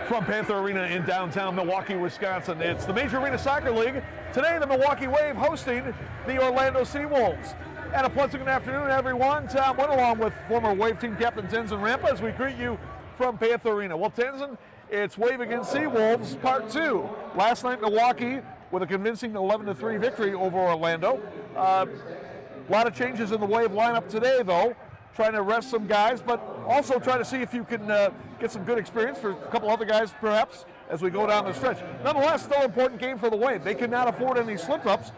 From Panther Arena in downtown Milwaukee, Wisconsin, it's the Major Arena Soccer League. Today, the Milwaukee Wave hosting the Orlando SeaWolves. And a pleasant good afternoon, everyone. Tom went along with former Wave team captain Tenzin Rampa as we greet you from Panther Arena. Well, Tenzin, it's Wave against SeaWolves, part two. Last night, Milwaukee with a convincing 11-3 victory over Orlando. A lot of changes in the Wave lineup today, though. Trying to rest some guys, but also try to see if you can get some good experience for a couple other guys, perhaps, as we go down the stretch. Nonetheless, still an important game for the Wave. They cannot afford any slip-ups.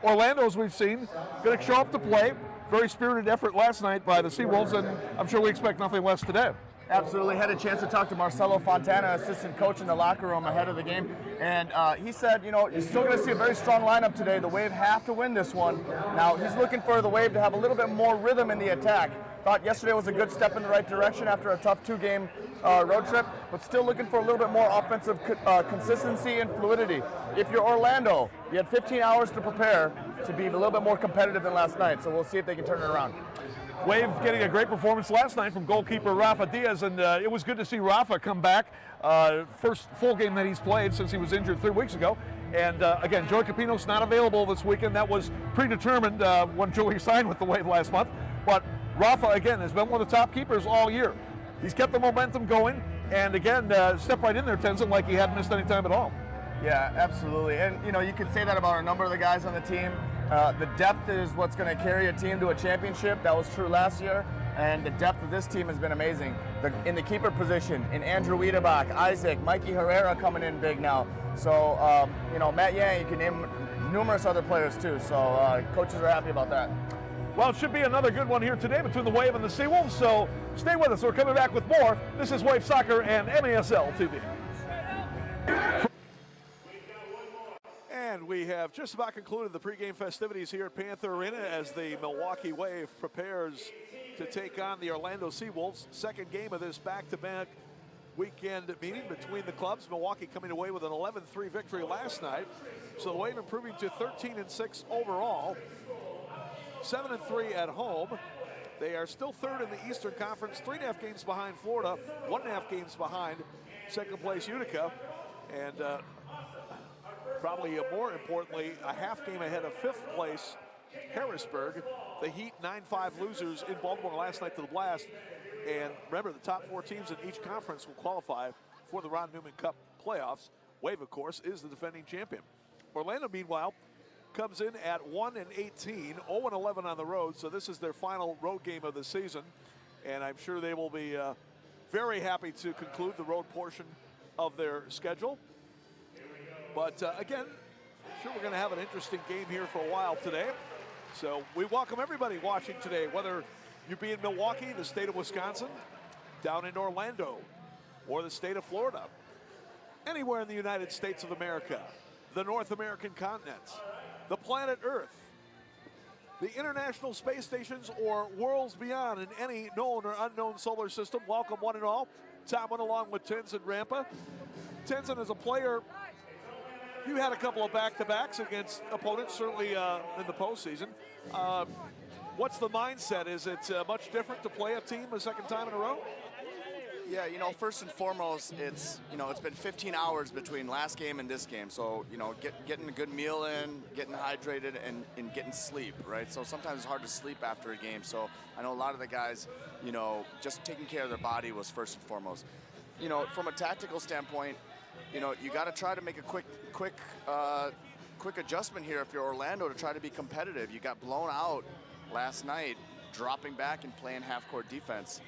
Orlando, as we've seen, going to show up to play. Very spirited effort last night by the SeaWolves, and I'm sure we expect nothing less today. Absolutely. Had a chance to talk to Marcelo Fontana, assistant coach in the locker room ahead of the game, and he said, you know, you're still going to see a very strong lineup today. The Wave have to win this one. Now, he's looking for the Wave to have a little bit more rhythm in the attack. Thought yesterday was a good step in the right direction after a tough two-game road trip, but still looking for a little bit more offensive consistency and fluidity. If you're Orlando, you had 15 hours to prepare to be a little bit more competitive than last night, so we'll see if they can turn it around. Wave getting a great performance last night from goalkeeper Rafa Diaz, and it was good to see Rafa come back. First full game that he's played since he was injured 3 weeks ago. And again, Joey Capino's not available this weekend. That was predetermined when Joey signed with the Wave last month. But Rafa, again, has been one of the top keepers all year. He's kept the momentum going, and again, stepped right in there, Tenzin, like he hadn't missed any time at all. Yeah, absolutely. And, you know, you could say that about a number of the guys on the team. The depth is what's going to carry a team to a championship. That was true last year. And the depth of this team has been amazing. In the keeper position, in Andrew Wiedebach, Isaac, Mikey Herrera coming in big now. So, you know, Matt Yang, you can name numerous other players too. So coaches are happy about that. Well, it should be another good one here today between the Wave and the SeaWolves. So stay with us. We're coming back with more. This is Wave Soccer and MASL TV. And we have just about concluded the pregame festivities here at Panther Arena as the Milwaukee Wave prepares to take on the Orlando SeaWolves. Second game of this back-to-back weekend meeting between the clubs. Milwaukee coming away with an 11-3 victory last night. So the Wave improving to 13-6 overall. 7-3 at home. They are still third in the Eastern Conference, 3.5 games behind Florida, 1.5 games behind second place Utica, and probably more importantly, a half game ahead of fifth place Harrisburg. The Heat 9-5 losers in Baltimore last night to the Blast. And remember, the top 4 teams in each conference will qualify for the Ron Newman Cup playoffs. Wave, of course, is the defending champion. Orlando, meanwhile, comes in at 1-18, 0-11 on the road, so this is their final road game of the season, and I'm sure they will be very happy to conclude the road portion of their schedule. But again, sure we're going to have an interesting game here for a while today. So we welcome everybody watching today, whether you be in Milwaukee, the state of Wisconsin, down in Orlando, or the state of Florida, anywhere in the United States of America, the North American continents, the planet Earth, the international space stations, or worlds beyond in any known or unknown solar system. Welcome one and all. Tom went along with Tenzin Rampa. Tenzin, as a player, you had a couple of back-to-backs against opponents, certainly in the postseason. What's the mindset? Is it much different to play a team a second time in a row? Yeah, you know, first and foremost, it's been 15 hours between last game and this game. So, getting a good meal in, getting hydrated, and getting sleep, right? So sometimes it's hard to sleep after a game. So I know a lot of the guys, just taking care of their body was first and foremost. From a tactical standpoint, you got to try to make a quick adjustment here if you're Orlando to try to be competitive. You got blown out last night, dropping back and playing half-court defense.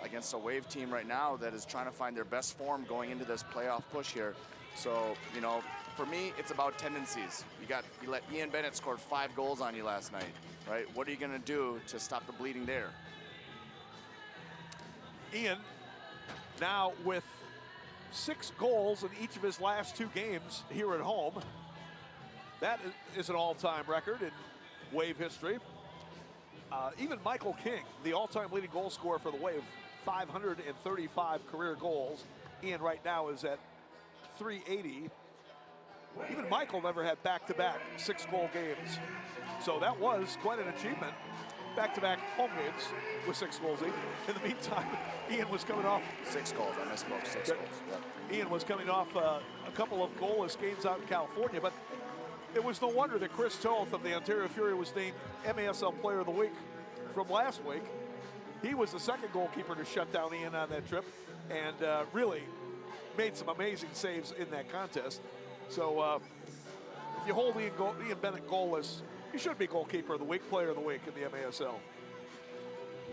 Against a Wave team right now that is trying to find their best form going into this playoff push here. So, for me, it's about tendencies. You let Ian Bennett score 5 goals on you last night, right? What are you going to do to stop the bleeding there? Ian, now with 6 goals in each of his last 2 games here at home. That is an all-time record in Wave history. Even Michael King, the all-time leading goal scorer for the Wave, 535 career goals. Ian right now is at 380. Even Michael never had back-to-back 6-goal games. So that was quite an achievement. Back-to-back home games with 6 goals each. In the meantime, Ian was coming off 6 goals. I misspoke. 6 goals. Yep. Ian was coming off a couple of goalless games out in California, but it was no wonder that Chris Toth of the Ontario Fury was named MASL Player of the Week from last week. He was the second goalkeeper to shut down Ian on that trip and really made some amazing saves in that contest. So if you hold Ian Bennett goalless, you should be goalkeeper of the week, player of the week in the MASL.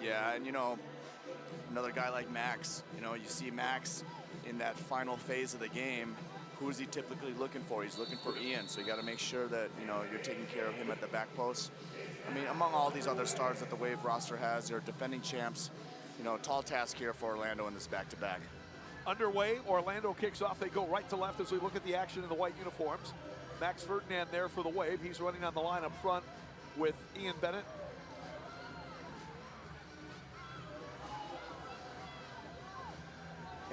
Yeah, and another guy like Max, you see Max in that final phase of the game. Who's he typically looking for? He's looking for Ian, so you got to make sure that you're taking care of him at the back post. I mean, among all these other stars that the Wave roster has, they're defending champs. Tall task here for Orlando in this back-to-back. Underway, Orlando kicks off. They go right to left as we look at the action in the white uniforms. Max Ferdinand there for the Wave. He's running on the line up front with Ian Bennett.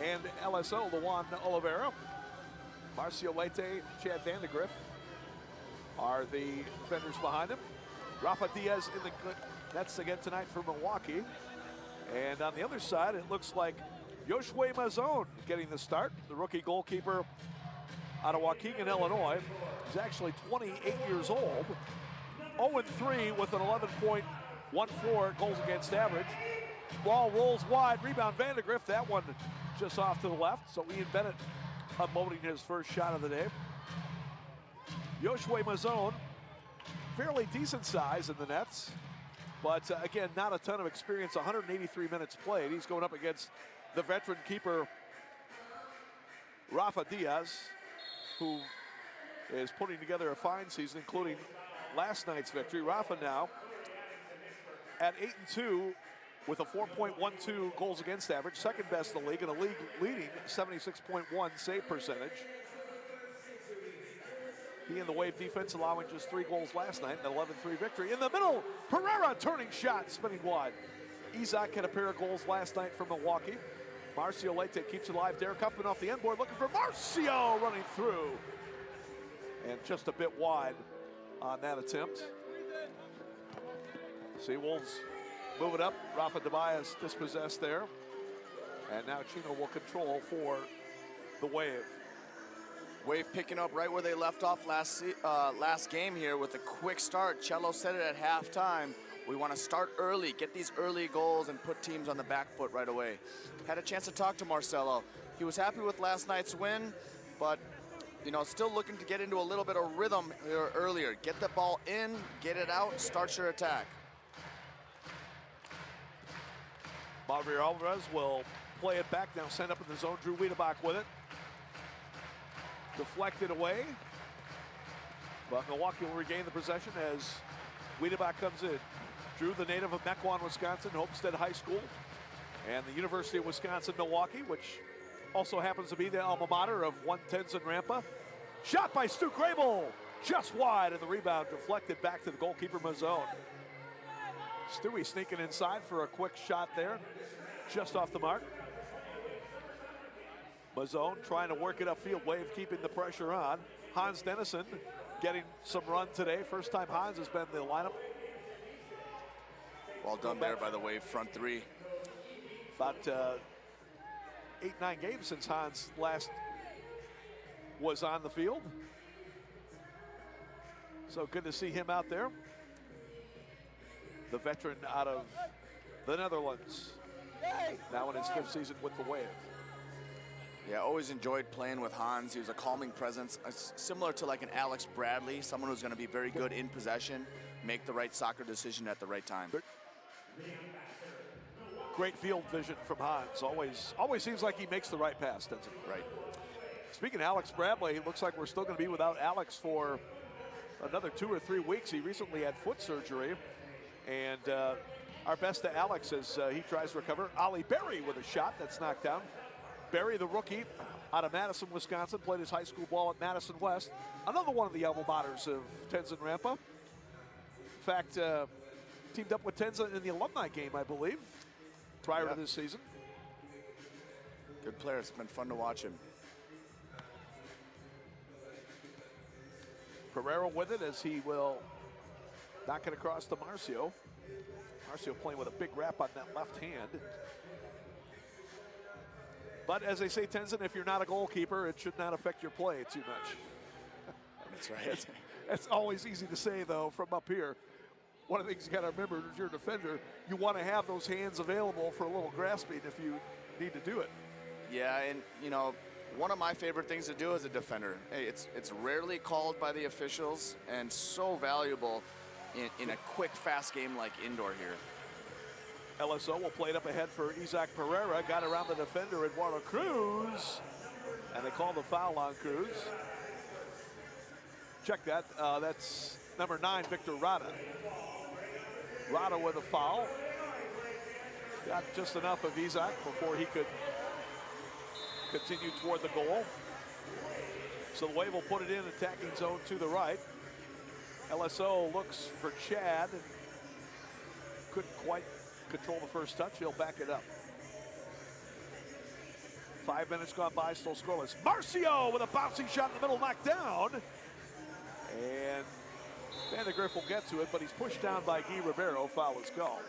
And LSO, Luan Oliveira. Marcio Leite, Chad Vandegrift are the defenders behind him. Rafa Diaz in the nets again tonight for Milwaukee. And on the other side, it looks like Yoshua Mazone getting the start. The rookie goalkeeper out of Waukegan, Illinois. He's actually 28 years old. 0-3 with an 11.14 goals against average. Ball rolls wide, rebound Vandegrift. That one just off to the left. So Ian Bennett unloading his first shot of the day. Yoshua Mazone, fairly decent size in the nets, but again, not a ton of experience. 183 minutes played. He's going up against the veteran keeper, Rafa Diaz, who is putting together a fine season, including last night's victory. Rafa now at 8-2 with a 4.12 goals against average, second best in the league, and a league leading 76.1 save percentage. He and the Wave defense allowing just 3 goals last night, an 11-3 victory. In the middle, Pereira turning shot, spinning wide. Izak had a pair of goals last night from Milwaukee. Marcio Leite keeps it alive. Derek Huffman off the end board, looking for Marcio, running through. And just a bit wide on that attempt. SeaWolves move it up. Rafa Tobias dispossessed there. And now Chino will control for the Wave. Wave picking up right where they left off last game here with a quick start. Cello said it at halftime. We want to start early, get these early goals, and put teams on the back foot right away. Had a chance to talk to Marcelo. He was happy with last night's win, but still looking to get into a little bit of rhythm here earlier. Get the ball in, get it out, start your attack. Javier Alvarez will play it back now, send up in the zone. Drew Wiedebach with it. Deflected away. But Milwaukee will regain the possession as Wiedebach comes in. Drew, the native of Mequon, Wisconsin, Homestead High School, and the University of Wisconsin-Milwaukee, which also happens to be the alma mater of one Tenzin Rampa. Shot by Stu Grable, just wide, and the rebound deflected back to the goalkeeper, Mazone. Stewie sneaking inside for a quick shot there, just off the mark. Mazone trying to work it upfield. Wave keeping the pressure on. Hans Dennison getting some run today. First time Hans has been in the lineup. Well done there by the Wave front three. About 8-9 games since Hans last was on the field. So good to see him out there. The veteran out of the Netherlands. Now in his 5th season with the Wave. Yeah, always enjoyed playing with Hans. He was a calming presence, similar to like an Alex Bradley, someone who's going to be very good in possession, make the right soccer decision at the right time. Great field vision from Hans. Always seems like he makes the right pass, doesn't he? Right. Speaking of Alex Bradley, it looks like we're still going to be without Alex for another 2 or 3 weeks. He recently had foot surgery, and our best to Alex as he tries to recover. Ollie Berry with a shot that's knocked down. Berry, the rookie out of Madison, Wisconsin, played his high school ball at Madison West. Another one of the alma maters of Tenzin Rampa. In fact, teamed up with Tenzin in the alumni game, I believe, prior to this season. Good player. It's been fun to watch him. Pereira with it as he will knock it across to Marcio. Marcio playing with a big wrap on that left hand. But as they say, Tenzin, if you're not a goalkeeper, it should not affect your play too much. That's right. That's always easy to say, though, from up here. One of the things you got to remember is you're a defender, you want to have those hands available for a little grasping if you need to do it. Yeah, and you know, one of my favorite things to do as a defender, hey, it's rarely called by the officials and so valuable in a quick, fast game like indoor here. LSO will play it up ahead for Isaac Pereira. Got around the defender, Eduardo Cruz. And they call the foul on Cruz. Check that. That's number 9, Victor Rada. Rada with a foul. Got just enough of Isaac before he could continue toward the goal. So the Wave will put it in attacking zone to the right. LSO looks for Chad. Couldn't quite control the first touch. He'll back it up. 5 minutes gone by, still scoreless. Marcio with a bouncing shot in the middle, knocked down. And Van de Griff will get to it, but he's pushed down by Guy Ribeiro. Foul is called.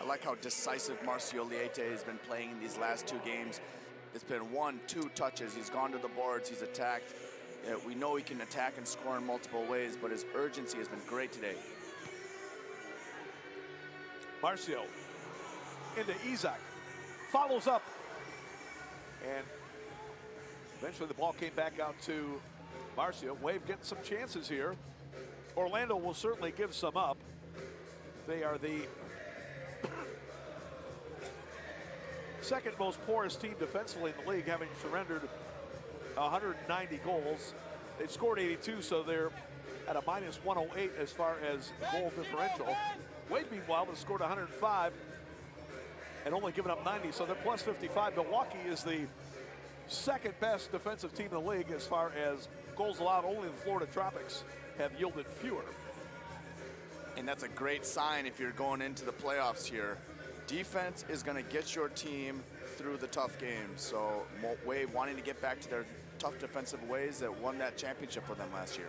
I like how decisive Marcio Liete has been playing in these last 2 games. It's been 1-2 touches. He's gone to the boards. He's attacked. We know he can attack and score in multiple ways, but his urgency has been great today. Marcio into Isaac. Follows up. And eventually the ball came back out to Marcio. Wave getting some chances here. Orlando will certainly give some up. They are the second most porous team defensively in the league, having surrendered 190 goals. They've scored 82, so they're at a minus 108 as far as goal differential. Wade, meanwhile, has scored 105 and only given up 90, so they're plus 55. Milwaukee is the second best defensive team in the league as far as goals allowed. Only the Florida Tropics have yielded fewer. And that's a great sign if you're going into the playoffs here. Defense is going to get your team through the tough games. So Wave wanting to get back to their tough defensive ways that won that championship for them last year.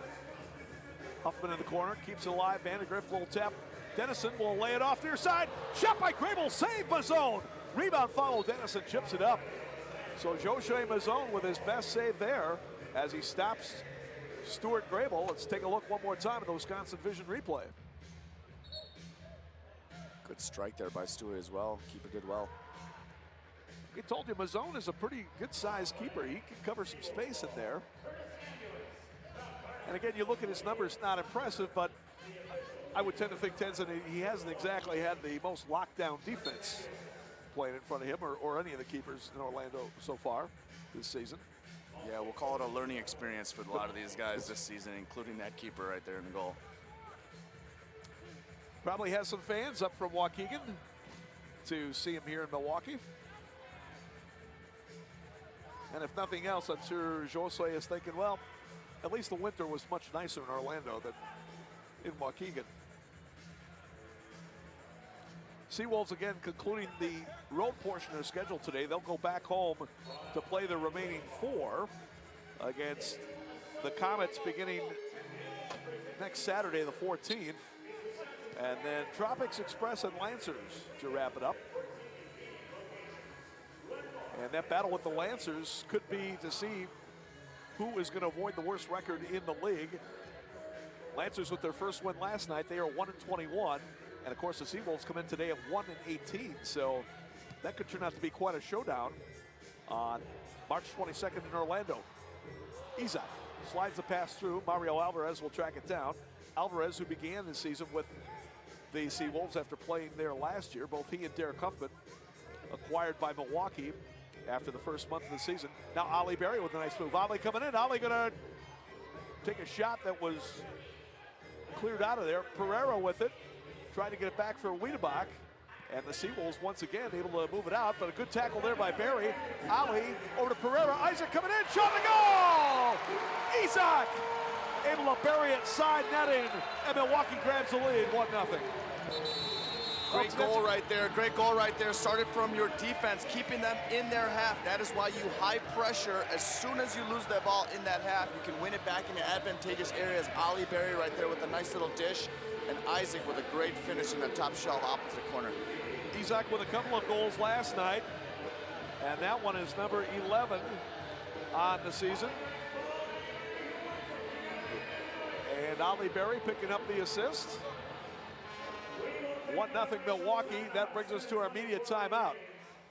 Huffman in the corner, keeps it alive. Van de Griff, little tap. Dennison will lay it off to your side. Shot by Grable, save Mazone. Rebound follow, Dennison chips it up. So Joshe Mazone with his best save there as he stops Stuart Grable. Let's take a look one more time at the Wisconsin Vision replay. Good strike there by Stuart as well. Keeper did well. I told you, Mazone is a pretty good-sized keeper. He can cover some space in there. And again, you look at his numbers, not impressive, but I would tend to think Tenzin, he hasn't exactly had the most lockdown defense playing in front of him or any of the keepers in Orlando so far this season. Yeah, we'll call it a learning experience for a lot of these guys this season, including that keeper right there in the goal. Probably has some fans up from Waukegan to see him here in Milwaukee. And if nothing else, I'm sure Josue is thinking, well, at least the winter was much nicer in Orlando than in Waukegan. SeaWolves again concluding the road portion of their schedule today. They'll go back home to play the remaining 4 against the Comets beginning next Saturday, the 14th. And then Tropics Express and Lancers to wrap it up. And that battle with the Lancers could be to see who is going to avoid the worst record in the league. Lancers with their first win last night, they are 1-21. And of course the SeaWolves come in today at 1-18. So that could turn out to be quite a showdown on March 22nd in Orlando. Izak slides the pass through. Mario Alvarez will track it down. Alvarez, who began the season with the SeaWolves after playing there last year, both he and Derek Huffman acquired by Milwaukee after the first month of the season. Now Ollie Berry with a nice move. Ollie coming in. Ollie gonna take a shot that was cleared out of there. Pereira with it, trying to get it back for Wiedebach. And the SeaWolves once again able to move it out, but a good tackle there by Berry. Ollie over to Pereira. Isaac coming in, shot and goal! Isaac able to bury it side netting, and Milwaukee grabs the lead, 1-0. Great goal right there, great goal right there. Started from your defense, keeping them in their half. That is why you high pressure. As soon as you lose that ball in that half, you can win it back into advantageous areas. Ollie Berry right there with a nice little dish, and Isaac with a great finish in the top shelf opposite corner. Isaac with a couple of goals last night, and that one is number 11 on the season. And Ollie Berry picking up the assist. 1-0 Milwaukee. That brings us to our media timeout.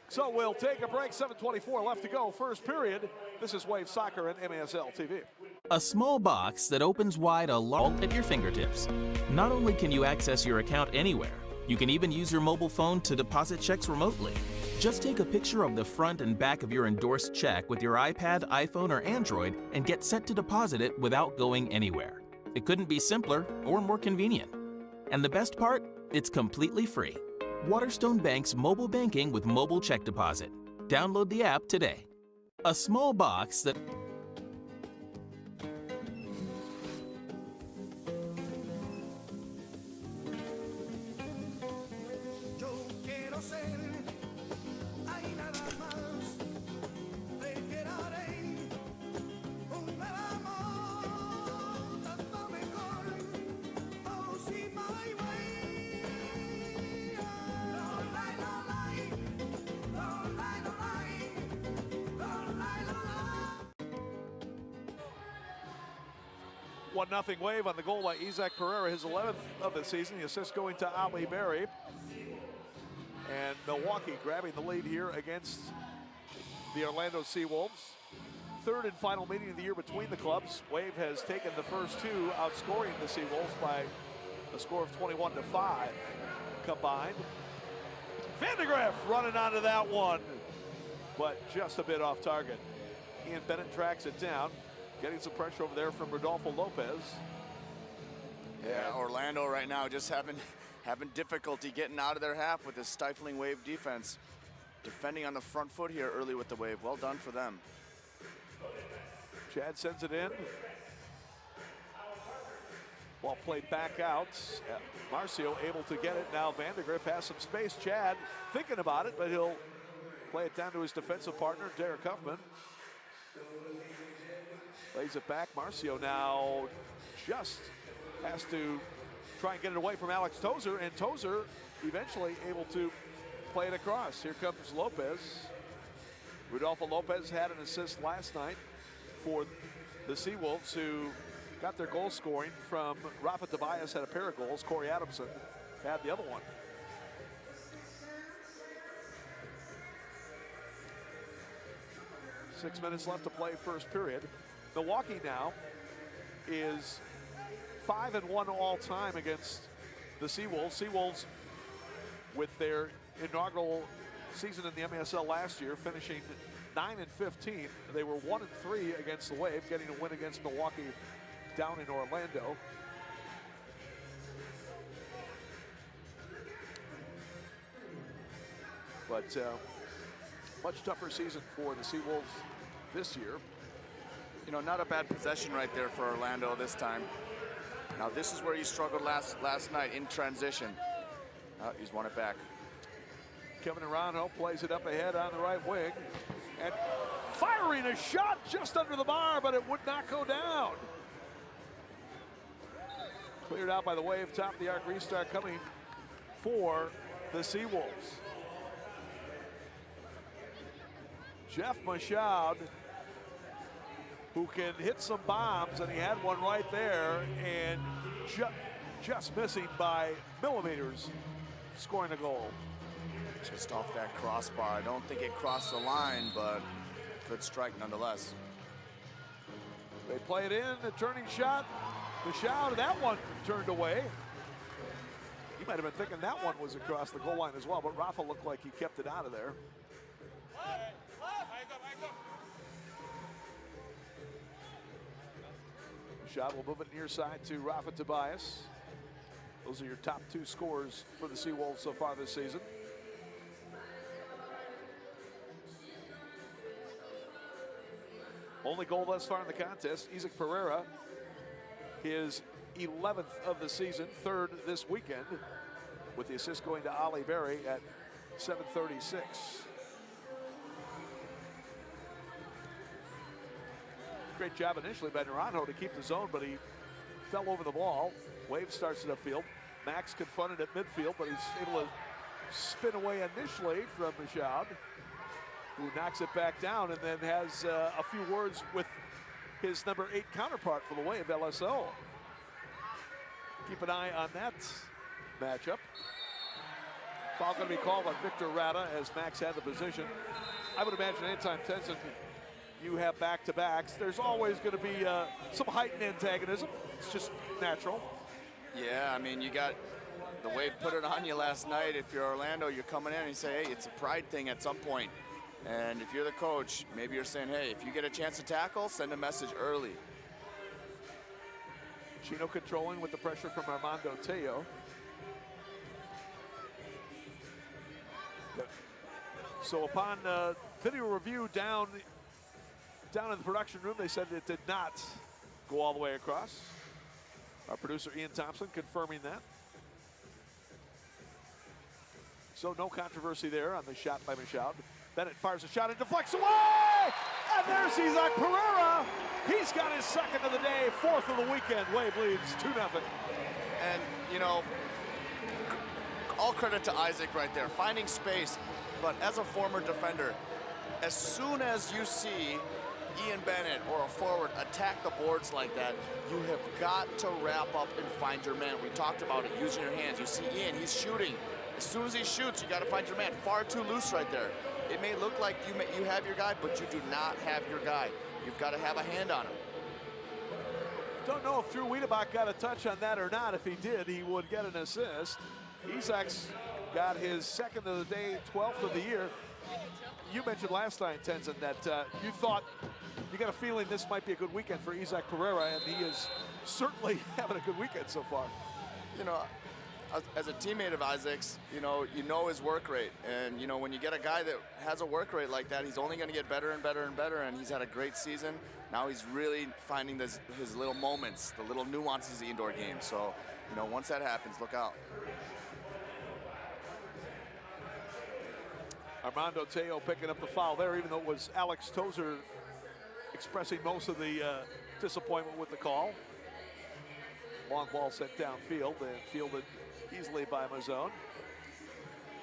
So we'll take a break. 7:24 left to go. First period. This is Wave Soccer and MASL TV. A small box that opens wide a lot at your fingertips. Not only can you access your account anywhere, you can even use your mobile phone to deposit checks remotely. Just take a picture of the front and back of your endorsed check with your iPad, iPhone, or Android and get set to deposit it without going anywhere. It couldn't be simpler or more convenient. And the best part? It's completely free. Waterstone Bank's mobile banking with mobile check deposit. Download the app today. A small box that Nothing Wave on the goal by Isaac Pereira, his 11th of the season. The assist going to Ollie Berry. And Milwaukee grabbing the lead here against the Orlando SeaWolves. Third and final meeting of the year between the clubs. Wave has taken the first two, outscoring the SeaWolves by a score of 21-5 combined. Vandegrift running onto that one, but just a bit off target. Ian Bennett tracks it down. Getting some pressure over there from Rodolfo Lopez. Yeah, Orlando right now just having difficulty getting out of their half with this stifling Wave defense. Defending on the front foot here early with the Wave. Well done for them. Chad sends it in. Ball played back out. Marcio able to get it. Now Vandegrift has some space. Chad thinking about it, but he'll play it down to his defensive partner, Derek Huffman. Lays it back. Marcio now just has to try and get it away from Alex Tozer, and Tozer eventually able to play it across. Here comes Lopez. Rodolfo Lopez had an assist last night for the SeaWolves, who got their goal scoring from Rafa Tobias, had a pair of goals. Corey Adamson had the other one. Six minutes left to play first period. Milwaukee now is 5-1 all time against the SeaWolves. SeaWolves with their inaugural season in the MASL last year, finishing 9-15. They were 1-3 against the Wave, getting a win against Milwaukee down in Orlando. But much tougher season for the SeaWolves this year. You know, not a bad possession right there for Orlando this time. Now this is where he struggled last night in transition. He's won it back. Kevin Arano plays it up ahead on the right wing. And firing a shot just under the bar, but it would not go down. Cleared out by the Wave, top of the arc restart coming for the SeaWolves. Jeff Michaud, who can hit some bombs, and he had one right there, and just missing by millimeters, scoring a goal. Just off that crossbar. I don't think it crossed the line, but good strike nonetheless. They play it in, a turning shot. Michaud, that one turned away. He might have been thinking that one was across the goal line as well, but Rafa looked like he kept it out of there. Michaud will move it near side to Rafa Tobias. Those are your top two scorers for the SeaWolves so far this season. Only goal thus far in the contest, Isaac Pereira, his 11th of the season, third this weekend, with the assist going to Ali Berry at 7:36. Great job initially by Naranjo to keep the zone, but he fell over the ball. Wave starts it upfield. Max confronted at midfield, but he's able to spin away initially from Michaud, who knocks it back down and then has a few words with his number 8 counterpart for the Wave, LSO. Keep an eye on that matchup. Foul going to be called on Victor Rada as Max had the position. I would imagine anytime Tenzin you have back-to-backs, there's always going to be some heightened antagonism. It's just natural. Yeah, I mean, you got the Wave put it on you last night. If you're Orlando, you're coming in and you say, hey, it's a pride thing at some point. And if you're the coach, maybe you're saying, hey, if you get a chance to tackle, send a message early. Chino controlling with the pressure from Armando Teo. So upon video review down in the production room, they said it did not go all the way across. Our producer Ian Thompson confirming that. So no controversy there on the shot by Michaud. Bennett fires a shot and deflects away! And there's Isaac Pereira. He's got his second of the day, fourth of the weekend. Wave leads 2-0. And, you know, all credit to Isaac right there, finding space. But as a former defender, as soon as you see Ian Bennett or a forward attack the boards like that, you have got to wrap up and find your man. We talked about it, using your hands. You see Ian, he's shooting. As soon as he shoots, you got to find your man. Far too loose right there. It may look like you have your guy, but you do not have your guy. You've got to have a hand on him. Don't know if Drew Wiedebach got a touch on that or not. If he did, he would get an assist. Isaac's got his second of the day, 12th of the year. You mentioned last night, Tenzin, that you thought, you got a feeling this might be a good weekend for Isaac Pereira, and he is certainly having a good weekend so far. You know, as a teammate of Isaac's, you know his work rate. And, you know, when you get a guy that has a work rate like that, he's only going to get better and better and better, and he's had a great season. Now he's really finding his little moments, the little nuances of the indoor game. So, you know, once that happens, look out. Armando Teo picking up the foul there, even though it was Alex Tozer expressing most of the disappointment with the call. Long ball sent downfield and fielded easily by Mazone.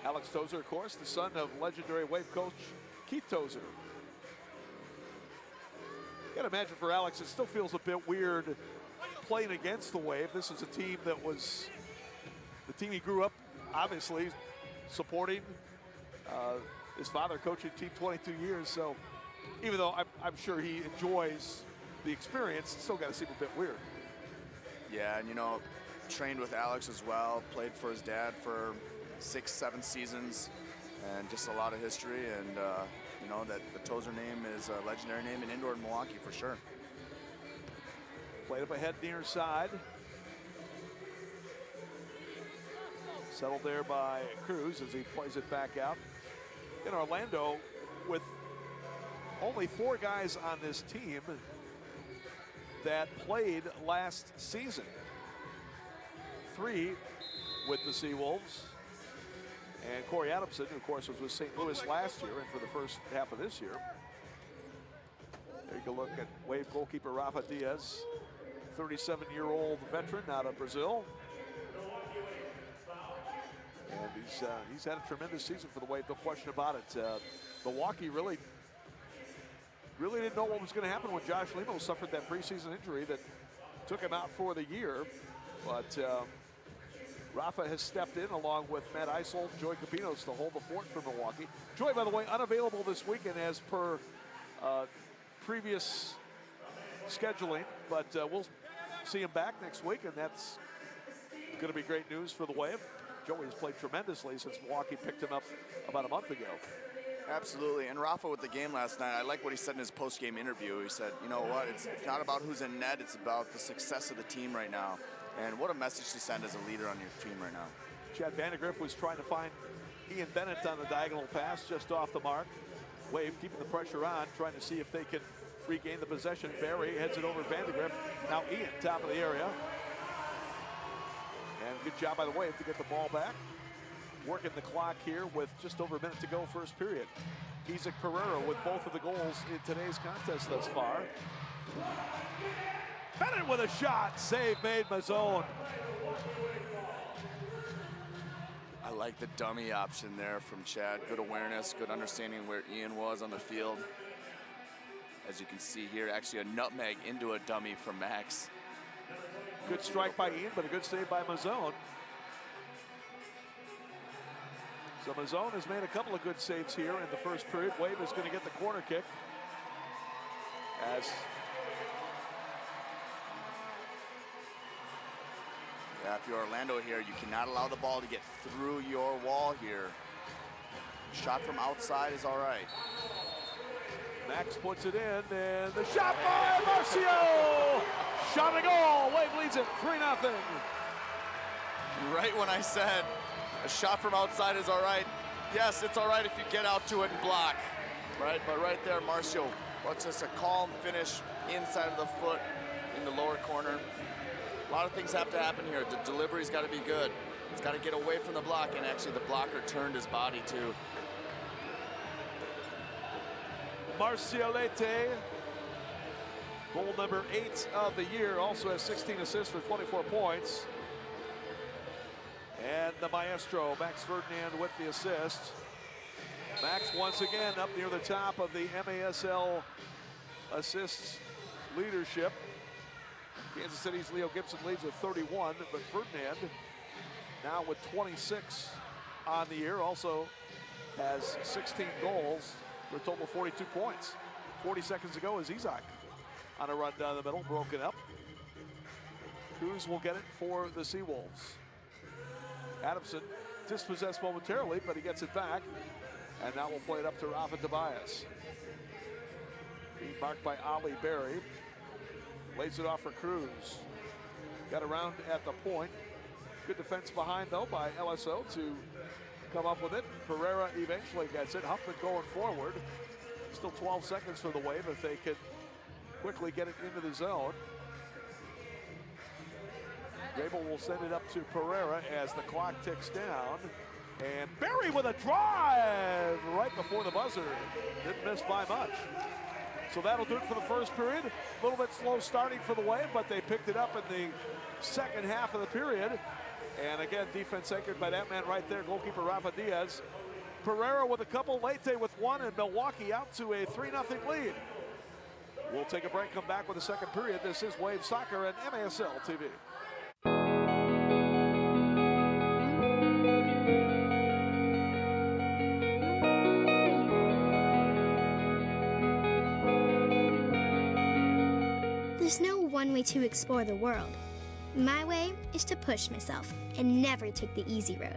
Alex Tozer, of course, the son of legendary Wave coach Keith Tozer. You gotta imagine for Alex, it still feels a bit weird playing against the Wave. This is a team that was the team he grew up, obviously, supporting. His father coaching team 22 years, so even though I'm sure he enjoys the experience, it's still got to seem a bit weird. Yeah, and you know, trained with Alex as well, played for his dad for 6-7 seasons, and just a lot of history. And you know, that the Tozer name is a legendary name in indoor Milwaukee for sure. Played up ahead near side. Settled there by Cruz as he plays it back out. In Orlando, with only 4 guys on this team that played last season. 3 with the SeaWolves. And Corey Adamson, who of course was with St. Louis last year and for the first half of this year. There you go, look at Wave goalkeeper Rafa Diaz, 37-year-old veteran out of Brazil. And he's had a tremendous season for the Wave, no question about it. Milwaukee really really didn't know what was going to happen when Josh Lemo suffered that preseason injury that took him out for the year. But Rafa has stepped in along with Matt Eisel and Joey Capinos to hold the fort for Milwaukee. Joey, by the way, unavailable this weekend as per previous scheduling, but we'll see him back next week, and that's going to be great news for the Wave. Joey has played tremendously since Milwaukee picked him up about a month ago. Absolutely, and Rafa with the game last night, I like what he said in his post-game interview. He said, you know what, it's not about who's in net, it's about the success of the team right now. And what a message to send as a leader on your team right now. Chad Vandergriff was trying to find Ian Bennett on the diagonal pass just off the mark. Wave keeping the pressure on, trying to see if they can regain the possession. Barry heads it over Vandergriff. Now Ian, top of the area. And good job by the Wave to get the ball back. Working the clock here with just over a minute to go, first period. Isaac Pereira with both of the goals in today's contest thus far. Bennett with a shot, save made Mazzone. I like the dummy option there from Chad. Good awareness, good understanding where Ian was on the field. As you can see here, actually a nutmeg into a dummy from Max. Good strike by Ian, but a good save by Mazzone. So Mazzone has made a couple of good saves here in the first period. Wave is going to get the corner kick. Yeah, if you're Orlando here, you cannot allow the ball to get through your wall here. Shot from outside is all right. Max puts it in, and the shot by Marcio! Shot and goal, Wave leads it 3-0. Right when I said a shot from outside is all right, yes, it's all right if you get out to it and block, right? But right there, Marcio, what's just a calm finish inside of the foot in the lower corner. A lot of things have to happen here. The delivery's got to be good. It's got to get away from the block, and actually the blocker turned his body too. Marcio Leite, goal number 8 of the year, also has 16 assists for 24 points. And the maestro, Max Ferdinand, with the assist. Max once again up near the top of the MASL assists leadership. Kansas City's Leo Gibson leads with 31, but Ferdinand now with 26 on the year, also has 16 goals for a total of 42 points. 40 seconds ago is Isaac on a run down the middle, broken up. Cruz will get it for the SeaWolves. Adamson dispossessed momentarily, but he gets it back, and now we'll play it up to Rafa Tobias. Being marked by Ali Berry. Lays it off for Cruz. Got around at the point. Good defense behind, though, by LSO to come up with it. Pereira eventually gets it. Huffman going forward. Still 12 seconds for the Wave if they could quickly get it into the zone. Grable will send it up to Pereira as the clock ticks down. And Barry with a drive right before the buzzer. Didn't miss by much. So that'll do it for the first period. A little bit slow starting for the Wave, but they picked it up in the second half of the period. And again, defense anchored by that man right there, goalkeeper Rafa Diaz. Pereira with a couple, Leite with one, and Milwaukee out to a 3-0 lead. We'll take a break, come back with the second period. This is Wave Soccer and MASL TV. There's no one way to explore the world. My way is to push myself and never take the easy road.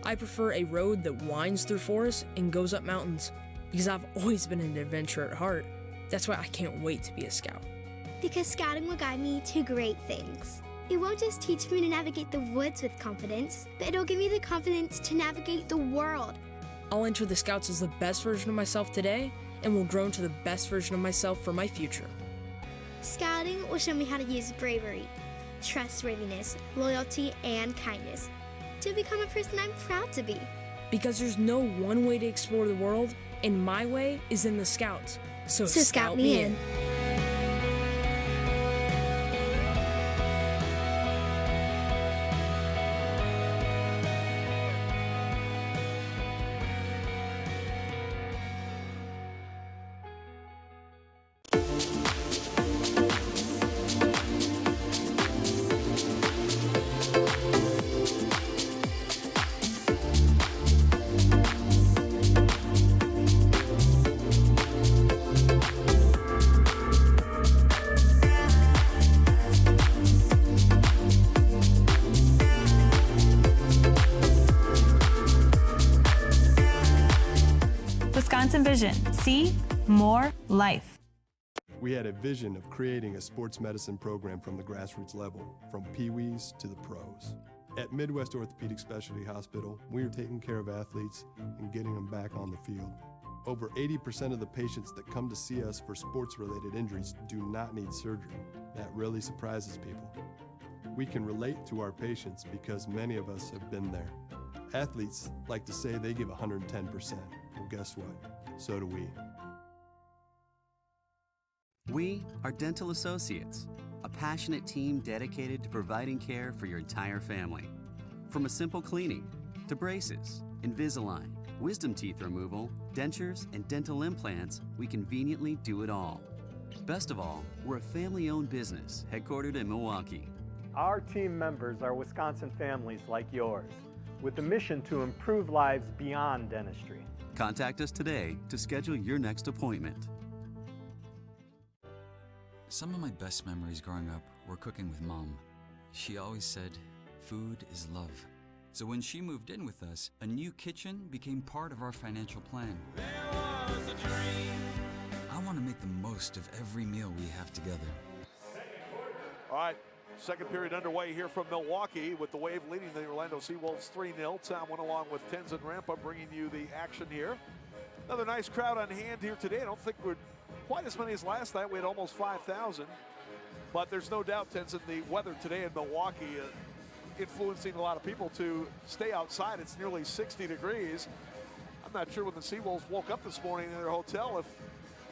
I prefer a road that winds through forests and goes up mountains because I've always been an adventurer at heart. That's why I can't wait to be a scout. Because scouting will guide me to great things. It won't just teach me to navigate the woods with confidence, but it'll give me the confidence to navigate the world. I'll enter the Scouts as the best version of myself today and will grow into the best version of myself for my future. Scouting will show me how to use bravery, trustworthiness, loyalty, and kindness to become a person I'm proud to be. Because there's no one way to explore the world, and my way is in the Scouts. So scout me in. Wisconsin Vision. See more life. We had a vision of creating a sports medicine program from the grassroots level, from peewees to the pros. At Midwest Orthopedic Specialty Hospital, we are taking care of athletes and getting them back on the field. Over 80% of the patients that come to see us for sports-related injuries do not need surgery. That really surprises people. We can relate to our patients because many of us have been there. Athletes like to say they give 110%. Well, guess what? So do we. We are Dental Associates, a passionate team dedicated to providing care for your entire family. From a simple cleaning to braces, Invisalign, wisdom teeth removal, dentures, and dental implants, we conveniently do it all. Best of all, we're a family-owned business headquartered in Milwaukee. Our team members are Wisconsin families like yours, with the mission to improve lives beyond dentistry. Contact us today to schedule your next appointment. Some of my best memories growing up were cooking with Mom. She always said, food is love. So when she moved in with us, a new kitchen became part of our financial plan. There was a dream. I want to make the most of every meal we have together. All right, second period underway here from Milwaukee with the Wave leading the Orlando SeaWolves 3-0. Tom went along with Tenzin Rampa bringing you the action here. Another nice crowd on hand here today. I don't think we're quite as many as last night. We had almost 5,000. But there's no doubt, Tenzin, the weather today in Milwaukee influencing a lot of people to stay outside. It's nearly 60 degrees. I'm not sure when the SeaWolves woke up this morning in their hotel if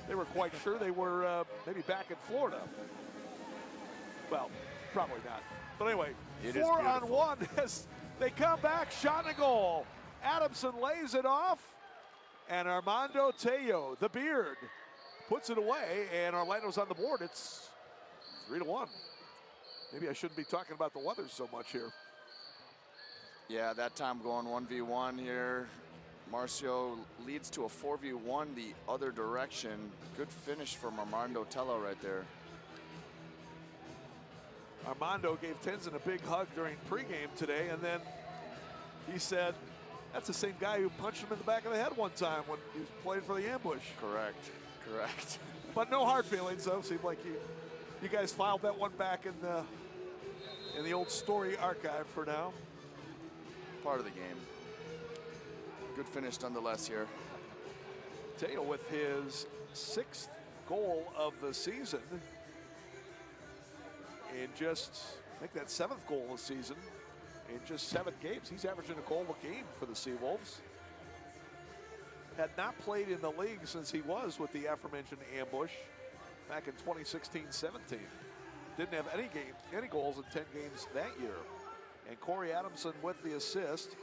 they were quite sure they were maybe back in Florida. Well, probably not. But anyway, 4-on-1 as they come back, shot and a goal. Adamson lays it off, and Armando Tello, the beard, puts it away, and Orlando's on the board. It's 3-1. Maybe I shouldn't be talking about the weather so much here. Yeah, that time going 1v1 here. Marcio leads to a 4v1 the other direction. Good finish from Armando Tello right there. Armando gave Tenzin a big hug during pregame today, and then he said that's the same guy who punched him in the back of the head one time when he was playing for the ambush. Correct, correct. But no hard feelings, though. Seemed like you guys filed that one back in the old story archive for now. Part of the game. Good finish nonetheless here. Tello with his 6th goal of the season. In just, I think that 7th goal of the season. In just 7 games, he's averaging a goal a game for the SeaWolves. Had not played in the league since he was with the aforementioned ambush back in 2016-17. Didn't have any goals in 10 games that year. And Corey Adamson with the assist.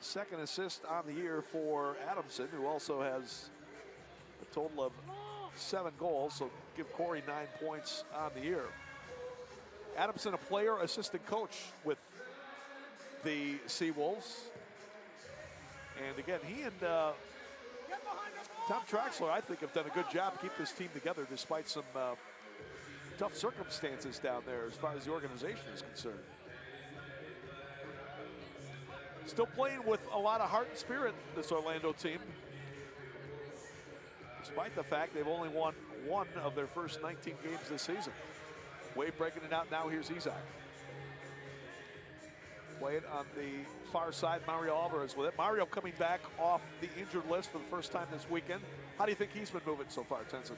2nd assist on the year for Adamson, who also has a total of 7 goals. So give Corey 9 points on the year. Adamson, a player, assistant coach with the SeaWolves. And again, he and Tom Traxler, I think, have done a good job to keep this team together despite some tough circumstances down there as far as the organization is concerned. Still playing with a lot of heart and spirit, this Orlando team. Despite the fact they've only won 1 of their first 19 games this season. Wade breaking it out now, here's Isaac. Play it on the far side, Mario Alvarez with it. Mario coming back off the injured list for the first time this weekend. How do you think he's been moving so far, Tenzin?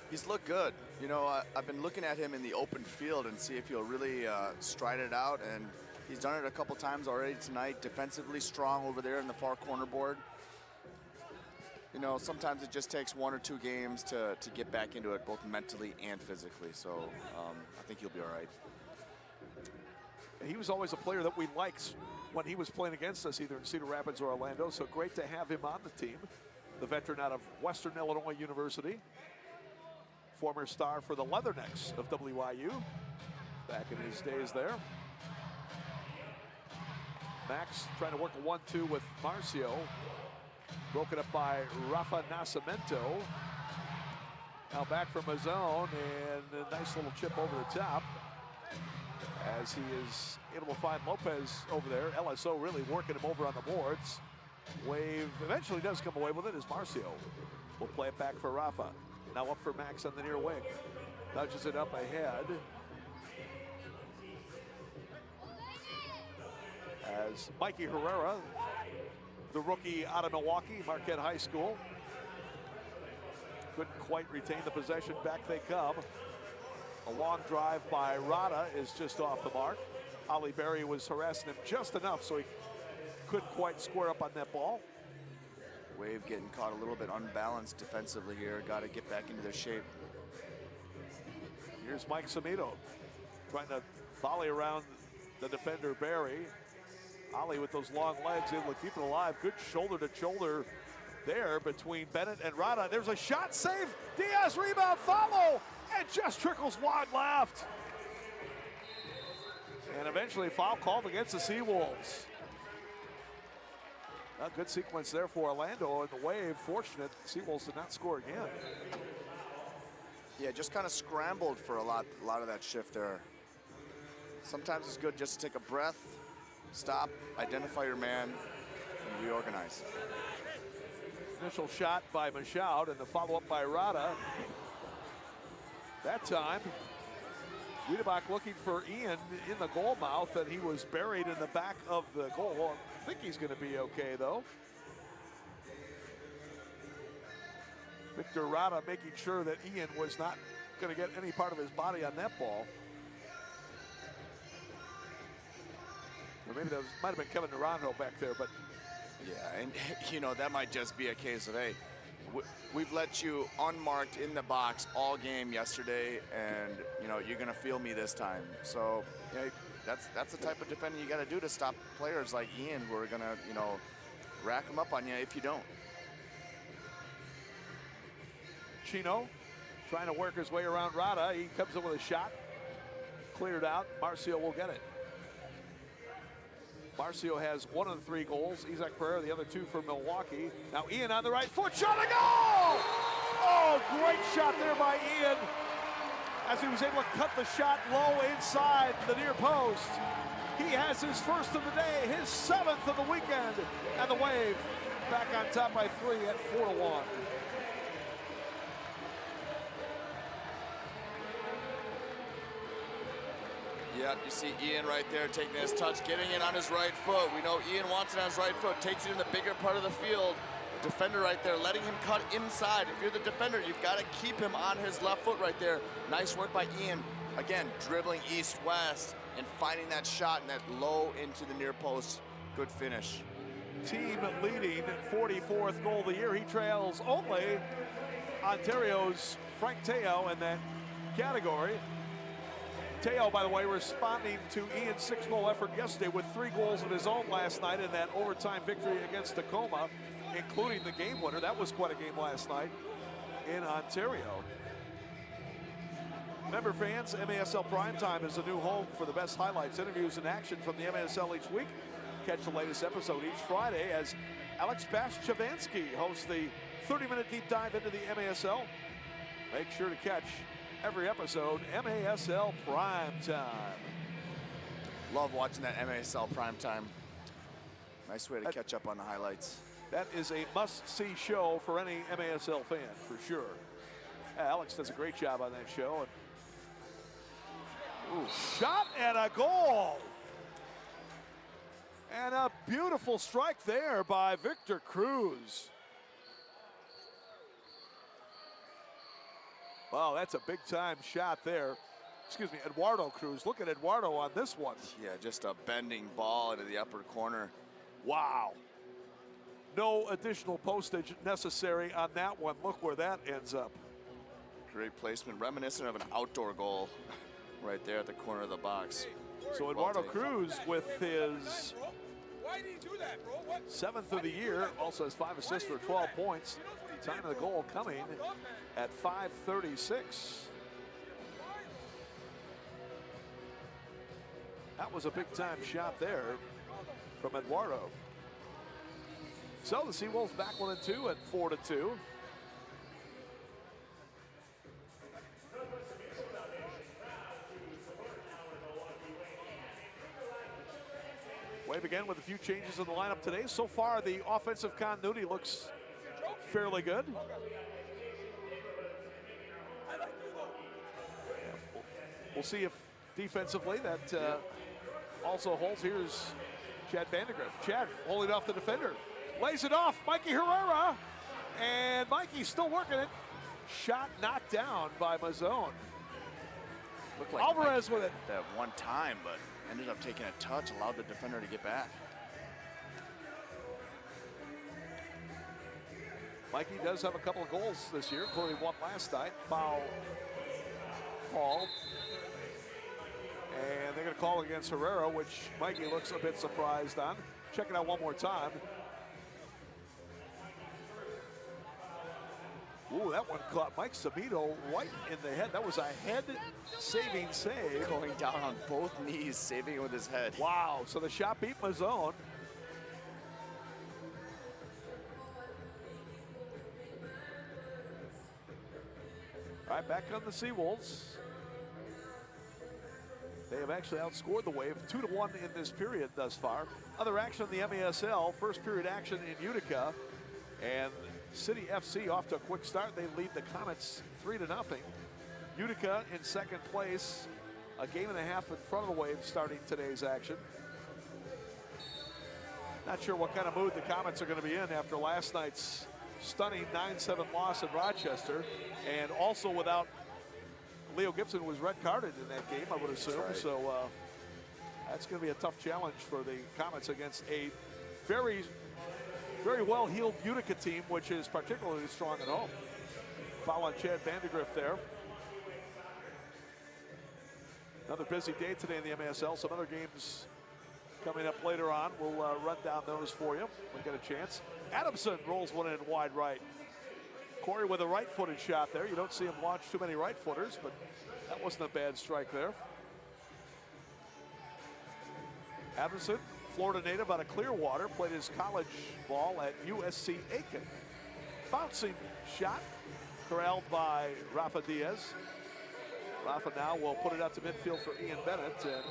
He's looked good. You know, I've been looking at him in the open field and see if he'll really stride it out, and he's done it a couple times already tonight. Defensively strong over there in the far corner board. You know, sometimes it just takes 1 or 2 games to get back into it, both mentally and physically. So I think he'll be all right. He was always a player that we liked when he was playing against us, either in Cedar Rapids or Orlando. So great to have him on the team. The veteran out of Western Illinois University. Former star for the Leathernecks of WIU back in his days there. Max trying to work a 1-2 with Marcio. Broken up by Rafa Nascimento. Now back from his own, and a nice little chip over the top as he is able to find Lopez over there. LSO really working him over on the boards. Wave eventually does come away with it as Marcio will play it back for Rafa. Now up for Max on the near wing. Nudges it up ahead. As Mikey Herrera, the rookie out of Milwaukee, Marquette High School, couldn't quite retain the possession. Back they come. A long drive by Rada is just off the mark. Ollie Berry was harassing him just enough so he couldn't quite square up on that ball. Wave getting caught a little bit unbalanced defensively here. Got to get back into their shape. Here's Mike Samito trying to volley around the defender Berry. Ollie with those long legs able to keep it alive. Good shoulder to shoulder there between Bennett and Rada. There's a shot, save. Diaz rebound, follow, and just trickles wide left. And eventually foul called against the SeaWolves. A good sequence there for Orlando, and the Wave fortunate SeaWolves did not score again. Yeah, just kind of scrambled for a lot of that shift there. Sometimes it's good just to take a breath, stop, identify your man, and reorganize. Initial shot by Michaud and the follow-up by Rada. That time, Wiedebach looking for Ian in the goal mouth, and he was buried in the back of the goal. I think he's going to be okay, though. Victor Rada making sure that Ian was not going to get any part of his body on that ball. Or maybe that might have been Kevin Naranjo back there, but yeah, and you know, that might just be a case of, hey, we've let you unmarked in the box all game yesterday, and you know, you're gonna feel me this time. So you know, that's the type of defending you got to do to stop players like Ian who are gonna, you know, rack them up on you if you don't. Chino trying to work his way around Rada. He comes in with a shot, cleared out. Marcio will get it. Marcio has 1 of the 3 goals. Isaac Pereira, the other 2 for Milwaukee. Now Ian on the right foot, shot a goal! Oh, great shot there by Ian as he was able to cut the shot low inside the near post. He has his first of the day, his 7th of the weekend, and the Wave back on top by 3 at 4-1. Yep, you see Ian right there taking his touch, getting it on his right foot. We know Ian wants it on his right foot, takes it in the bigger part of the field. Defender right there, letting him cut inside. If you're the defender, you've got to keep him on his left foot right there. Nice work by Ian. Again, dribbling east-west and finding that shot and that low into the near post. Good finish. Team leading 44th goal of the year. He trails only Ontario's Frank Teo in that category. Teo, by the way, responding to Ian's 6-goal effort yesterday with 3 goals of his own last night in that overtime victory against Tacoma, including the game winner. That was quite a game last night in Ontario. Remember, fans, MASL Primetime is a new home for the best highlights, interviews, and action from the MASL each week. Catch the latest episode each Friday as Alex Pashchavansky hosts the 30-minute deep dive into the MASL. Make sure to catch every episode, MASL Primetime. Love watching that MASL Primetime. Nice way to catch up on the highlights. That is a must-see show for any MASL fan, for sure. Alex does a great job on that show. And, shot and a goal. And a beautiful strike there by Victor Cruz. Wow, that's a big-time shot there. Excuse me, Eduardo Cruz. Look at Eduardo on this one. Yeah, just a bending ball into the upper corner. Wow. No additional postage necessary on that one. Look where that ends up. Great placement, reminiscent of an outdoor goal right there at the corner of the box. So Eduardo Cruz with his 7th of the year, also has 5 assists for 12 points. Time of the goal coming at 5:36. That was a big-time shot there from Eduardo. So the SeaWolves back 1-2 at 4-2. Wave Wave again with a few changes in the lineup today. So far, the offensive continuity looks fairly good. We'll see if defensively that also holds. Here's Chad Vandergrift. Chad holding off the defender. Lays it off, Mikey Herrera. And Mikey still working it. Shot knocked down by Mazzone. Looked like Alvarez with it. That one time, but ended up taking a touch, allowed the defender to get back. Mikey does have a couple of goals this year, including one last night. Foul called. And they're going to call against Herrera, which Mikey looks a bit surprised on. Check it out one more time. Ooh, that one caught Mike Sabito right in the head. That was a head-saving save. Going down on both knees, saving it with his head. Wow, so the shot beat Mazzone. All right, back on the SeaWolves. They have actually outscored the Wave 2-1 in this period thus far. Other action in the MESL, first period action in Utica. And City FC off to a quick start. They lead the Comets 3-0. Utica in second place, a game and a half in front of the Wave starting today's action. Not sure what kind of mood the Comets are going to be in after last night's stunning 9-7 loss in Rochester, and also without Leo Gibson was red carded in that game, I would assume. Right. So that's going to be a tough challenge for the Comets against a very well-heeled Utica team, which is particularly strong at home. Foul on Chad Vandergrift there. Another busy day today in the MASL. Some other games coming up later on. We'll run down those for you when we get a chance. Adamson rolls one in wide right. Corey with a right-footed shot there. You don't see him launch too many right-footers, but that wasn't a bad strike there. Adamson, Florida native out of Clearwater, played his college ball at USC Aiken. Bouncing shot, corralled by Rafa Diaz. Rafa now will put it out to midfield for Ian Bennett, and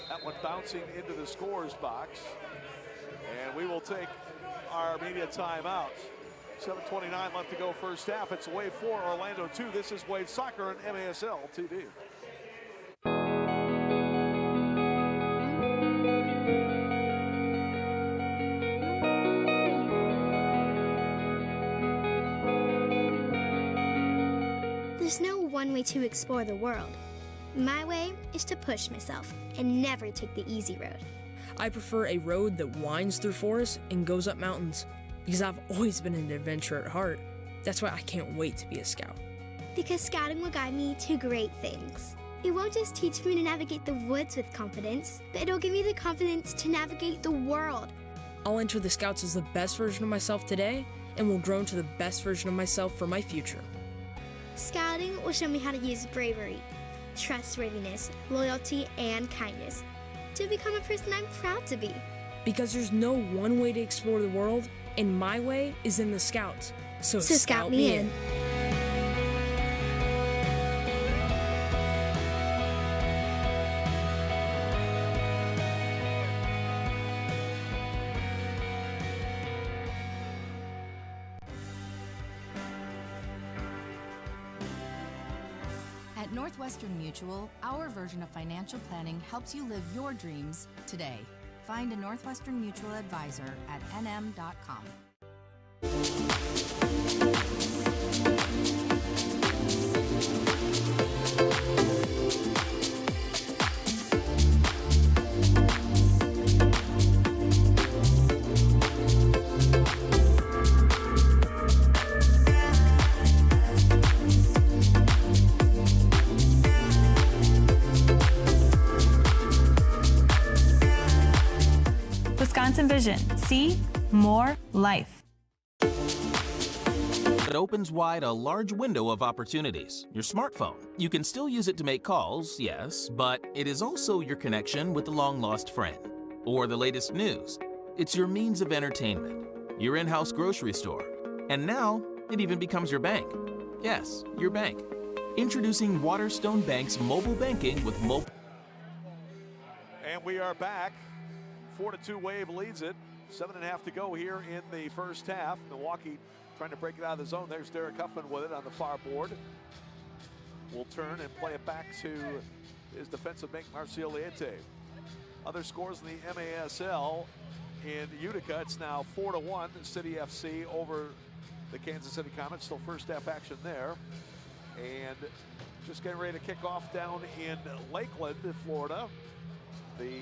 that one bouncing into the scorer's box. And we will take our media timeout. 7:29 left to go first half. It's Wave 4, Orlando 2. This is Wave Soccer and MASL TV. There's no one way to explore the world. My way is to push myself and never take the easy road. I prefer a road that winds through forests and goes up mountains, because I've always been an adventurer at heart. That's why I can't wait to be a scout. Because scouting will guide me to great things. It won't just teach me to navigate the woods with confidence, but it'll give me the confidence to navigate the world. I'll enter the Scouts as the best version of myself today, and will grow into the best version of myself for my future. Scouting will show me how to use bravery, trustworthiness, loyalty, and kindness to become a person I'm proud to be. Because there's no one way to explore the world, and my way is in the Scouts. So scout me in. At Northwestern Mutual, our version of financial planning helps you live your dreams today. Find a Northwestern Mutual advisor at nm.com. Wisconsin Vision. See more life. It opens wide a large window of opportunities. Your smartphone. You can still use it to make calls, yes, but it is also your connection with a long-lost friend. Or the latest news. It's your means of entertainment, your in-house grocery store. And now, it even becomes your bank. Yes, your bank. Introducing Waterstone Bank's mobile banking with mobile. And we are back 4-2 Wave leads it. 7.5 to go here in the first half. Milwaukee trying to break it out of the zone. There's Derek Huffman with it on the far board. Will turn and play it back to his defensive mate, Marcio Liete. Other scores in the MASL. In Utica, it's now 4-1 City FC over the Kansas City Comets. Still first half action there. And just getting ready to kick off down in Lakeland, Florida. The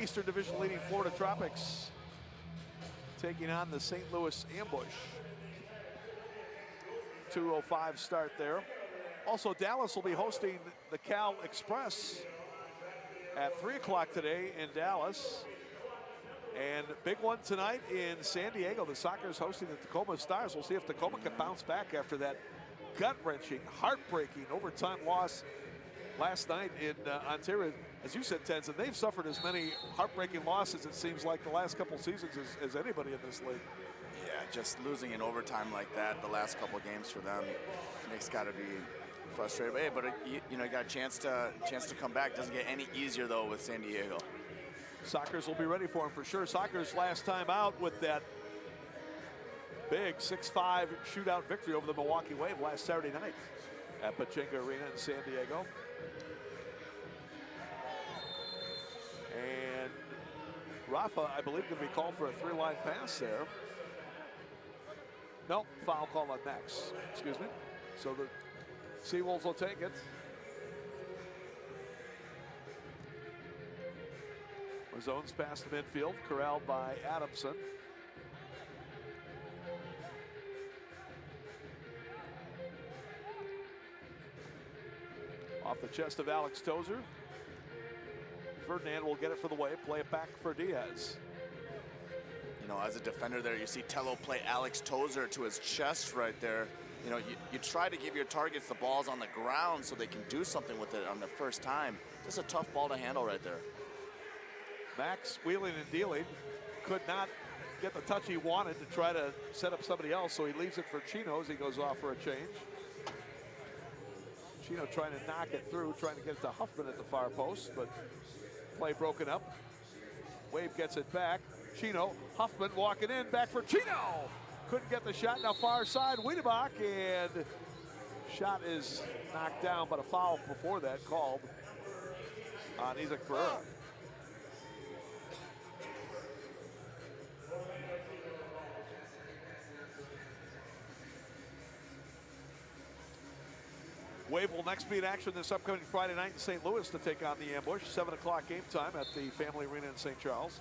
Eastern Division leading Florida Tropics taking on the St. Louis Ambush. 2:05 start there. Also, Dallas will be hosting the Cal Express at 3 o'clock today in Dallas. And big one tonight in San Diego. The Sockers hosting the Tacoma Stars. We'll see if Tacoma can bounce back after that gut-wrenching, heartbreaking overtime loss last night in Ontario. As you said, Tenzin, they've suffered as many heartbreaking losses, it seems like, the last couple seasons as anybody in this league. Yeah, just losing in overtime like that the last couple games for them, Nick's got to be frustrated. Hey, but you know, you got a chance to come back. Doesn't get any easier though with San Diego. Sockers will be ready for him for sure. Sockers last time out with that big 6-5 shootout victory over the Milwaukee Wave last Saturday night at Pachinko Arena in San Diego. And Rafa, I believe, going to be called for a 3-line pass there. Nope, foul call on Max. Excuse me. So the SeaWolves will take it. Zones past the midfield, corralled by Adamson. Off the chest of Alex Tozer. Ferdinand will get it for the Wave, play it back for Diaz. You know, as a defender there, you see Tello play Alex Tozer to his chest right there. You know, you try to give your targets the balls on the ground so they can do something with it on the first time. Just a tough ball to handle right there. Max wheeling and dealing, could not get the touch he wanted to try to set up somebody else, so he leaves it for Chino as he goes off for a change. Chino trying to knock it through, trying to get it to Huffman at the far post, but play broken up. Wave gets it back. Chino, Huffman walking in, back for Chino. Couldn't get the shot, now far side, Wiedebach, and shot is knocked down, but a foul before that called on Isaac Pereira. Wave will next be in action this upcoming Friday night in St. Louis to take on the Ambush. 7 o'clock game time at the Family Arena in St. Charles.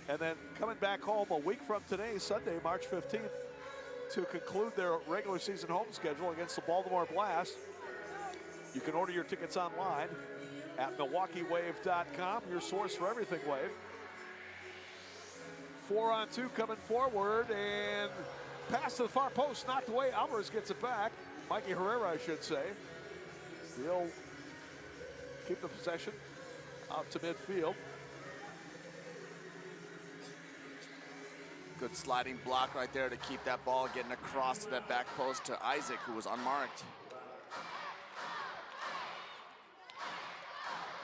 And then coming back home a week from today, Sunday, March 15th, to conclude their regular season home schedule against the Baltimore Blast. You can order your tickets online at MilwaukeeWave.com, your source for everything Wave. 4-on-2 coming forward, and pass to the far post, knocked away. Alvarez gets it back. Mikey Herrera, I should say. He'll keep the possession out to midfield. Good sliding block right there to keep that ball getting across to that back post to Isaac, who was unmarked.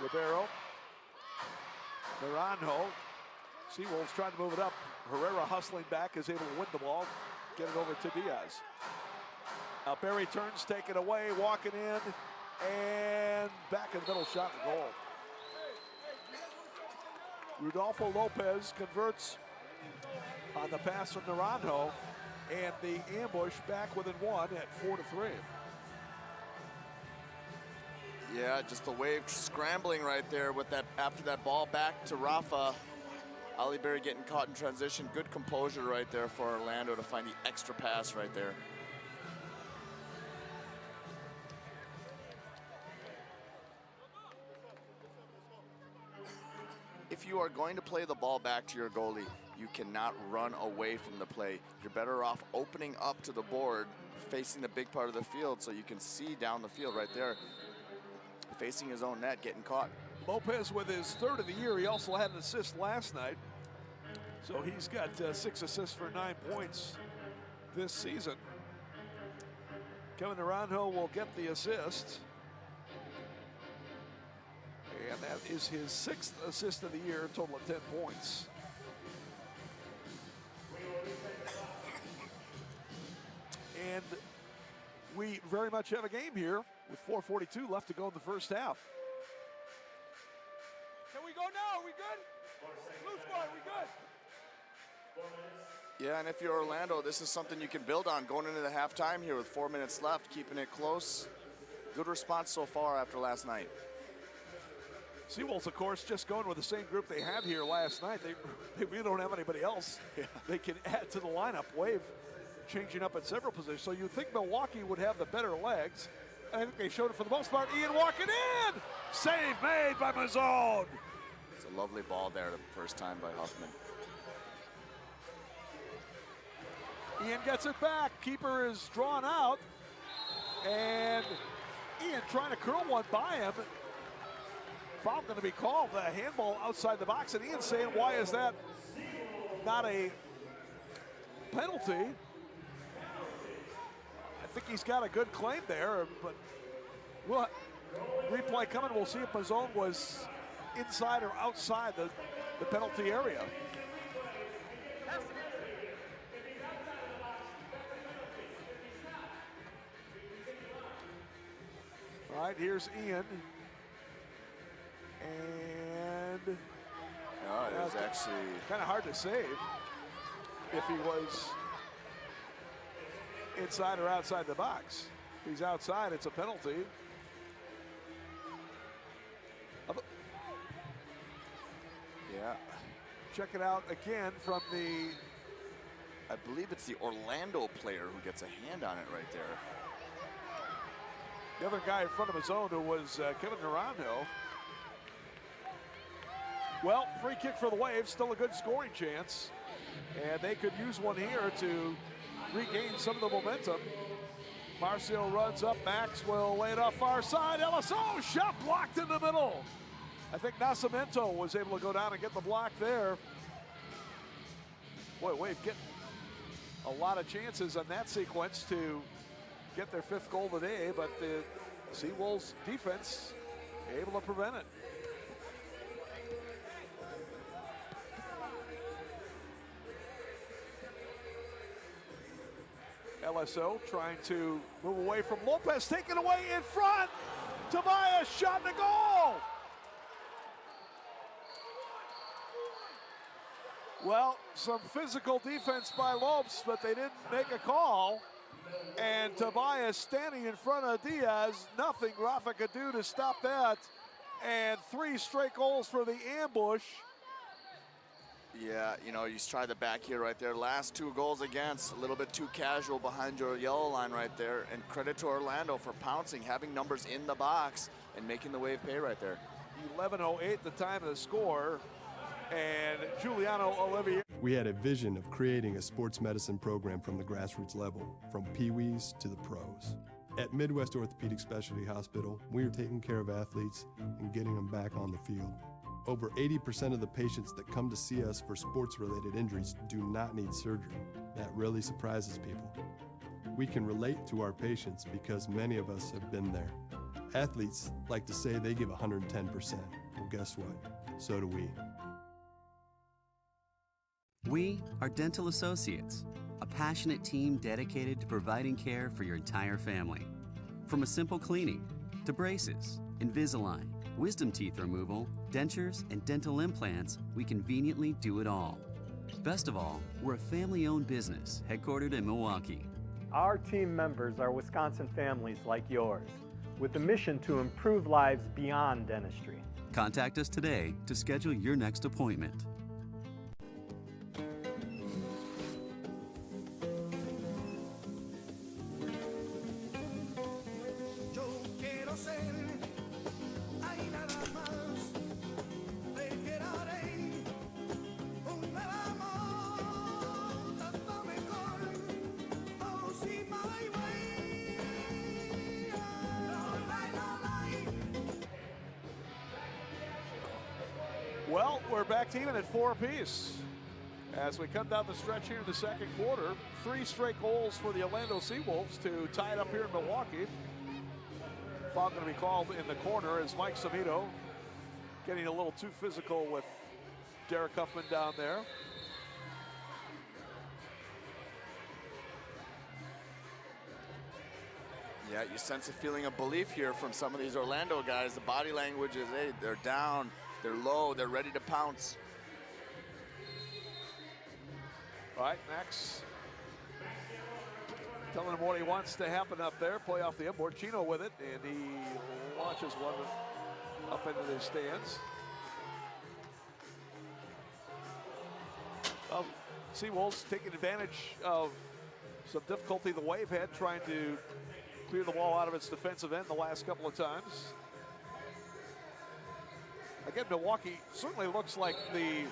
Ribeiro. Naranjo. SeaWolves trying to move it up. Herrera hustling back, is able to win the ball. Get it over to Diaz. Now Barry turns, take it away, walking in, and back in the middle, shot and goal. Rodolfo Lopez converts on the pass from Naranjo, and the Ambush back within one at 4-3. Yeah, just the Wave scrambling right there with that after that ball back to Rafa. Ali Berry getting caught in transition. Good composure right there for Orlando to find the extra pass right there. If you are going to play the ball back to your goalie, you cannot run away from the play. You're better off opening up to the board, facing the big part of the field so you can see down the field right there, facing his own net, getting caught. Lopez with his third of the year. He also had an assist last night. So he's got 6 assists for 9 points this season. Kevin Naranjo will get the assist. And that is his 6th assist of the year, total of 10 points. And we very much have a game here with 4:42 left to go in the first half. Can we go now? Are we good? Blue squad, we good? Yeah, and if you're Orlando, this is something you can build on going into the halftime here with 4 minutes left, keeping it close. Good response so far after last night. SeaWolves, of course, just going with the same group they had here last night. They really don't have anybody else they can add to the lineup. Wave changing up at several positions. So you'd think Milwaukee would have the better legs. I think they showed it for the most part. Ian walking in! Save made by Mazzone! It's a lovely ball there the first time by Huffman. Ian gets it back. Keeper is drawn out. And Ian trying to curl one by him. Foul going to be called. A handball outside the box. And Ian saying, why is that not a penalty? I think he's got a good claim there. But we'll replay coming. We'll see if Mazzone was inside or outside the penalty area. All right, here's Ian. And no, it was actually kind of hard to save if he was inside or outside the box. If he's outside, it's a penalty. Yeah. Check it out again from the... I believe it's the Orlando player who gets a hand on it right there. The other guy in front of his own who was Kevin Naranjo. Well, free kick for the Waves, still a good scoring chance. And they could use one here to regain some of the momentum. Marcio runs up, Max will lay it off far side. LSO, shot blocked in the middle. I think Nascimento was able to go down and get the block there. Boy, Wave getting a lot of chances on that sequence to get their 5th goal today, but the SeaWolves defense able to prevent it. LSO trying to move away from Lopez, taken away in front. Tobias shot the goal. Well, some physical defense by Lopes, but they didn't make a call. And Tobias standing in front of Diaz. Nothing Rafa could do to stop that. And 3 straight goals for the ambush. Yeah, you know, you try the back here right there. Last 2 goals against, a little bit too casual behind your yellow line right there. And credit to Orlando for pouncing, having numbers in the box and making the Wave pay right there. 11:08 the time of the score. And Giuliano Olivier. We had a vision of creating a sports medicine program from the grassroots level, from peewees to the pros. At Midwest Orthopedic Specialty Hospital, we are taking care of athletes and getting them back on the field. Over 80% of the patients that come to see us for sports-related injuries do not need surgery. That really surprises people. We can relate to our patients because many of us have been there. Athletes like to say they give 110%. Well, guess what? So do we. We are Dental Associates, a passionate team dedicated to providing care for your entire family. From a simple cleaning to braces, Invisalign, wisdom teeth removal, dentures, and dental implants, we conveniently do it all. Best of all, we're a family-owned business headquartered in Milwaukee. Our team members are Wisconsin families like yours, with a mission to improve lives beyond dentistry. Contact us today to schedule your next appointment. Well, we're back to even at 4 apiece. As we come down the stretch here in the second quarter, 3 straight goals for the Orlando SeaWolves to tie it up here in Milwaukee. Foul going to be called in the corner as Mike Samito getting a little too physical with Derek Huffman down there. Yeah, you sense a feeling of belief here from some of these Orlando guys. The body language is, hey, they're down, they're low, they're ready to pounce. All right, Max telling him what he wants to happen up there. Play off the inboard. Chino with it, and he launches one up into the stands. Well, SeaWolves taking advantage of some difficulty the Wave had trying to clear the ball out of its defensive end the last couple of times. Again, Milwaukee certainly looks like the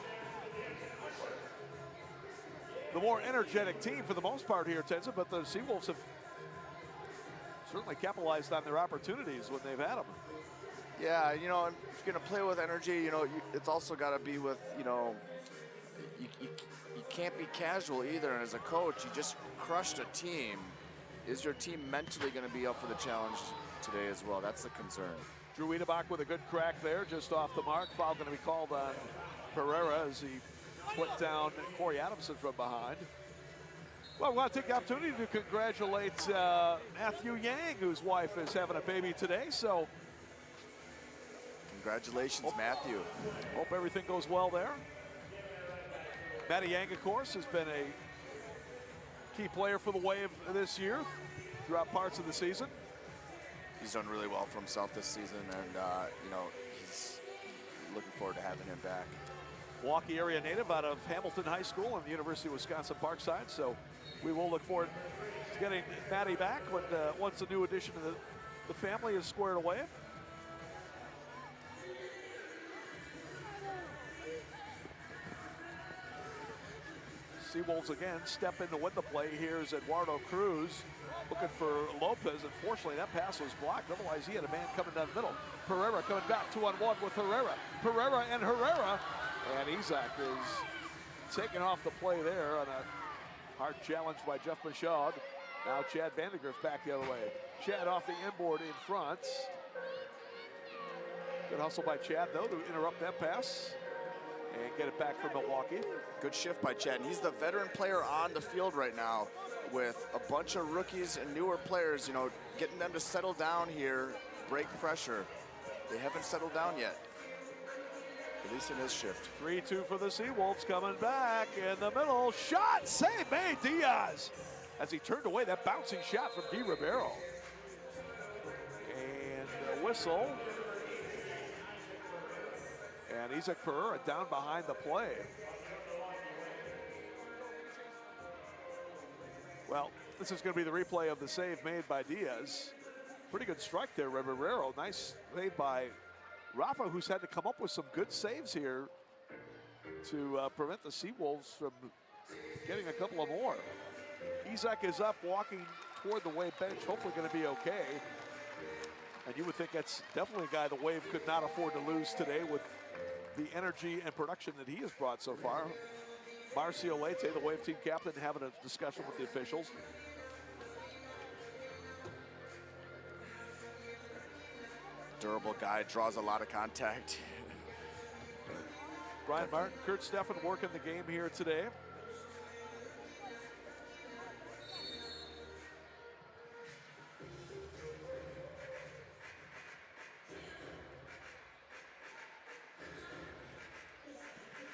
more energetic team for the most part here, Tenza, but the SeaWolves have certainly capitalized on their opportunities when they've had them. Yeah, you know, if you're going to play with energy, you know, it's also got to be with, you know, you can't be casual either. And as a coach, you just crushed a team. Is your team mentally going to be up for the challenge today as well? That's the concern. Drew Wiedebach with a good crack there, just off the mark. Foul going to be called on Pereira as he put down Corey Adamson from behind. Well, we want to take the opportunity to congratulate Matthew Yang, whose wife is having a baby today. So, congratulations, Matthew. Hope everything goes well there. Matty Yang, of course, has been a key player for the Wave this year throughout parts of the season. He's done really well for himself this season, and you know, he's looking forward to having him back. Milwaukee area native out of Hamilton High School and the University of Wisconsin Parkside. So we will look forward to getting Matty back when once a new addition to the family is squared away. SeaWolves again step in to win the play. Here's Eduardo Cruz looking for Lopez. Unfortunately, that pass was blocked. Otherwise, he had a man coming down the middle. Pereira coming back 2-on-1 with Herrera. Pereira and Herrera. And Isaac is taken off the play there on a hard challenge by Jeff Michaud. Now Chad Vandergriff back the other way. Chad off the inboard in front. Good hustle by Chad, though, to interrupt that pass and get it back for Milwaukee. Good shift by Chad. And he's the veteran player on the field right now with a bunch of rookies and newer players, you know, getting them to settle down here, break pressure. They haven't settled down yet, at least in his shift. 3-2 for the SeaWolves coming back in the middle. Shot, save made, Diaz. As he turned away that bouncing shot from Di Ribeiro. And a whistle. And Isaac Pereira down behind the play. Well, this is going to be the replay of the save made by Diaz. Pretty good strike there, Ribeiro. Nice save by Rafa, who's had to come up with some good saves here to prevent the SeaWolves from getting a couple of more. Isaac is up, walking toward the Wave bench, hopefully going to be okay. And you would think that's definitely a guy the Wave could not afford to lose today with the energy and production that he has brought so far. Marcio Leite, the Wave team captain, having a discussion with the officials. Durable guy, draws a lot of contact. Brian Martin, Kurt Steffen working the game here today.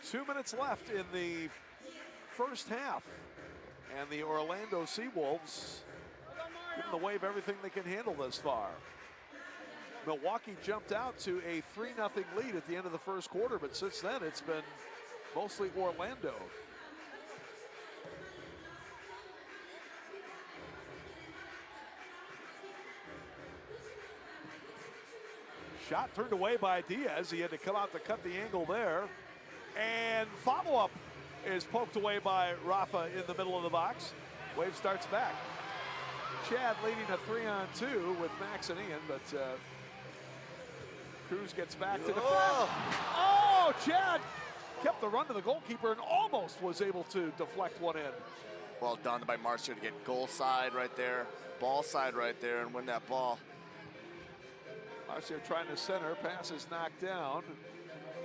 Two minutes left in the first half, and the Orlando SeaWolves giving the Wave everything they can handle this far. Milwaukee jumped out to a 3-0 lead at the end of the first quarter, but since then it's been mostly Orlando. Shot turned away by Diaz. He had to come out to cut the angle there. And follow-up is poked away by Rafa in the middle of the box. Wave starts back. Chad leading a 3-on-2 with Max and Ian, but Cruz gets back to defend. Oh, Chad kept the run to the goalkeeper and almost was able to deflect one in. Well done by Marcio to get goal side right there, ball side right there, and win that ball. Marcio trying to center, pass is knocked down.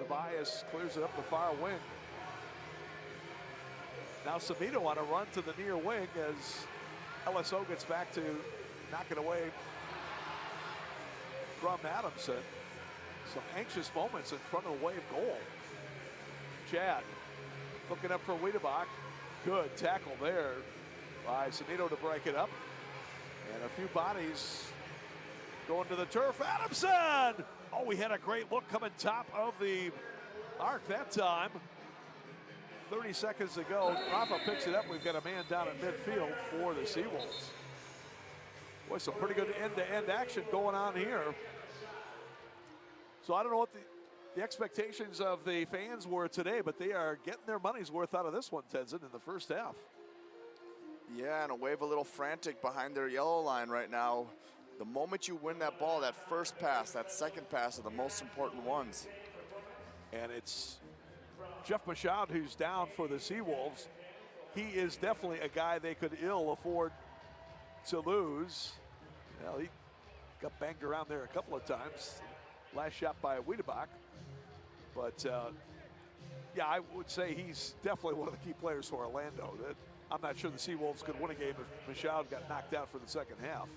Tobias clears it up the far wing. Now Sabino on a run to the near wing as LSO gets back to knock it away from Adamson. Some anxious moments in front of the Wave goal. Chad looking up for Wiedebach. Good tackle there by Sabino to break it up. And a few bodies going to the turf. Adamson! Oh, we had a great look coming top of the arc that time. 30 seconds to go. Rafa picks it up. We've got a man down at midfield for the SeaWolves. Boy, some pretty good end-to-end action going on here. So I don't know what the expectations of the fans were today, but they are getting their money's worth out of this one, Tenzin, in the first half. Yeah, and a Wave a little frantic behind their yellow line right now. The moment you win that ball, that first pass, that second pass are the most important ones. And it's Jeff Michaud who's down for the SeaWolves. He is definitely a guy they could ill afford to lose. Well, he got banged around there a couple of times. Last shot by Wiedebach. But, yeah, I would say he's definitely one of the key players for Orlando. I'm not sure the SeaWolves could win a game if Michaud got knocked out for the second half.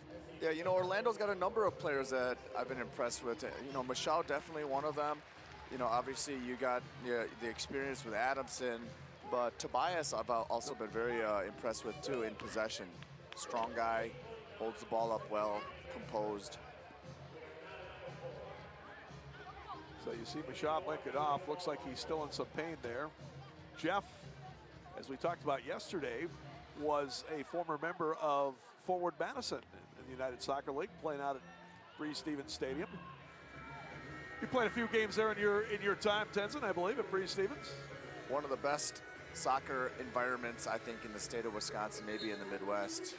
Yeah, you know, Orlando's got a number of players that I've been impressed with. You know, Michaud definitely one of them. You know, obviously you got the experience with Adamson, but Tobias I've also been very impressed with too in possession. Strong guy, holds the ball up well, composed. So you see Michaud link it off. Looks like he's still in some pain there. Jeff, as we talked about yesterday, was a former member of Forward Madison in the United Soccer League, playing out at Breeze Stevens Stadium. You played a few games there in your time, Tenzin, I believe, at Breeze Stevens. One of the best soccer environments, I think, in the state of Wisconsin, maybe in the Midwest.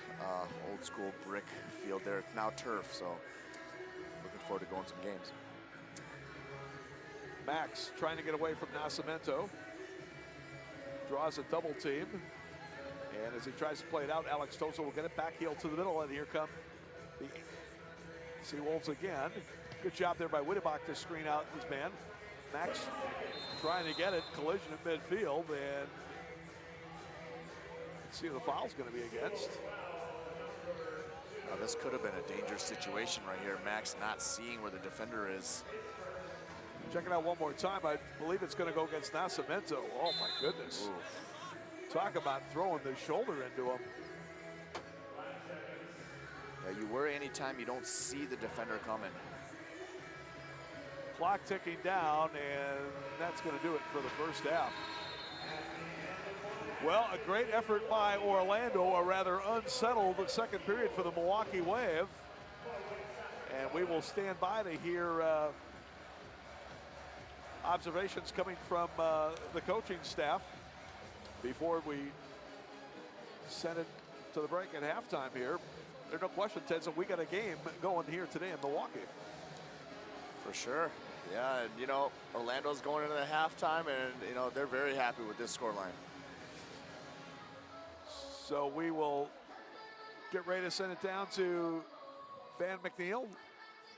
Old school brick field there. It's now turf, so looking forward to going some games. Max trying to get away from Nascimento. Draws a double team. And as he tries to play it out, Alex Toza will get it back heel to the middle, and here come the SeaWolves again. Good job there by Wiedebach to screen out his man. Max trying to get it, collision at midfield, and let's see who the foul's going to be against. Now this could have been a dangerous situation right here. Max not seeing where the defender is. Check it out one more time. I believe it's going to go against Nascimento. Oh my goodness. Oof. Talk about throwing the shoulder into him. Yeah, you worry anytime you don't see the defender coming. Clock ticking down, and that's going to do it for the first half. Well, a great effort by Orlando, a rather unsettled second period for the Milwaukee Wave. And we will stand by to hear observations coming from the coaching staff before we send it to the break at halftime here. There's no question, Ted, we got a game going here today in Milwaukee. For sure. Yeah, and you know, Orlando's going into the halftime, and you know, they're very happy with this scoreline. So we will get ready to send it down to Van McNeil,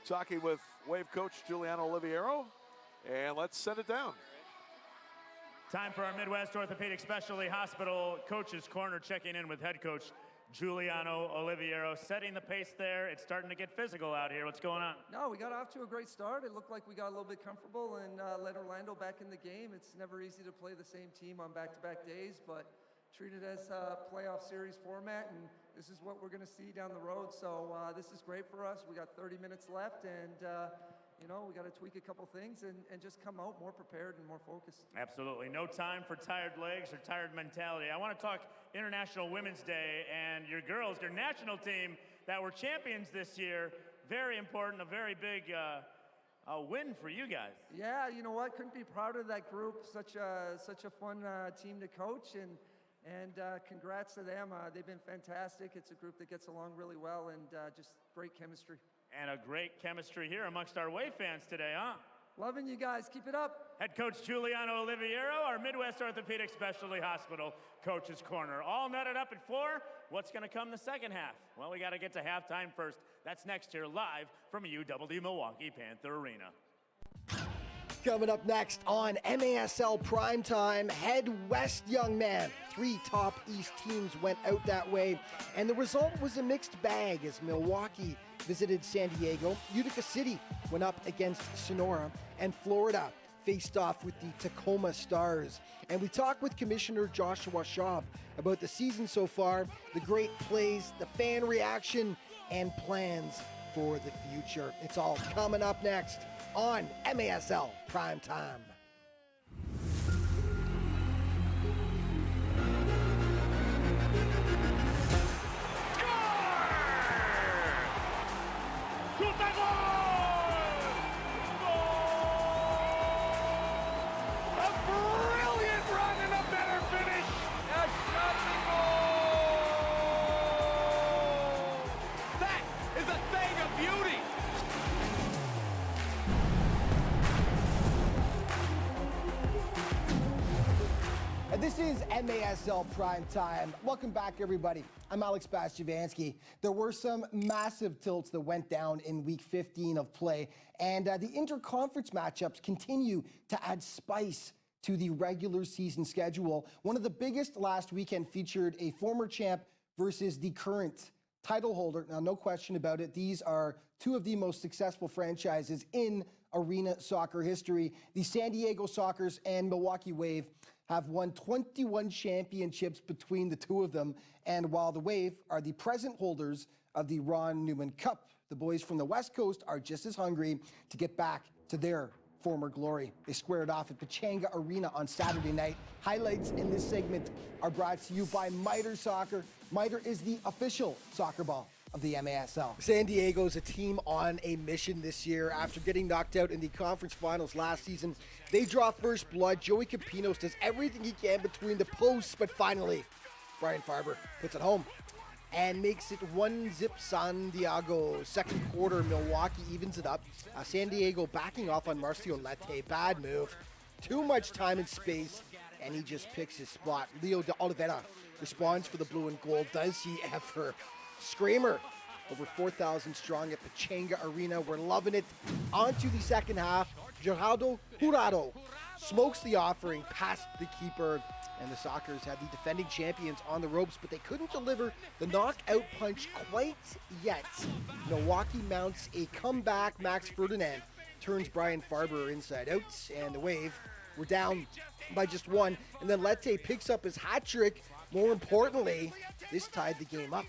talking with Wave coach Giuliano Oliviero, and let's send it down. Time for our Midwest Orthopedic Specialty Hospital Coach's Corner, checking in with head coach Giuliano Oliviero, setting the pace there. It's starting to get physical out here. What's going on? No, we got off to a great start. It looked like we got a little bit comfortable and led Orlando back in the game. It's never easy to play the same team on back-to-back days, but treat it as a playoff series format, and this is what we're going to see down the road. So this is great for us. We got 30 minutes left, and you know, we got to tweak a couple things and just come out more prepared and more focused. Absolutely. No time for tired legs or tired mentality. I want to talk International Women's Day and your girls, your national team that were champions this year. Very important, a very big win for you guys. Yeah, you know what? Couldn't be prouder of that group. Such a fun team to coach, and congrats to them. They've been fantastic. It's a group that gets along really well, and just great chemistry. And a great chemistry here amongst our Wave fans today, huh? Loving you guys. Keep it up. Head coach Giuliano Oliviero, our Midwest Orthopedic Specialty Hospital Coach's Corner. All netted up at 4. What's going to come the second half? Well, we got to get to halftime first. That's next here live from UW Milwaukee Panther Arena. Coming up next on MASL Primetime, head west, young man. 3 top East teams went out that way, and the result was a mixed bag as Milwaukee visited San Diego, Utica City went up against Sonora, and Florida faced off with the Tacoma Stars. And we talked with Commissioner Joshua Schaub about the season so far, the great plays, the fan reaction, and plans for the future. It's all coming up next on MASL Primetime. This is MASL Primetime. Welcome back, everybody. I'm Alex Bastiavansky. There were some massive tilts that went down in Week 15 of play, and the interconference matchups continue to add spice to the regular season schedule. One of the biggest last weekend featured a former champ versus the current title holder. Now, no question about it, these are two of the most successful franchises in arena soccer history. The San Diego Sockers and Milwaukee Wave have won 21 championships between the two of them. And while the Wave are the present holders of the Ron Newman Cup, the boys from the West Coast are just as hungry to get back to their former glory. They squared off at Pechanga Arena on Saturday night. Highlights in this segment are brought to you by Mitre Soccer. Mitre is the official soccer ball of the MASL. San Diego's a team on a mission this year. After getting knocked out in the conference finals last season, they draw first blood. Joey Campinos does everything he can between the posts, but finally, Brian Farber puts it home and makes it 1-0 San Diego. Second quarter, Milwaukee evens it up. San Diego backing off on Marcio Lete. Bad move. Too much time and space, and he just picks his spot. Leo de Oliveira responds for the blue and gold. Does he ever? Screamer. Over 4,000 strong at Pechanga Arena. We're loving it. On to the second half. Gerardo Jurado smokes the offering past the keeper, and the Sockers had the defending champions on the ropes, but they couldn't deliver the knockout punch quite yet. Milwaukee mounts a comeback. Max Ferdinand turns Brian Farber inside out, and the Wave were down by just one. And then Lete picks up his hat trick. More importantly, this tied the game up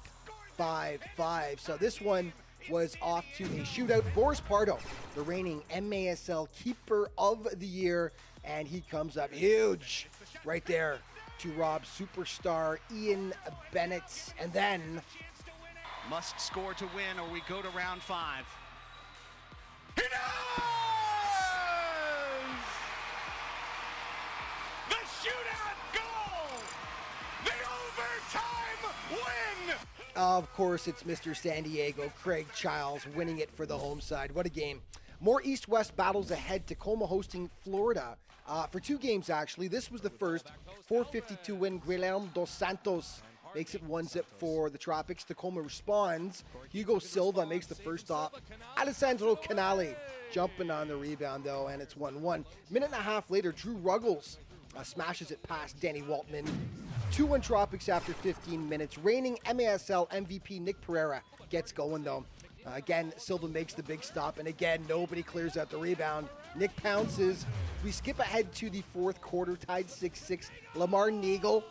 5-5. So this one was off to a shootout. Boris Pardo, the reigning MASL Keeper of the Year, and he comes up huge right there to rob superstar Ian Bennett. And then must score to win or we go to round 5. He does! The shootout goal! The overtime win! Of course, it's Mr. San Diego, Craig Childs, winning it for the home side. What a game. More East-West battles ahead. Tacoma hosting Florida for 2 games, actually. This was the first. 452 win. Guilherme dos Santos makes it 1-0 for the Tropics. Tacoma responds. Hugo Silva makes the first stop. Alessandro Canali jumping on the rebound, though, and it's 1-1. Minute and a half later, Drew Ruggles smashes it past Danny Waltman. 2-1 Tropics after 15 minutes. Reigning MASL MVP Nick Pereira gets going, though. Again, Silva makes the big stop, and again, nobody clears out the rebound. Nick pounces. We skip ahead to the fourth quarter, tied 6-6. Lamar Neagle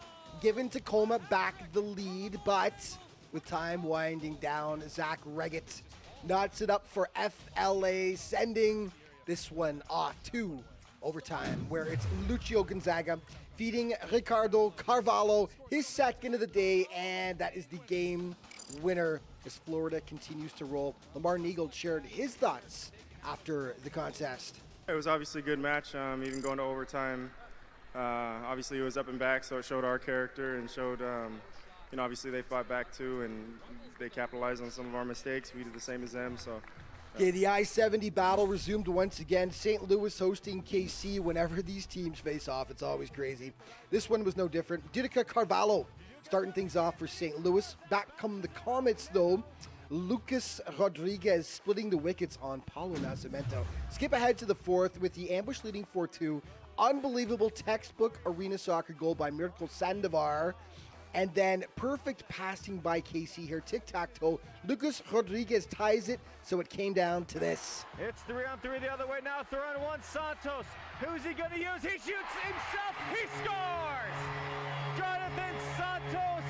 giving Tacoma back the lead, but with time winding down, Zach Reggett knots it up for FLA, sending this one off to overtime, where it's Lucio Gonzaga feeding Ricardo Carvalho his second of the day, and that is the game winner as Florida continues to roll. Lamar Neagle shared his thoughts after the contest. It was obviously a good match, even going to overtime. Obviously it was up and back, so it showed our character and showed, obviously they fought back too, and they capitalized on some of our mistakes. We did the same as them, so. Okay, the I-70 battle resumed once again. St. Louis hosting KC. Whenever these teams face off, it's always crazy. This one was no different. Utica Carvalho starting things off for St. Louis. Back come the Comets, though. Lucas Rodriguez splitting the wickets on Paulo Nascimento. Skip ahead to the fourth with the ambush leading 4-2. Unbelievable textbook arena soccer goal by Mirko Sandovar. And then perfect passing by KC here. Tic-tac-toe. Lucas Rodriguez ties it, so it came down to this. It's 3-on-3 the other way now. 3-on-1 Santos. Who's he going to use? He shoots himself. He scores! Jonathan Santos.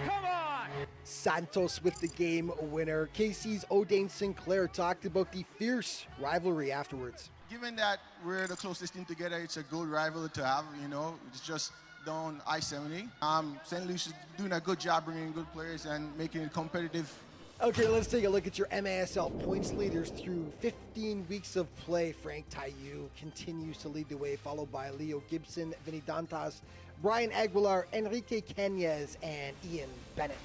Come on! Santos with the game winner. KC's O'Dane Sinclair talked about the fierce rivalry afterwards. Given that we're the closest team together, it's a good rivalry to have, you know. It's just down I-70. St. Louis is doing a good job bringing in good players and making it competitive. Okay, let's take a look at your MASL points leaders through 15 weeks of play. Frank Taillou continues to lead the way, followed by Leo Gibson, Vinny Dantas, Brian Aguilar, Enrique Cañez, and Ian Bennett.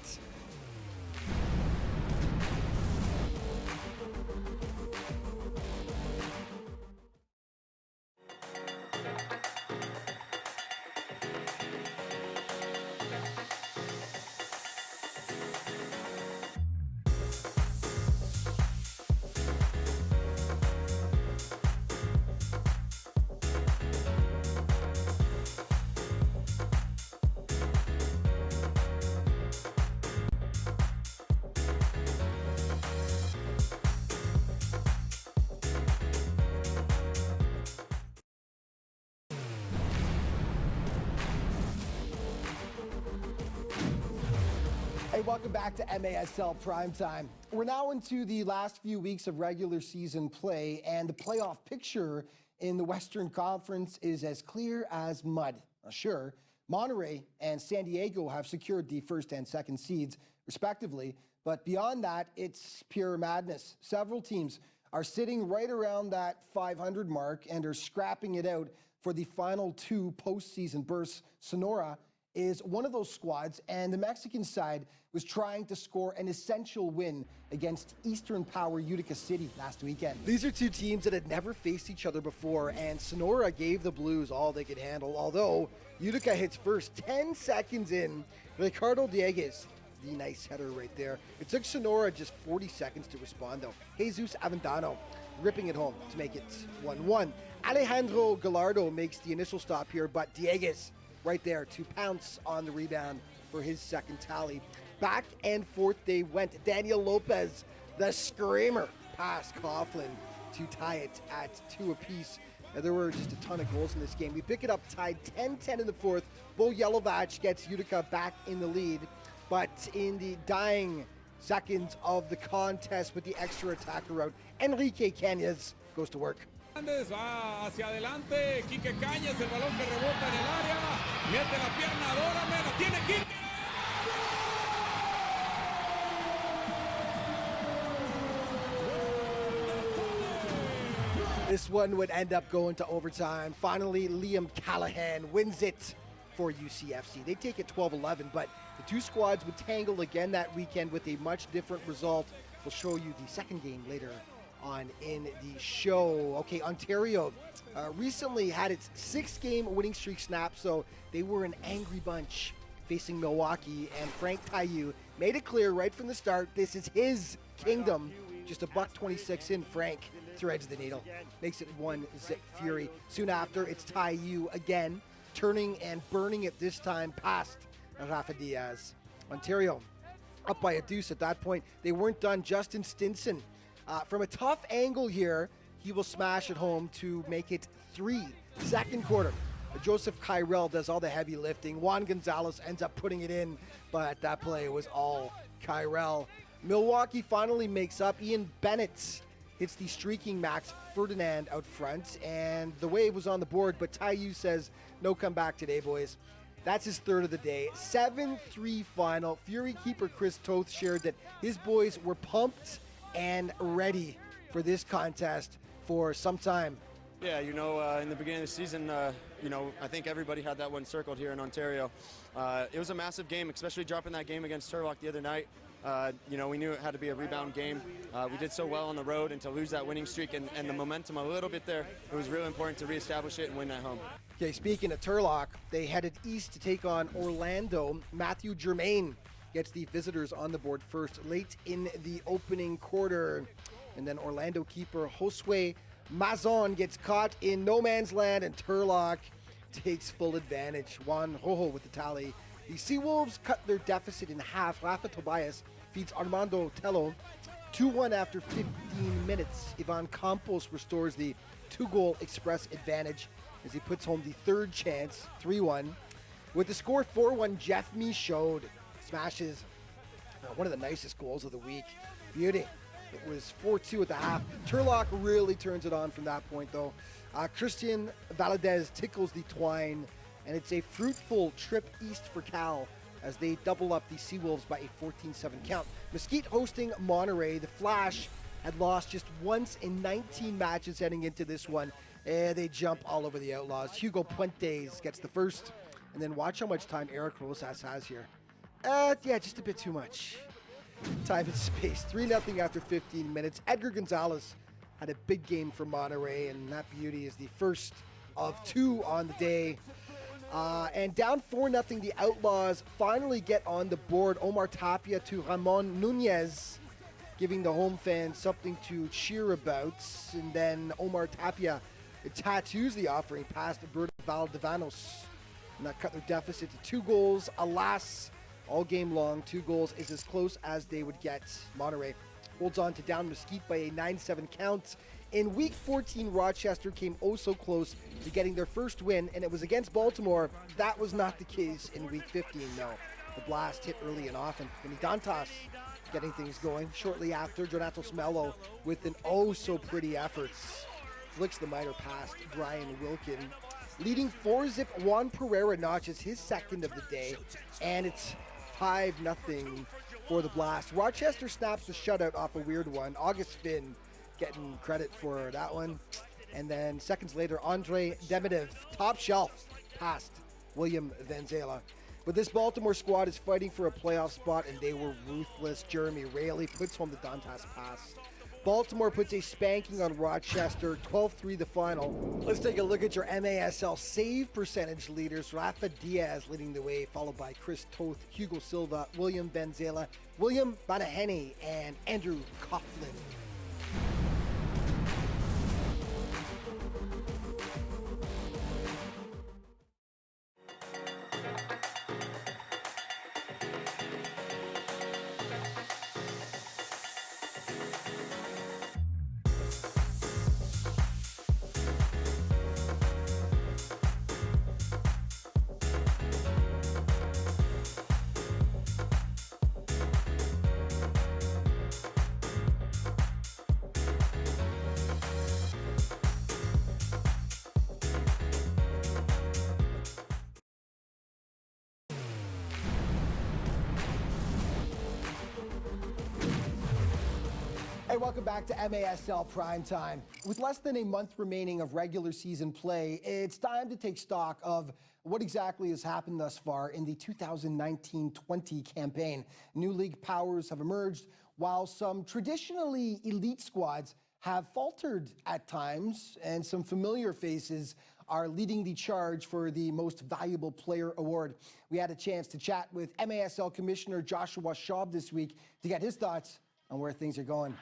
Hey, welcome back to MASL Primetime. We're now into the last few weeks of regular season play, and the playoff picture in the Western Conference is as clear as mud. Sure, Monterey and San Diego have secured the first and second seeds, respectively, but beyond that, it's pure madness. Several teams are sitting right around that 500 mark and are scrapping it out for the final two postseason berths. Sonora is one of those squads, and the Mexican side was trying to score an essential win against Eastern Power Utica City last weekend. These are two teams that had never faced each other before, and Sonora gave the Blues all they could handle, although Utica hits first 10 seconds in. Ricardo Dieguez, the nice header right there. It took Sonora just 40 seconds to respond, though. Jesus Avendano ripping it home to make it 1-1. Alejandro Gallardo makes the initial stop here, but Dieguez right there to pounce on the rebound for his second tally. Back and forth they went. Daniel Lopez, the screamer, past Coughlin to tie it at 2 apiece. Now, there were just a ton of goals in this game. We pick it up tied 10-10 in the fourth. Bo Yelovach gets Utica back in the lead, but in the dying seconds of the contest with the extra attacker out, Enrique Cañez goes to work. Va hacia adelante, Quique Cañas, el balón que rebota en el área, mete la pierna, adórame, la tiene Quique. This one would end up going to overtime. Finally, Liam Callahan wins it for UCFC. They take it 12-11, but the two squads would tangle again that weekend with a much different result. We'll show you the second game later on in the show. Okay, Ontario recently had its 6-game winning streak snapped, so they were an angry bunch facing Milwaukee, and Frank Taillou made it clear right from the start, this is his kingdom. Just $1.26 in, Frank threads the needle, makes it 1-0 Fury. Soon after, it's Taillou again, turning and burning it this time past Rafa Diaz. Ontario up by a deuce at that point. They weren't done. Justin Stinson, from a tough angle here, he will smash it home to make it 3. Second quarter, Joseph Kyrell does all the heavy lifting. Juan Gonzalez ends up putting it in, but that play was all Kyrell. Milwaukee finally makes up. Ian Bennett hits the streaking Max Ferdinand out front, and the wave was on the board, but Taillou says, no comeback today, boys. That's his third of the day. 7-3 final. Fury keeper Chris Toth shared that his boys were pumped and ready for this contest for some time. Yeah, you know, in the beginning of the season, you know, I think everybody had that one circled here in Ontario. It was a massive game, especially dropping that game against Turlock the other night. You know, we knew it had to be a rebound game. We did so well on the road, and to lose that winning streak and the momentum a little bit there, it was really important to reestablish it and win at home. Okay, speaking of Turlock, they headed east to take on Orlando. Matthew Germain gets the visitors on the board first late in the opening quarter. And then Orlando keeper Josue Mazon gets caught in no man's land, and Turlock takes full advantage. Juan Rojo with the tally. The SeaWolves cut their deficit in half. Rafa Tobias feeds Armando Tello 2-1 after 15 minutes. Ivan Campos restores the 2-goal Express advantage as he puts home the third chance, 3-1. With the score 4-1, Jeff Michaud smashes one of the nicest goals of the week. Beauty. It was 4-2 at the half. Turlock really turns it on from that point, though. Christian Valadez tickles the twine, and it's a fruitful trip east for Cal as they double up the SeaWolves by a 14-7 count. Mesquite hosting Monterey. The Flash had lost just once in 19 matches heading into this one. They jump all over the Outlaws. Hugo Puentes gets the first, and then watch how much time Eric Rosas has here. Yeah, just a bit too much. Time and space. 3-0 after 15 minutes. Edgar Gonzalez had a big game for Monterey, and that beauty is the first of 2 on the day. And down 4-0, the Outlaws finally get on the board. Omar Tapia to Ramon Nunez, giving the home fans something to cheer about. And then Omar Tapia tattoos the offering past Roberto Valdevanos, and that cut their deficit to 2 goals. Alas, all game long, 2 goals is as close as they would get. Monterey holds on to down Mesquite by a 9-7 count. In week 14, Rochester came oh so close to getting their first win, and it was against Baltimore. That was not the case in week 15, no. The Blast hit early and often. Vinny Dantas getting things going. Shortly after, Donato Smello with an oh so pretty effort flicks the miter past Brian Wilkin. Leading 4-zip, Juan Pereira notches his second of the day, and it's 5-0 for the Blast. Rochester snaps the shutout off a weird one. August Finn getting credit for that one. And then seconds later, Andre Demedev, top shelf, past William Vanzela. But this Baltimore squad is fighting for a playoff spot, and they were ruthless. Jeremy Raley puts home the Dantas pass. Baltimore puts a spanking on Rochester, 12-3 the final. Let's take a look at your MASL save percentage leaders. Rafa Diaz leading the way, followed by Chris Toth, Hugo Silva, William Benzela, William Banaheni, and Andrew Coughlin. Welcome back to MASL Primetime. With less than a month remaining of regular season play, it's time to take stock of what exactly has happened thus far in the 2019-20 campaign. New league powers have emerged, while some traditionally elite squads have faltered at times, and some familiar faces are leading the charge for the Most Valuable Player award. We had a chance to chat with MASL Commissioner Joshua Schaub this week to get his thoughts on where things are going.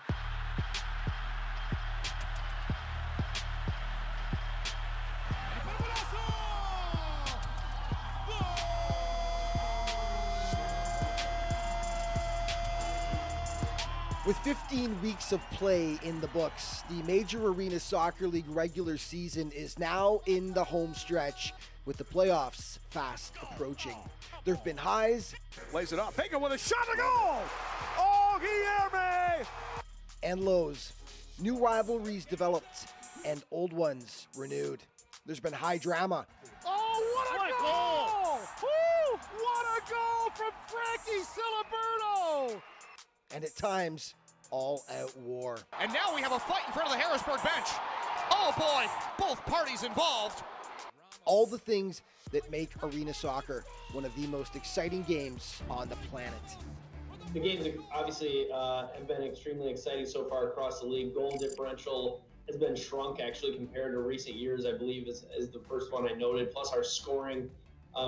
With 15 weeks of play in the books, the Major Arena Soccer League regular season is now in the home stretch, with the playoffs fast approaching. There have been highs. Lays it up. Faker with a shot to goal! Oh, Guilherme! And lows. New rivalries developed and old ones renewed. There's been high drama. Oh, what a goal! Woo! What a goal from Frankie Siliberto! And at times, all-out war. And now we have a fight in front of the Harrisburg bench. Oh boy, both parties involved. All the things that make arena soccer one of the most exciting games on the planet. The games obviously have been extremely exciting so far across the league. Goal differential has been shrunk actually compared to recent years, I believe is the first one I noted. Plus our scoring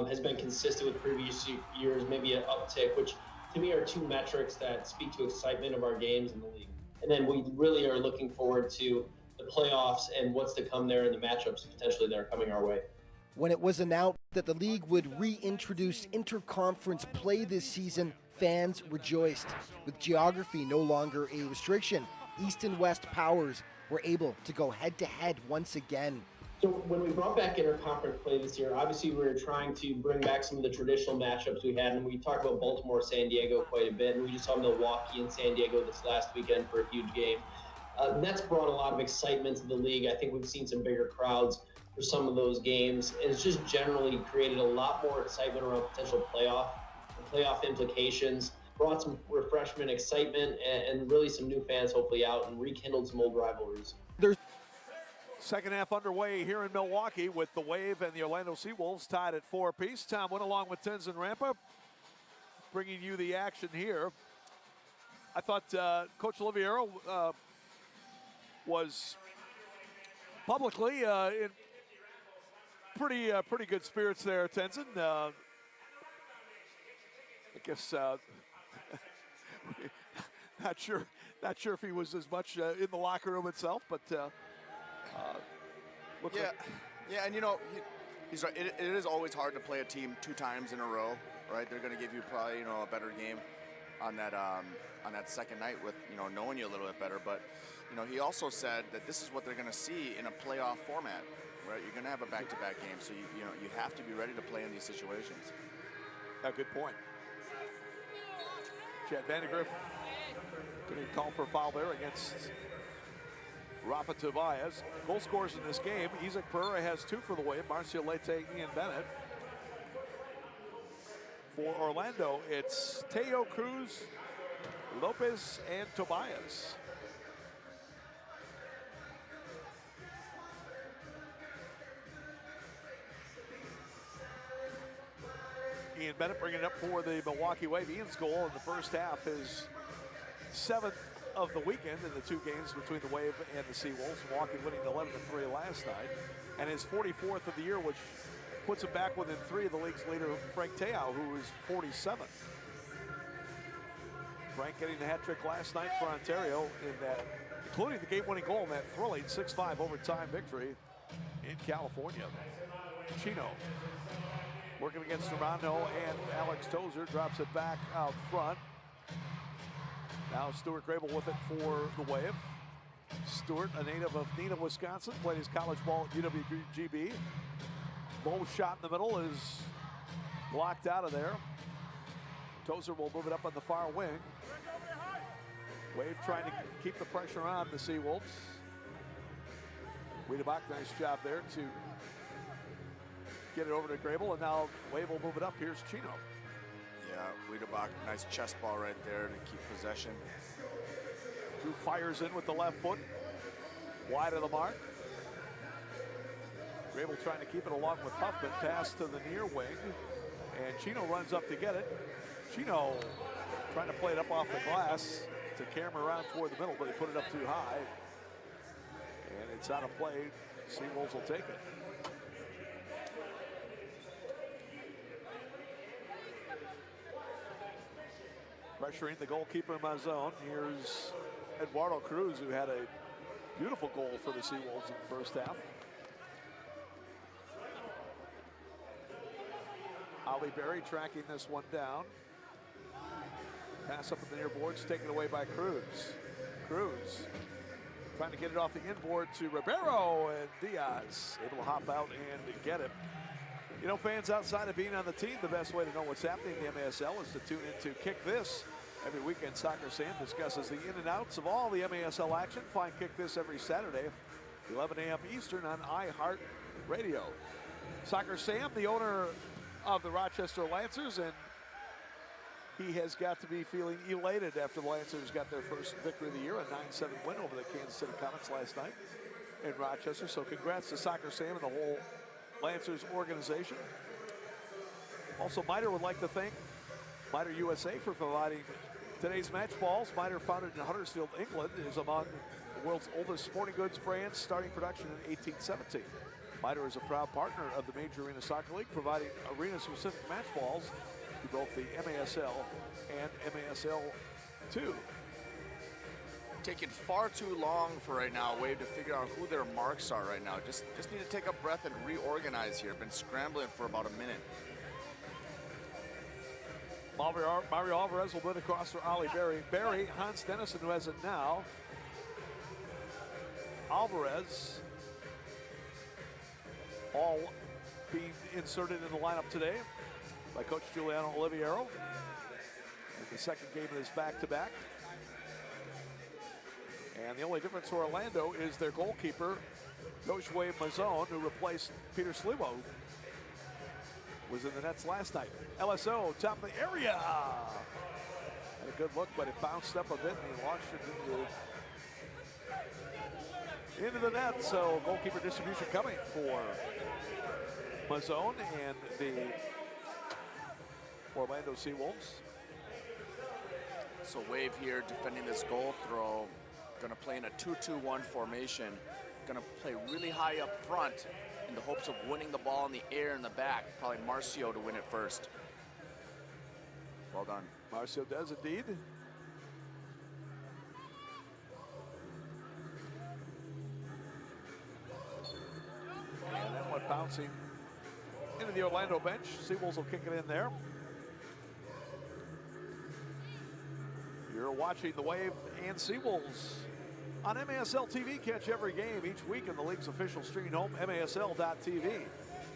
has been consistent with previous years, maybe an uptick, which to me, are two metrics that speak to excitement of our games in the league. And then we really are looking forward to the playoffs and what's to come there and the matchups potentially that are coming our way. When it was announced that the league would reintroduce interconference play this season, fans rejoiced. With geography no longer a restriction, East and West powers were able to go head-to-head once again. So when we brought back interconference play this year, obviously we were trying to bring back some of the traditional matchups we had, and we talked about Baltimore, San Diego quite a bit, and we just saw Milwaukee and San Diego this last weekend for a huge game. And that's brought a lot of excitement to the league. I think we've seen some bigger crowds for some of those games, and it's just generally created a lot more excitement around potential playoff implications, brought some refreshment, excitement, and really some new fans hopefully out and rekindled some old rivalries. Second half underway here in Milwaukee with the Wave and the Orlando SeaWolves tied at 4 apiece. Tom went along with Tenzin Rampa, bringing you the action here. I thought Coach Oliviero was publicly in pretty good spirits there, Tenzin. I guess not sure if he was as much in the locker room itself, but. Yeah, and you know, he's right. It is always hard to play a team 2 times in a row, right? They're going to give you probably, a better game on that second night with, knowing you a little bit better. But, he also said that this is what they're going to see in a playoff format, right? You're going to have a back-to-back game, so you have to be ready to play in these situations. A good point. Chad Vandegrift getting a call for a foul there against Rafa Tobias. Goal scorers in this game. Isaac Pereira has 2 for the Wave. Marcio Leite, Ian Bennett. For Orlando, it's Teo Cruz, Lopez, and Tobias. Ian Bennett bringing it up for the Milwaukee Wave. Ian's goal in the first half is 7th of the weekend in the 2 games between the Wave and the SeaWolves. Milwaukee winning 11-3 last night, and his 44th of the year, which puts him back within 3 of the league's leader, Frank Te'o, who is 47. Frank getting the hat trick last night for Ontario in that, including the game-winning goal in that thrilling 6-5 overtime victory in California. Chino working against Durando, and Alex Tozer drops it back out front. Now Stuart Grable with it for the Wave. Stuart, a native of Neenah, Wisconsin, played his college ball at UWGB. Low shot in the middle is blocked out of there. Tozer will move it up on the far wing. Wave trying to keep the pressure on the SeaWolves. Wiedebach, nice job there to get it over to Grable, and now Wave will move it up. Here's Chino. Yeah, Wiedebach, nice chest ball right there to keep possession. Drew fires in with the left foot, wide of the mark. Grable trying to keep it along with Huffman, pass to the near wing, and Chino runs up to get it. Chino trying to play it up off the glass to camera around toward the middle, but he put it up too high, and it's out of play. SeaWolves will take it. Pressuring the goalkeeper Mazon. Here's Eduardo Cruz, who had a beautiful goal for the SeaWolves in the first half. Ali Berry tracking this one down. Pass up in the near boards, taken away by Cruz. Cruz trying to get it off the inboard to Ribeiro, and Diaz able to hop out and get it. You know, fans, outside of being on the team, the best way to know what's happening in the MASL is to tune into Kick This. Every weekend, Soccer Sam discusses the in and outs of all the MASL action. Find Kick This every Saturday, 11 a.m. Eastern on iHeartRadio. Soccer Sam, the owner of the Rochester Lancers, and he has got to be feeling elated after the Lancers got their first victory of the year, a 9-7 win over the Kansas City Comets last night in Rochester. So congrats to Soccer Sam and the whole Lancers organization. Also, MITRE would like to thank MITRE USA for providing today's match balls. MITRE, founded in Huddersfield, England, is among the world's oldest sporting goods brands, starting production in 1817. MITRE is a proud partner of the Major Arena Soccer League, providing arena-specific match balls to to both the MASL and MASL 2. Taking far too long for right now, Wave, to figure out who their marks are right now. Just need to take a breath and reorganize here. Been scrambling for about a minute. Mario Alvarez will win across for Ollie Berry. Berry, Hans Dennison, who has it now. Alvarez, all being inserted in the lineup today by Coach Giuliano Oliviero. In the second game of this back-to-back. And the only difference for Orlando is their goalkeeper, Joshua Mazone, who replaced Peter Sliwa, who was in the nets last night. LSO, top of the area. Had a good look, but it bounced up a bit and he launched it into the net. So goalkeeper distribution coming for Mazone and the Orlando SeaWolves. So Wave here defending this goal throw. Going to play in a 2-2-1 formation. Going to play really high up front in the hopes of winning the ball in the air in the back. Probably Marcio to win it first. Well done. Marcio does indeed. And then one bouncing into the Orlando bench. SeaWolves will kick it in there. You're watching the Wave and SeaWolves on MASL TV. Catch every game each week on the league's official streaming home, MASL.tv.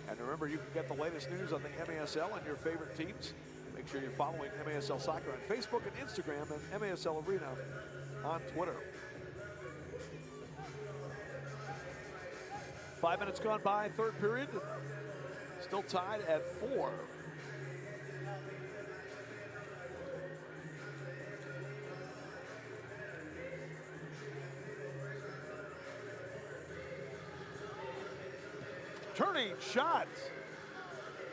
And remember, you can get the latest news on the MASL and your favorite teams. Make sure you're following MASL Soccer on Facebook and Instagram and MASL Arena on Twitter. 5 minutes gone by, third period. Still tied at 4. Turning shot.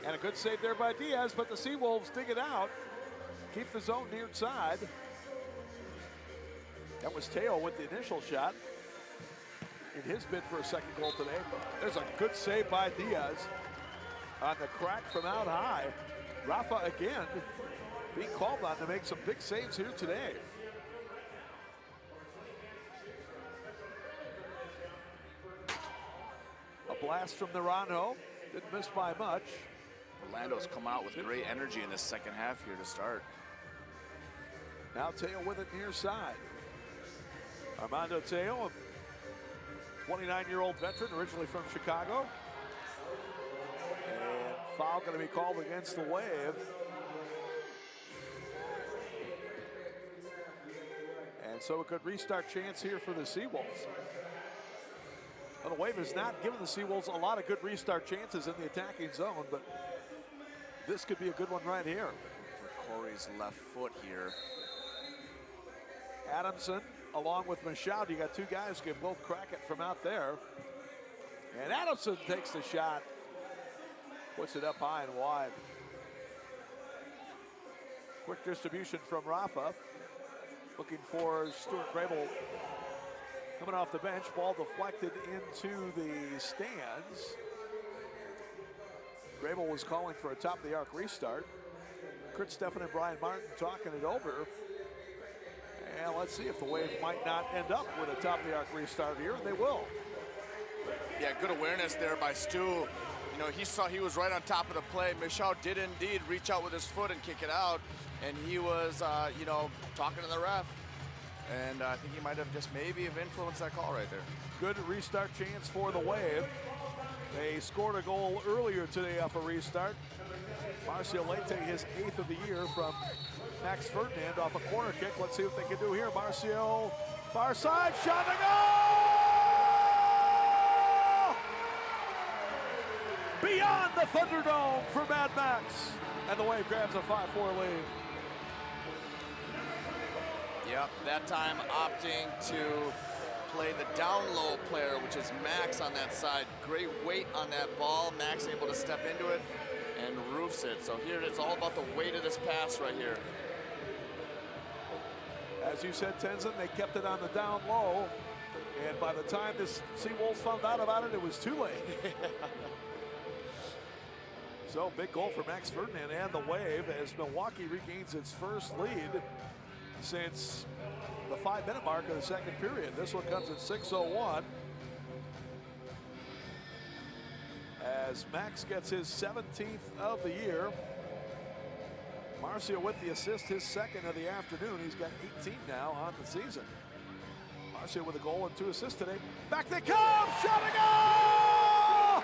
And a good save there by Diaz, but the SeaWolves dig it out. Keep the zone near side. That was Teo with the initial shot in his bid for a second goal today. There's a good save by Diaz on the crack from out high. Rafa again being called on to make some big saves here today. A blast from Naranjo, didn't miss by much. Orlando's come out with great energy in this second half here to start. Now Teo with it near side. Armando Teo, a 29-year-old veteran, originally from Chicago. And foul going to be called against the Wave. And so a good restart chance here for the SeaWolves. Well, the Wave has not given the SeaWolves a lot of good restart chances in the attacking zone, but this could be a good one right here. For Corey's left foot here. Adamson, along with Michaud, you got two guys who can both crack it from out there. And Adamson takes the shot, puts it up high and wide. Quick distribution from Rafa. Looking for Stuart Grable coming off the bench. Ball deflected into the stands. Grable was calling for a top-of-the-arc restart. Kurt Steffen and Brian Martin talking it over. And let's see if the Wave might not end up with a top-of-the-arc restart here, and they will. Yeah, good awareness there by Stu. You know, he saw he was right on top of the play. Michaud did indeed reach out with his foot and kick it out, and he was, you know, talking to the ref. And I think he might have just maybe have influenced that call right there. Good restart chance for the Wave. They scored a goal earlier today off a restart. Marcio Leite, his 8th of the year from Max Ferdinand off a corner kick. Let's see what they can do here. Marcio, far side, shot to go! Beyond the Thunderdome for Mad Max. And the Wave grabs a 5-4 lead. Yep, that time opting to play the down low player, which is Max on that side. Great weight on that ball. Max able to step into it and roofs it. So here it's all about the weight of this pass right here. As you said, Tenzin, they kept it on the down low. And by the time this SeaWolves found out about it, it was too late. So big goal for Max Ferdinand and the Wave as Milwaukee regains its first lead since the 5-minute mark of the second period. This one comes at 6:01 as Max gets his 17th of the year. Marcio with the assist, his second of the afternoon. He's got 18 now on the season. Marcio with a goal and 2 assists today. Back they come, shot and goal!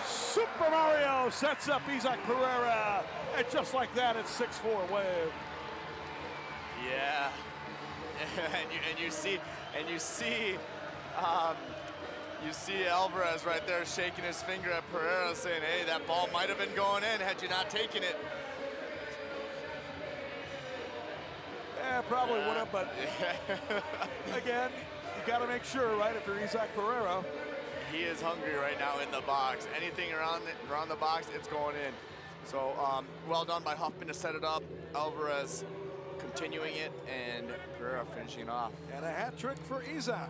Super Mario sets up Isaac Pereira, and just like that, it's 6-4 Wave. Yeah, and you see Alvarez right there shaking his finger at Pereira, saying, "Hey, that ball might have been going in had you not taken it." Yeah, probably would have, but again, you got to make sure, right? If you're Isaac Pereira, he is hungry right now in the box. Anything around the box, it's going in. So well done by Huffman to set it up. Alvarez continuing it, and Pereira finishing off. And a hat trick for Isaac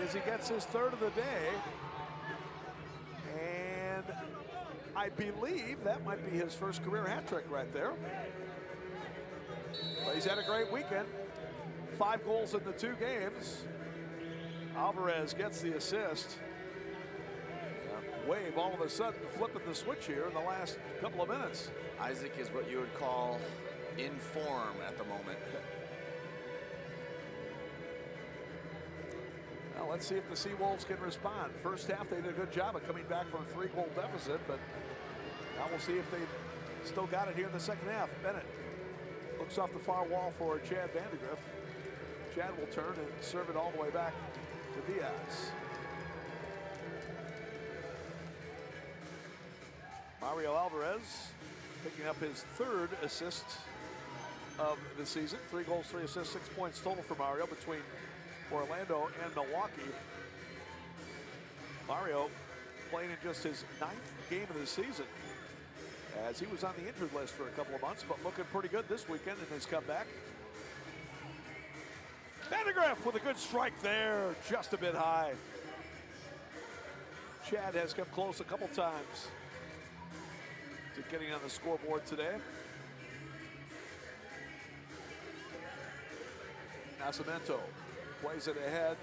as he gets his 3rd of the day. And I believe that might be his first career hat trick right there. But he's had a great weekend. 5 goals in the 2 games. Alvarez gets the assist. Wave all of a sudden flipping the switch here in the last couple of minutes. Isaac is what you would call in form at the moment. Well, let's see if the SeaWolves can respond. First half, they did a good job of coming back from a 3-goal deficit, but now we'll see if they've still got it here in the second half. Bennett looks off the far wall for Chad Vandergriff. Chad will turn and serve it all the way back to Diaz. Mario Alvarez picking up his 3rd assist of the season. 3 goals, 3 assists, 6 points total for Mario between Orlando and Milwaukee. Mario playing in just his 9th game of the season as he was on the injured list for a couple of months, but looking pretty good this weekend in his comeback. Vandergriff with a good strike there, just a bit high. Chad has come close a couple times to getting on the scoreboard today. Nascimento plays it ahead,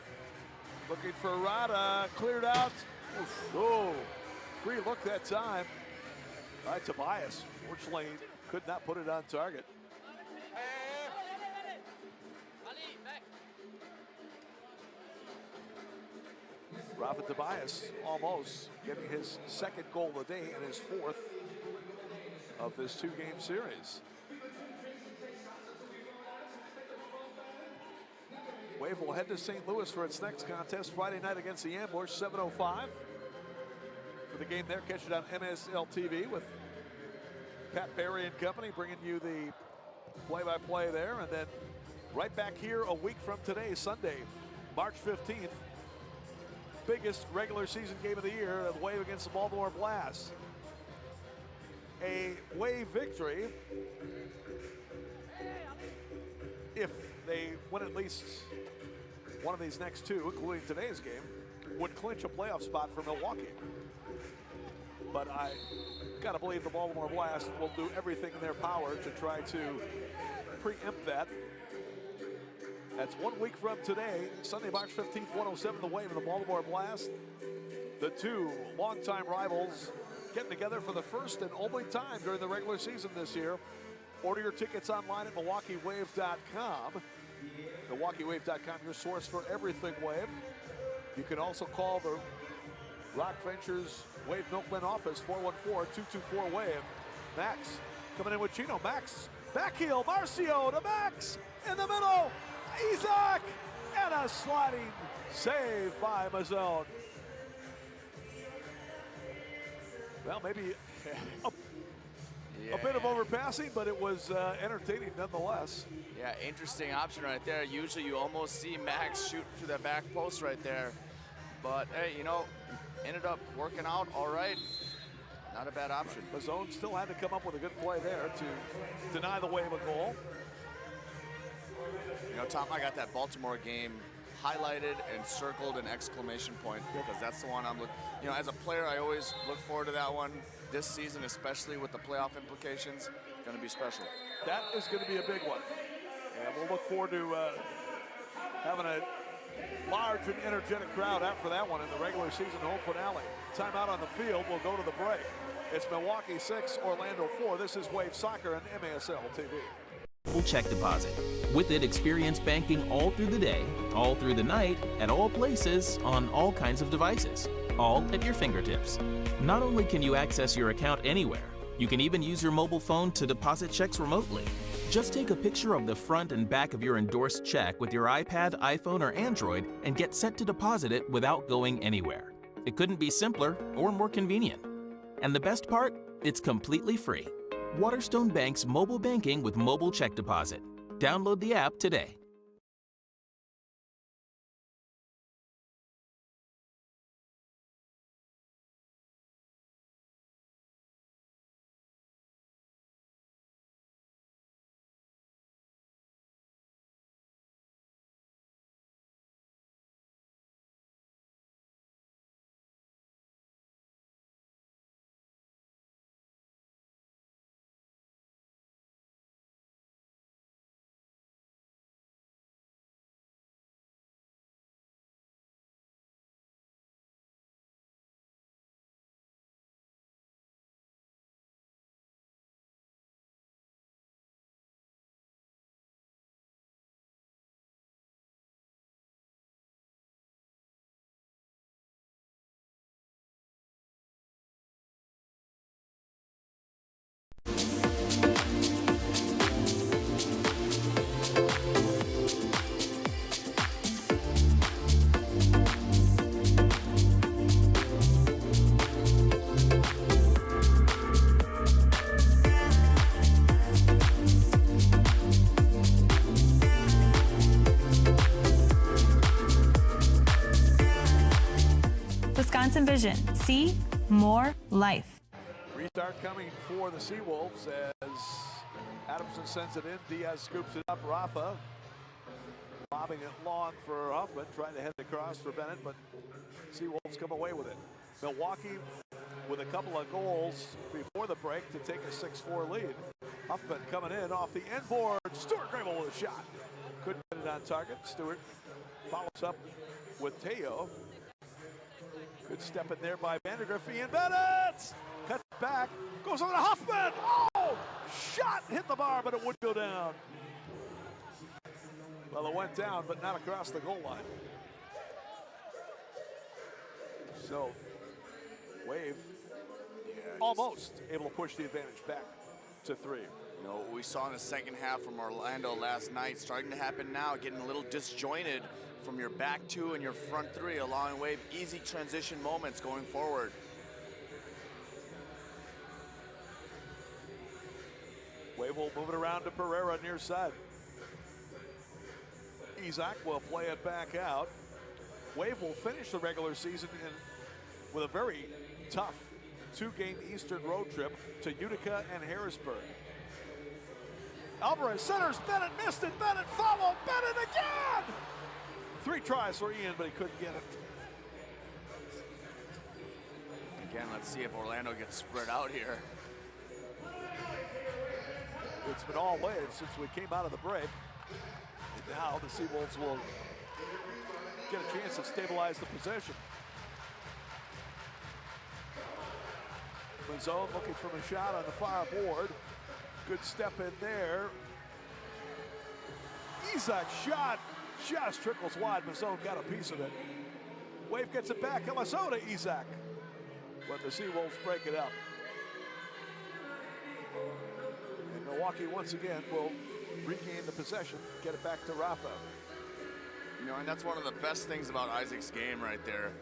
looking for Rada, cleared out. Oof. Oh, free look that time by Tobias. Fortunately, could not put it on target. Rafa Tobias almost getting his 2nd goal of the day and his 4th of this 2-game series. Wave will head to St. Louis for its next contest Friday night against the Ambush, 7:05. For the game there, catch it on MSL TV with Pat Barry and company, bringing you the play-by-play there. And then right back here a week from today, Sunday, March 15th. Biggest regular season game of the year, the Wave against the Baltimore Blast. A Wave victory, if they win at least one of these next 2, including today's game, would clinch a playoff spot for Milwaukee. But I gotta believe the Baltimore Blast will do everything in their power to try to preempt that. That's 1 week from today, Sunday, March 15th, 1:07, the Wave and the Baltimore Blast. The 2 longtime rivals getting together for the first and only time during the regular season this year. Order your tickets online at MilwaukeeWave.com. MilwaukeeWave.com, your source for everything Wave. You can also call the Rock Ventures Wave Milkman office, 414-224-WAVE. Max coming in with Chino. Max, back heel, Marcio to Max, in the middle, Isaac, and a sliding save by Mazzone. Well, maybe a bit of overpassing, but it was entertaining nonetheless. Yeah, interesting option right there. Usually you almost see Max shoot through that back post right there. But, hey, you know, ended up working out all right. Not a bad option. Mazzone still had to come up with a good play there to deny the Wave a goal. You know, Tom, I got that Baltimore game highlighted and circled an exclamation point, because that's the one I'm looking. You know, as a player, I always look forward to that one. This season, especially with the playoff implications, going to be special. That is going to be a big one. And we'll look forward to having a large and energetic crowd after that one in the regular season home finale. Timeout on the field. We'll go to the break. It's Milwaukee 6, Orlando 4. This is Wave Soccer and MASL TV. Check deposit. With it, experience banking all through the day, all through the night, at all places, on all kinds of devices, all at your fingertips. Not only can you access your account anywhere, you can even use your mobile phone to deposit checks remotely. Just take a picture of the front and back of your endorsed check with your iPad, iPhone, or Android and get set to deposit it without going anywhere. It couldn't be simpler or more convenient. And the best part? It's completely free. Waterstone Bank's mobile banking with mobile check deposit. Download the app today. Wisconsin Vision. See more life. Restart coming for the SeaWolves as Adamson sends it in. Diaz scoops it up. Rafa lobbing it long for Huffman, trying to head across for Bennett, but SeaWolves come away with it. Milwaukee with a couple of goals before the break to take a 6-4 lead. Huffman coming in off the end board. Stuart Grable with a shot. Couldn't get it on target. Stewart follows up with Teo. Good step in there by Vandergriff. Ian Bennett cuts back, goes on to Huffman. Oh, shot hit the bar, but it would go down. Well, it went down, but not across the goal line. So, Wave almost able to push the advantage back to 3. You know, what we saw in the second half from Orlando last night starting to happen now, getting a little disjointed from your back 2 and your front 3, allowing Wave easy transition moments going forward. Wave will move it around to Pereira near side. Isaac will play it back out. Wave will finish the regular season with a very tough 2-game Eastern road trip to Utica and Harrisburg. Alvarez centers, Bennett missed it, Bennett followed, Bennett again! 3 tries for Ian, but he couldn't get it. Again, let's see if Orlando gets spread out here. It's been all Wave since we came out of the break. And now the SeaWolves will get a chance to stabilize the possession. Mazzone looking for a shot on the far board. Good step in there. Isaac shot. Just trickles wide. Mazzone got a piece of it. Wave gets it back. LSO to Isaac. But the SeaWolves break it up. And Milwaukee once again will regain the possession, get it back to Rafa. You know, and that's one of the best things about Isaac's game right there.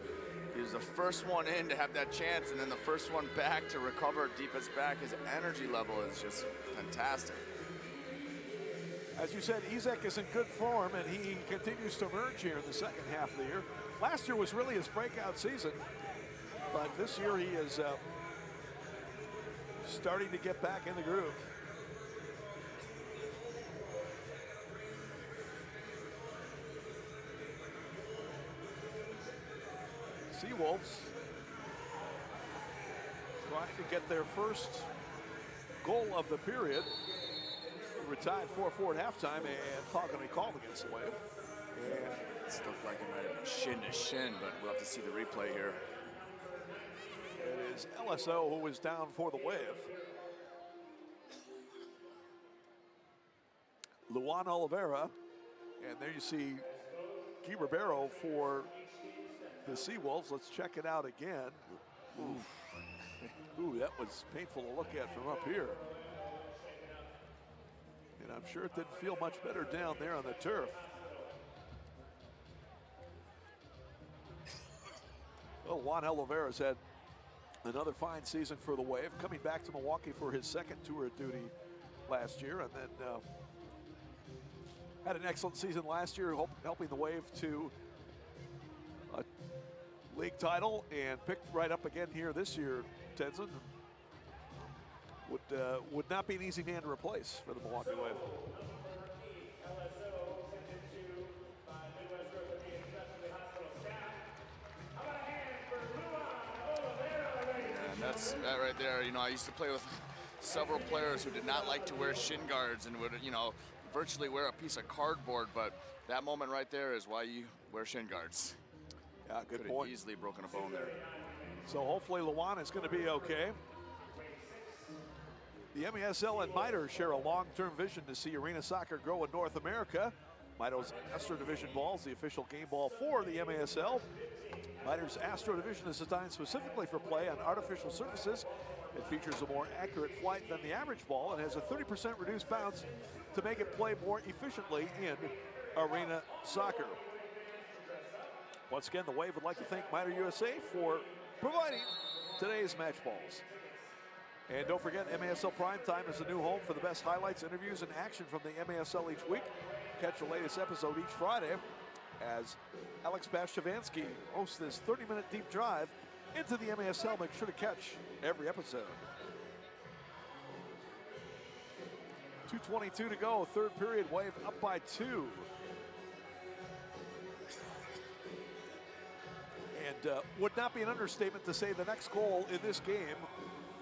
He was the first one in to have that chance, and then the first one back to recover deepest back. His energy level is just fantastic. As you said, Isaac is in good form, and he continues to emerge here in the second half of the year. Last year was really his breakout season, but this year he is starting to get back in the groove. SeaWolves trying to get their first goal of the period. We were tied 4-4 at halftime, and foul going to be called against the Wave. And it looked like it might have been shin to shin, but we'll have to see the replay here. It is LSO who is down for the Wave. Luan Oliveira, and there you see Guy Ribeiro for the SeaWolves. Let's check it out again. Ooh, that was painful to look at from up here. And I'm sure it didn't feel much better down there on the turf. Well, Juan Oliveira's had another fine season for the Wave, coming back to Milwaukee for his second tour of duty last year, and then had an excellent season last year, helping the Wave to a league title, and picked right up again here this year. Tenzin would not be an easy man to replace for the Milwaukee Wave. That's that right there. You know, I used to play with several players who did not like to wear shin guards and would, you know, virtually wear a piece of cardboard, but that moment right there is why you wear shin guards. Yeah, good Could point. have easily broken a bone there. So hopefully Luan is going to be okay. The MESL and Mitre share a long-term vision to see arena soccer grow in North America. Mitre's Astro Division ball is the official game ball for the MESL. Mitre's Astro Division is designed specifically for play on artificial surfaces. It features a more accurate flight than the average ball and has a 30% reduced bounce to make it play more efficiently in arena soccer. Once again, the Wave would like to thank Mitre USA for providing today's match balls. And don't forget, MASL Primetime is a new home for the best highlights, interviews, and action from the MASL each week. Catch the latest episode each Friday as Alex Bastiavansky hosts this 30-minute deep dive into the MASL. Make sure to catch every episode. 2:22 to go, third period, Wave up by 2. And would not be an understatement to say the next goal in this game,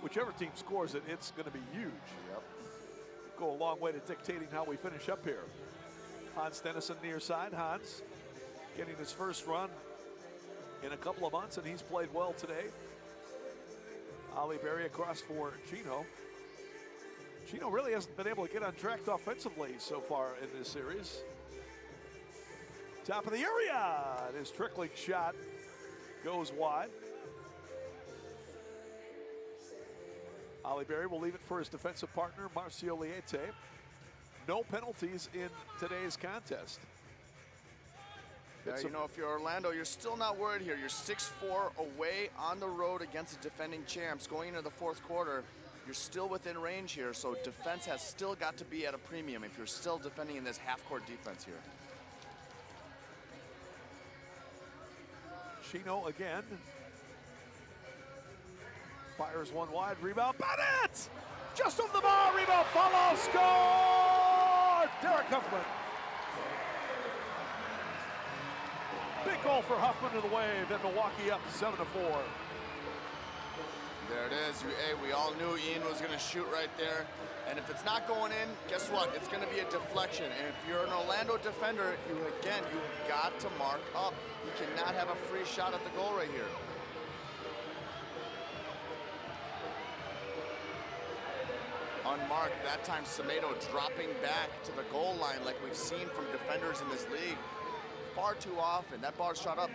whichever team scores it, it's going to be huge. Yep. Go a long way to dictating how we finish up here. Hans Dennison near side. Hans getting his first run in a couple of months, and he's played well today. Ali Berry across for Chino. Chino really hasn't been able to get on track offensively so far in this series. Top of the area, and his trickling shot goes wide. Ali Berry will leave it for his defensive partner, Marcio Liete. No penalties in today's contest. Yeah, you know, if you're Orlando, you're still not worried here. You're 6-4 away on the road against the defending champs. Going into the fourth quarter, you're still within range here, so defense has still got to be at a premium if you're still defending in this half-court defense here. Chino again. Fires one wide, rebound, Bennett! Just over the bar, rebound, follow, score! Derek Huffman. Big goal for Huffman to the Wave, and Milwaukee up 7-4. There it is. Hey, we all knew Ian was going to shoot right there. And if it's not going in, guess what? It's going to be a deflection. And if you're an Orlando defender, you've got to mark up. You cannot have a free shot at the goal right here. Unmarked, that time Semedo dropping back to the goal line like we've seen from defenders in this league far too often. That ball shot up.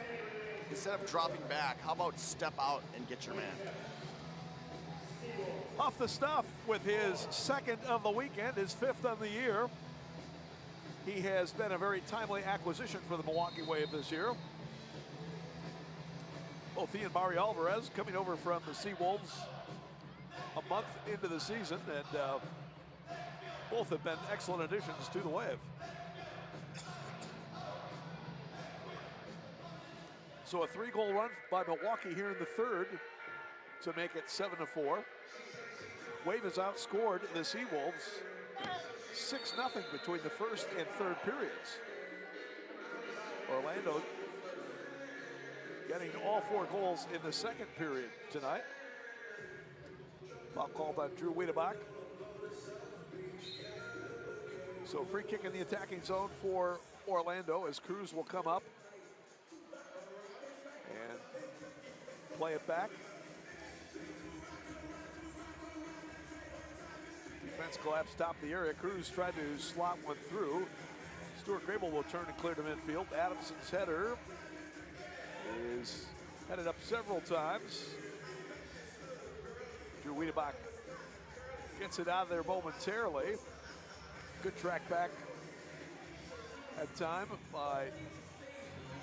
Instead of dropping back, how about step out and get your man? Off the stuff with his second of the weekend, his fifth of the year. He has been a very timely acquisition for the Milwaukee Wave this year. Both he and Mario Alvarez coming over from the SeaWolves a month into the season, and both have been excellent additions to the Wave. So a 3-goal run by Milwaukee here in the third to make it 7-4. Wave has outscored the SeaWolves 6-0 between the first and third periods. Orlando getting all 4 goals in the second period tonight. Foul called on Drew Wiedebach. So free kick in the attacking zone for Orlando as Cruz will come up and play it back. Defense collapsed top of the area. Cruz tried to slot one through. Stuart Grable will turn and clear to midfield. Adamson's header is headed up several times. Drew Wiedebach gets it out of there momentarily. Good track back at time by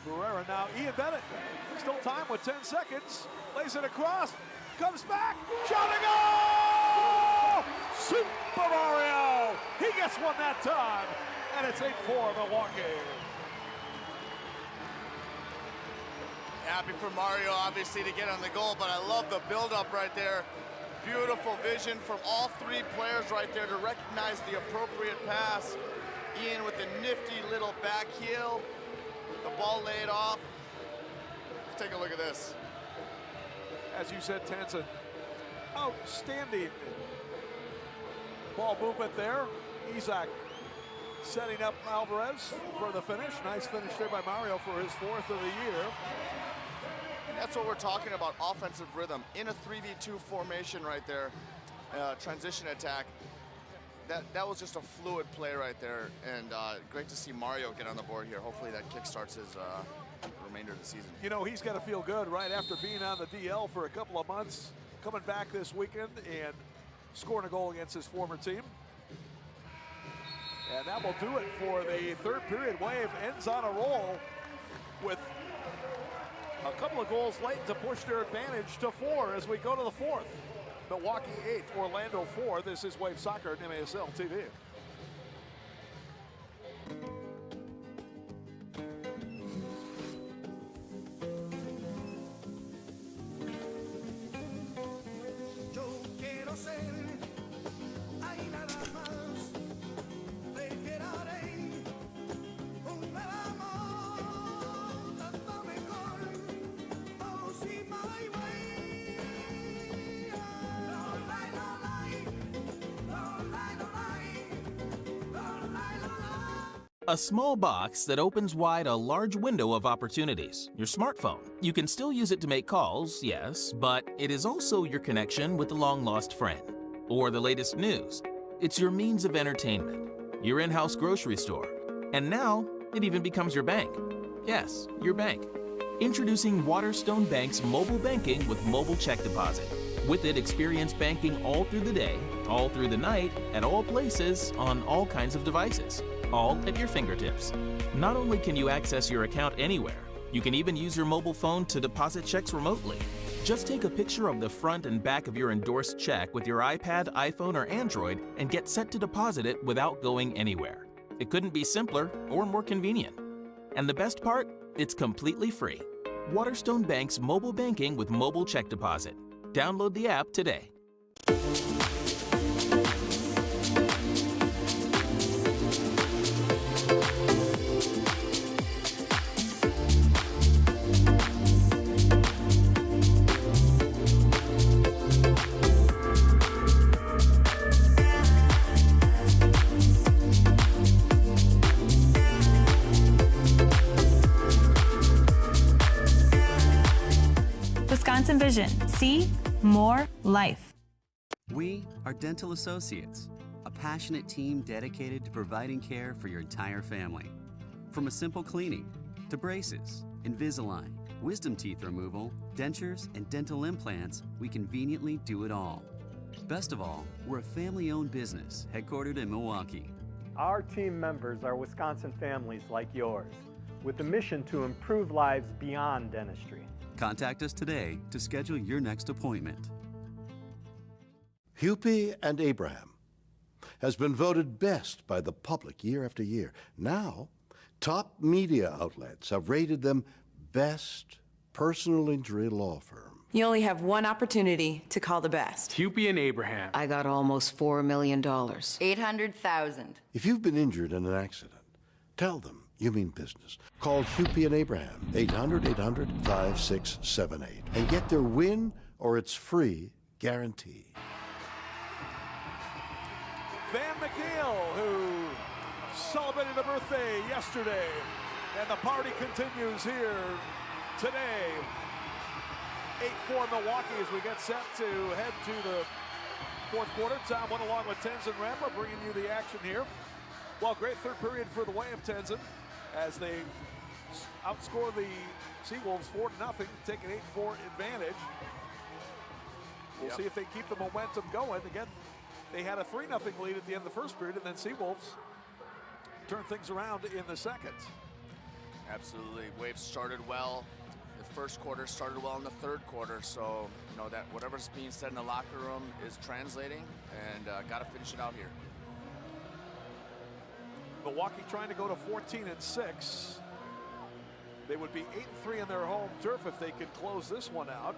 Barrera. Now Ian Bennett, still time with 10 seconds. Lays it across, comes back, shot and goal! Super Mario! He gets one that time, and it's 8-4 Milwaukee. Happy for Mario, obviously, to get on the goal, but I love the build-up right there. Beautiful vision from all 3 players right there to recognize the appropriate pass. Ian with the nifty little back heel. The ball laid off. Let's take a look at this. As you said, Tansen, outstanding ball movement there. Isak setting up Alvarez for the finish. Nice finish there by Mario for his 4th of the year. And that's what we're talking about, offensive rhythm. In a 3v2 formation right there, transition attack. That was just a fluid play right there, and great to see Mario get on the board here. Hopefully that kickstarts his remainder of the season. You know, he's got to feel good right after being on the DL for a couple of months, coming back this weekend and scoring a goal against his former team. And that will do it for the 3rd period. Wave ends on a roll with a couple of goals late to push their advantage to 4 as we go to the 4th. Milwaukee 8, Orlando 4. This is Wave Soccer at MASL TV. A small box that opens wide a large window of opportunities. Your smartphone. You can still use it to make calls, yes, but it is also your connection with a long-lost friend. Or the latest news. It's your means of entertainment. Your in-house grocery store. And now, it even becomes your bank. Yes, your bank. Introducing Waterstone Bank's mobile banking with mobile check deposit. With it, experience banking all through the day, all through the night, at all places, on all kinds of devices. All at your fingertips. Not only can you access your account anywhere, you can even use your mobile phone to deposit checks remotely. Just take a picture of the front and back of your endorsed check with your iPad, iPhone, or Android and get set to deposit it without going anywhere. It couldn't be simpler or more convenient. And the best part? It's completely free. Waterstone Bank's mobile banking with mobile check deposit. Download the app today. Wisconsin Vision. See more life. We are Dental Associates, a passionate team dedicated to providing care for your entire family. From a simple cleaning to braces, Invisalign, wisdom teeth removal, dentures, and dental implants, we conveniently do it all. Best of all, we're a family-owned business headquartered in Milwaukee. Our team members are Wisconsin families like yours, with a mission to improve lives beyond dentistry. Contact us today to schedule your next appointment. Hupy and Abraham has been voted best by the public year after year. Now, top media outlets have rated them best personal injury law firm. You only have one opportunity to call the best. Hupy and Abraham. I got almost $4 million. $800,000. If you've been injured in an accident, tell them you mean business. Call Hupy and Abraham, 800-800-5678, and get their win or it's free guarantee. Van McNeil, who celebrated a birthday yesterday, and the party continues here today. 8-4 Milwaukee as we get set to head to the fourth quarter. Tom went along with Tenzin Rampa, bringing you the action here. Well, great third period for the way of Tenzin as they outscore the SeaWolves 4-0, take an 8-4 advantage. We'll see if they keep the momentum going. Again, they had a 3-0 lead at the end of the first period, and then SeaWolves turned things around in the second. Absolutely. Waves started well. The first quarter started well in the third quarter, so you know that whatever's being said in the locker room is translating, and got to finish it out here. Milwaukee trying to go to 14-6. They would be 8-3 in their home turf if they could close this one out.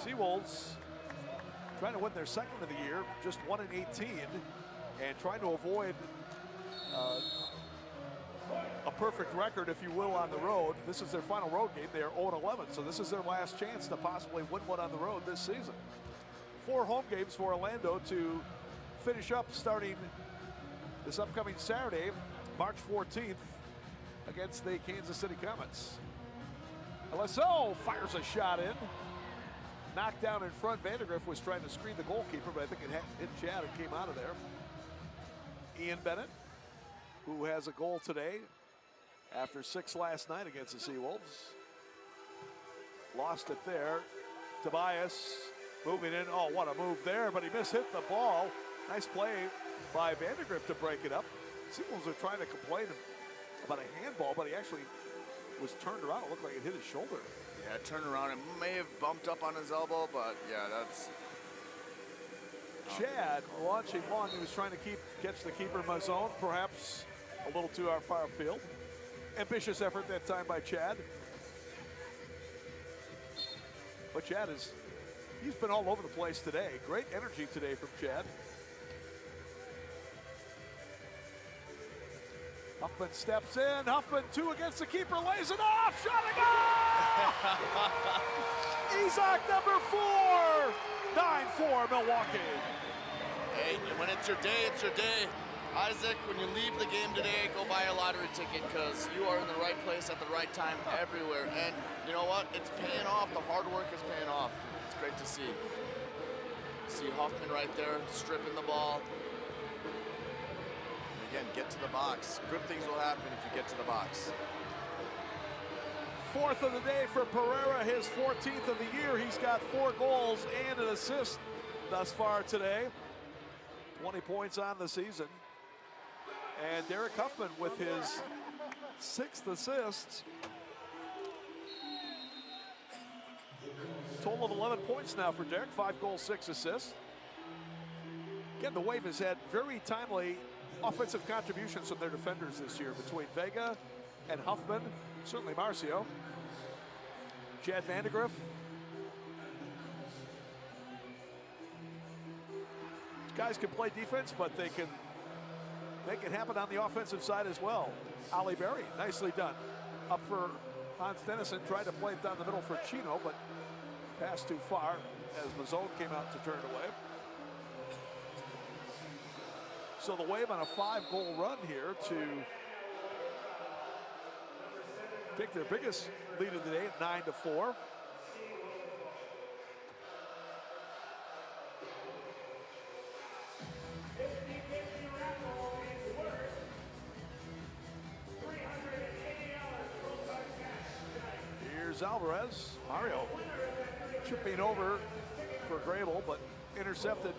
SeaWolves trying to win their second of the year, just 1-18, and trying to avoid a perfect record, if you will, on the road. This is their final road game. They are 0-11, so this is their last chance to possibly win one on the road this season. 4 home games for Orlando to finish up starting this upcoming Saturday, March 14th, against the Kansas City Comets. LSO fires a shot in. Knocked down in front. Vandergrift was trying to screen the goalkeeper, but I think it hit Chad and came out of there. Ian Bennett, who has a goal today after 6 last night against the SeaWolves. Lost it there. Tobias moving in. Oh, what a move there, but he mishit the ball. Nice play by Vandergrift to break it up. SeaWolves are trying to complain about a handball, but he actually was turned around. It looked like it hit his shoulder. Yeah, turned around. It may have bumped up on his elbow, but yeah, that's... Chad launching long. He was trying to catch the keeper Mazone, perhaps a little too far upfield. Ambitious effort that time by Chad. But Chad he's been all over the place today. Great energy today from Chad. Huffman steps in. Huffman 2 against the keeper, lays it off. Shot and goal! Izak number 4. 9-4 Milwaukee. Hey, when it's your day, it's your day. Isaac, when you leave the game today, go buy a lottery ticket because you are in the right place at the right time everywhere. And you know what? It's paying off. The hard work is paying off. It's great to see. See Hoffman right there, stripping the ball. Again, get to the box. Good things will happen if you get to the box. 4th of the day for Pereira, his 14th of the year. He's got 4 goals and an assist thus far today. 20 points on the season. And Derek Huffman with his 6th assist. Total of 11 points now for Derek, 5 goals, 6 assists. Again, the Wave has had very timely offensive contributions from their defenders this year between Vega and Huffman, certainly Marcio. Chad Vandergrift. Guys can play defense, but they can make it happen on the offensive side as well. Ali Berry, nicely done. Up for Hans Dennison, tried to play it down the middle for Chino, but passed too far as Mazone came out to turn away. So the Wave on a 5-goal run here to take their biggest lead of the day at 9-4. Here's Alvarez. Mario chipping over for Grable, but intercepted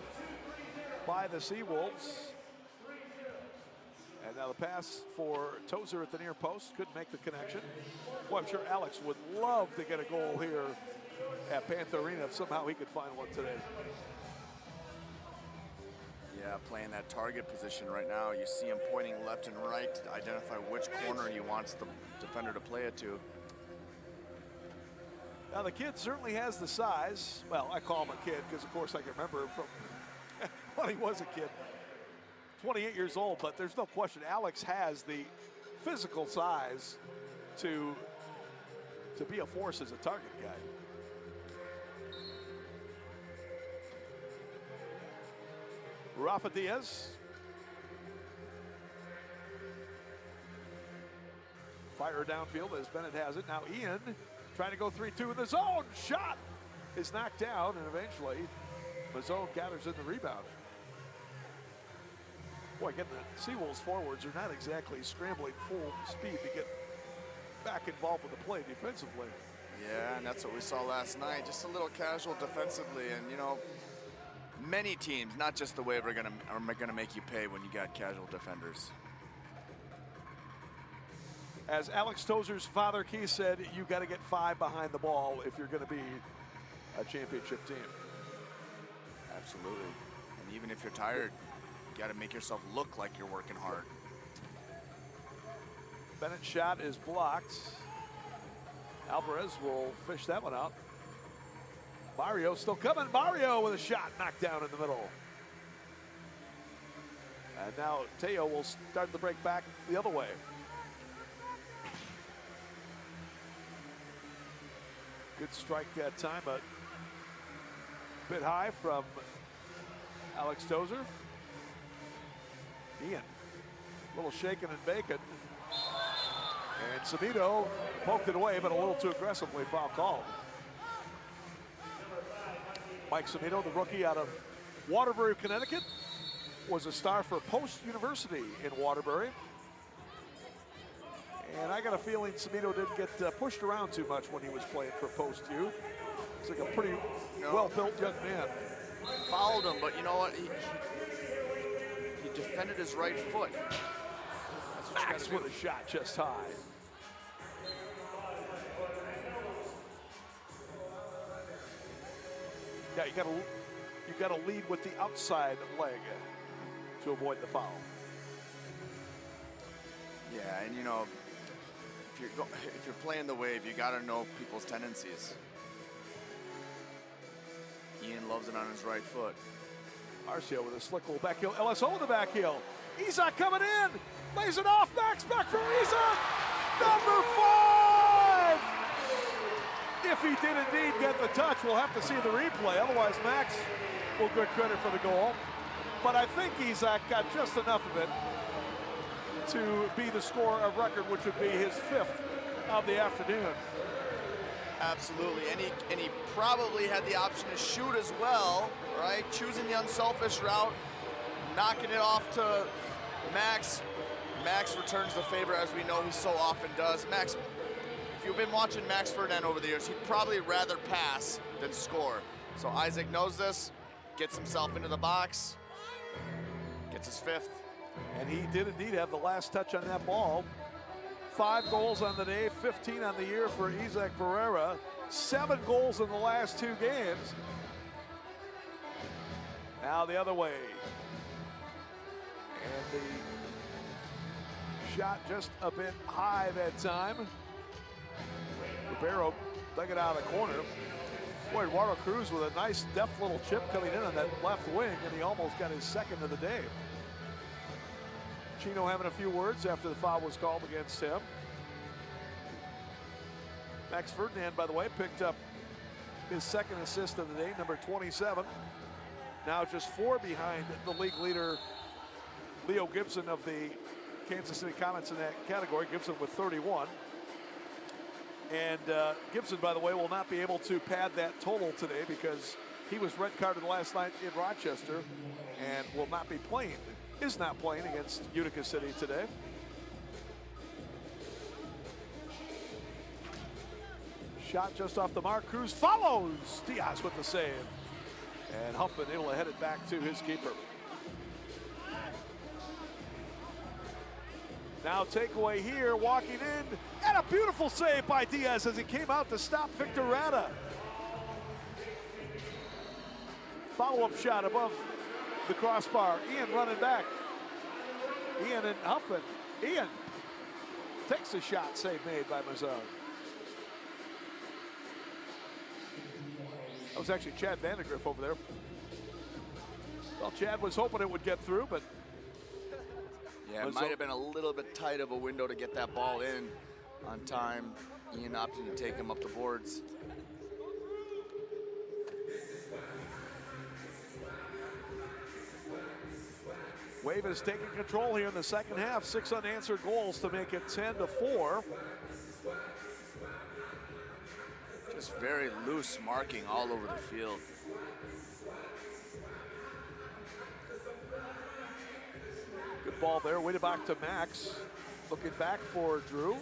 by the SeaWolves. And now the pass for Tozer at the near post. Couldn't make the connection. Well, I'm sure Alex would love to get a goal here at Panther Arena if somehow he could find one today. Yeah, playing that target position right now. You see him pointing left and right to identify which corner he wants the defender to play it to. Now the kid certainly has the size. Well, I call him a kid because of course I can remember him from when he was a kid. 28 years old, but there's no question Alex has the physical size to be a force as a target guy. Rafa Diaz. Fire downfield as Bennett has it. Now Ian trying to go 3-2 in the zone. Shot is knocked down, and eventually Mazzone gathers in the rebound. Boy, again, the SeaWolves forwards are not exactly scrambling full speed to get back involved with the play defensively. Yeah, and that's what we saw last night. Just a little casual defensively, and you know, many teams, not just the Wave, are gonna make you pay when you got casual defenders. As Alex Tozer's father, Keith, said, you got to get 5 behind the ball if you're going to be a championship team. Absolutely. And even if you're tired, you got to make yourself look like you're working hard. Bennett's shot is blocked. Alvarez will fish that one out. Mario still coming. Mario with a shot knocked down in the middle. And now Teo will start the break back the other way. Good strike that time, but a bit high from Alex Tozer. Ian, a little shaking and baking. And Samito poked it away, but a little too aggressively, foul called. Mike Samito, the rookie out of Waterbury, Connecticut, was a star for Post University in Waterbury. And I got a feeling Samito didn't get pushed around too much when he was playing for Post U. He's like a pretty well-built young man. Fouled him, but you know what? He defended his right foot. That's what Max with a shot just high. Yeah, you gotta lead with the outside leg to avoid the foul. Yeah, and you know, if you're playing the Wave, you got to know people's tendencies. Ian loves it on his right foot. Marcio with a slick little back heel. LSO with the back heel. Isak coming in. Lays it off. Max back for Isak. Number 5. If he did indeed get the touch, we'll have to see the replay. Otherwise, Max will get credit for the goal. But I think Isak got just enough of it to be the scorer of record, which would be his 5th of the afternoon. Absolutely, and he probably had the option to shoot as well, right? Choosing the unselfish route, knocking it off to Max. Max returns the favor, as we know he so often does. Max, if you've been watching Max Ferdinand over the years, he'd probably rather pass than score. So Isaac knows this, gets himself into the box, gets his 5th. And he did indeed have the last touch on that ball. 5 goals on the day, 15 on the year for Isaac Pereira. 7 goals in the last 2 games. Now the other way. And the shot just a bit high that time. Ribeiro dug it out of the corner. Boy, Eduardo Cruz with a nice deft little chip coming in on that left wing, and he almost got his 2nd of the day. Chino having a few words after the foul was called against him. Max Ferdinand, by the way, picked up his 2nd assist of the day, number 27. Now just 4 behind the league leader, Leo Gibson of the Kansas City Comets in that category. Gibson with 31. And Gibson, by the way, will not be able to pad that total today because he was red carded last night in Rochester and will not be playing. Is not playing against Utica City today. Shot just off the mark. Cruz follows. Diaz with the save. And Huffman able to head it back to his keeper. Now takeaway here, walking in. And a beautiful save by Diaz as he came out to stop Victor Rada. Follow-up shot above the crossbar. Ian running back. Ian and Huffman. Ian takes the shot. Save made by Mazzone. That was actually Chad Vandegrift over there. Well, Chad was hoping it would get through, but Yeah, it might have been a little bit tight of a window to get that ball in on time. Ian opting to take him up the boards. Wave is taking control here in the second half. 6 unanswered goals to make it 10-4. Just very loose marking all over the field. Good ball there, way back to Max. Looking back for Drew.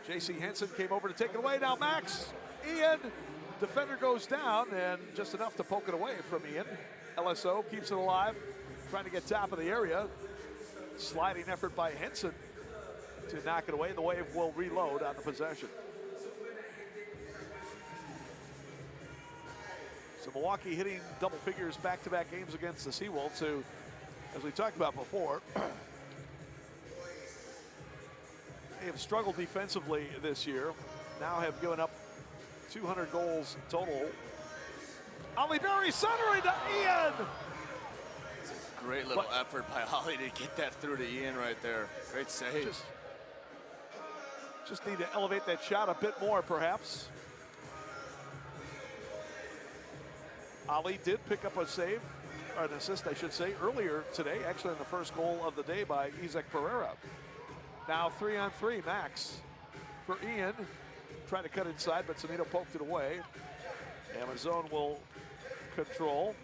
J.C. Henson came over to take it away. Now Max, Ian, defender goes down, and just enough to poke it away from Ian. LSO keeps it alive, trying to get top of the area. Sliding effort by Henson to knock it away. The Wave will reload on the possession. So Milwaukee hitting double figures back-to-back games against the SeaWolves, who, as we talked about before, they have struggled defensively this year. Now have given up 200 goals total. Ollie Berry centering to Ian. It's a great little effort by Ollie to get that through to Ian right there. Great save. Just need to elevate that shot a bit more, perhaps. Ollie did pick up a save, or an assist, I should say, earlier today, actually in the first goal of the day by Isaac Pereira. Now 3-on-3, Max for Ian. Trying to cut inside, but Sanito poked it away. Amazon will control.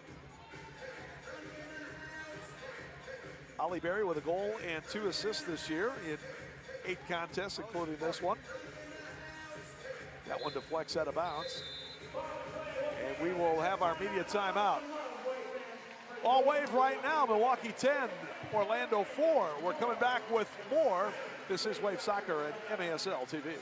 Ollie Berry with a goal and 2 assists this year in 8 contests, including this one. That one deflects out of bounds. And we will have our media timeout. All Wave right now, Milwaukee 10, Orlando 4. We're coming back with more. This is Wave Soccer at MASL TV.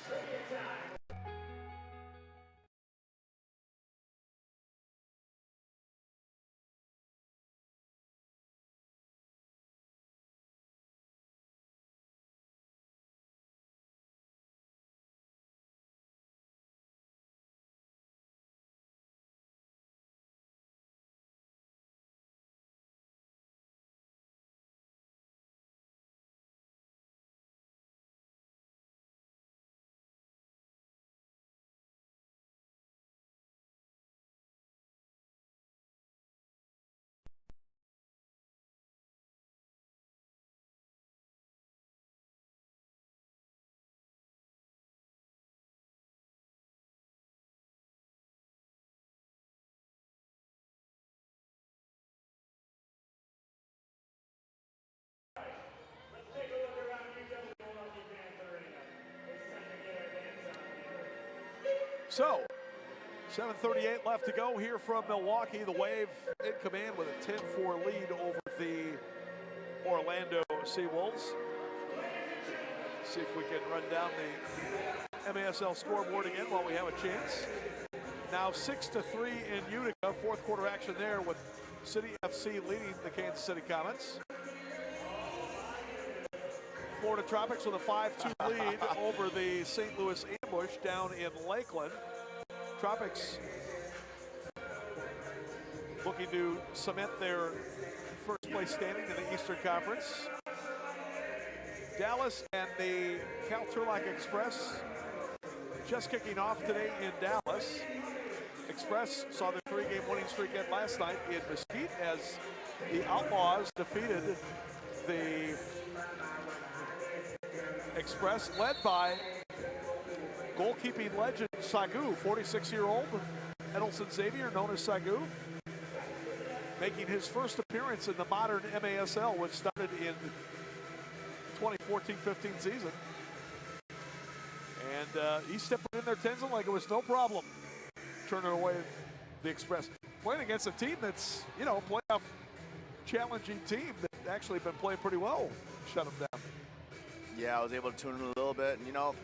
So, 7:38 left to go here from Milwaukee. The Wave in command with a 10-4 lead over the Orlando SeaWolves. See if we can run down the MASL scoreboard again while we have a chance. Now 6-3 in Utica. Fourth quarter action there with City FC leading the Kansas City Comets. Florida Tropics with a 5-2 lead over the St. Louis Ambush down in Lakeland. Tropics looking to cement their first place standing in the Eastern Conference. Dallas and the Cal Turlock Express just kicking off today in Dallas. Express saw their 3-game winning streak end last night in Mesquite as the Outlaws defeated the Express, led by goalkeeping legend Sagu, 46-year-old Edelson Xavier, known as Sagu, making his first appearance in the modern MASL, which started in 2014-15 season. And he stepped in there, Tenzin, like it was no problem turning away the Express. Playing against a team that's, you know, playoff challenging team that actually been playing pretty well. Shut him down. Yeah, I was able to tune in a little bit. And, you know,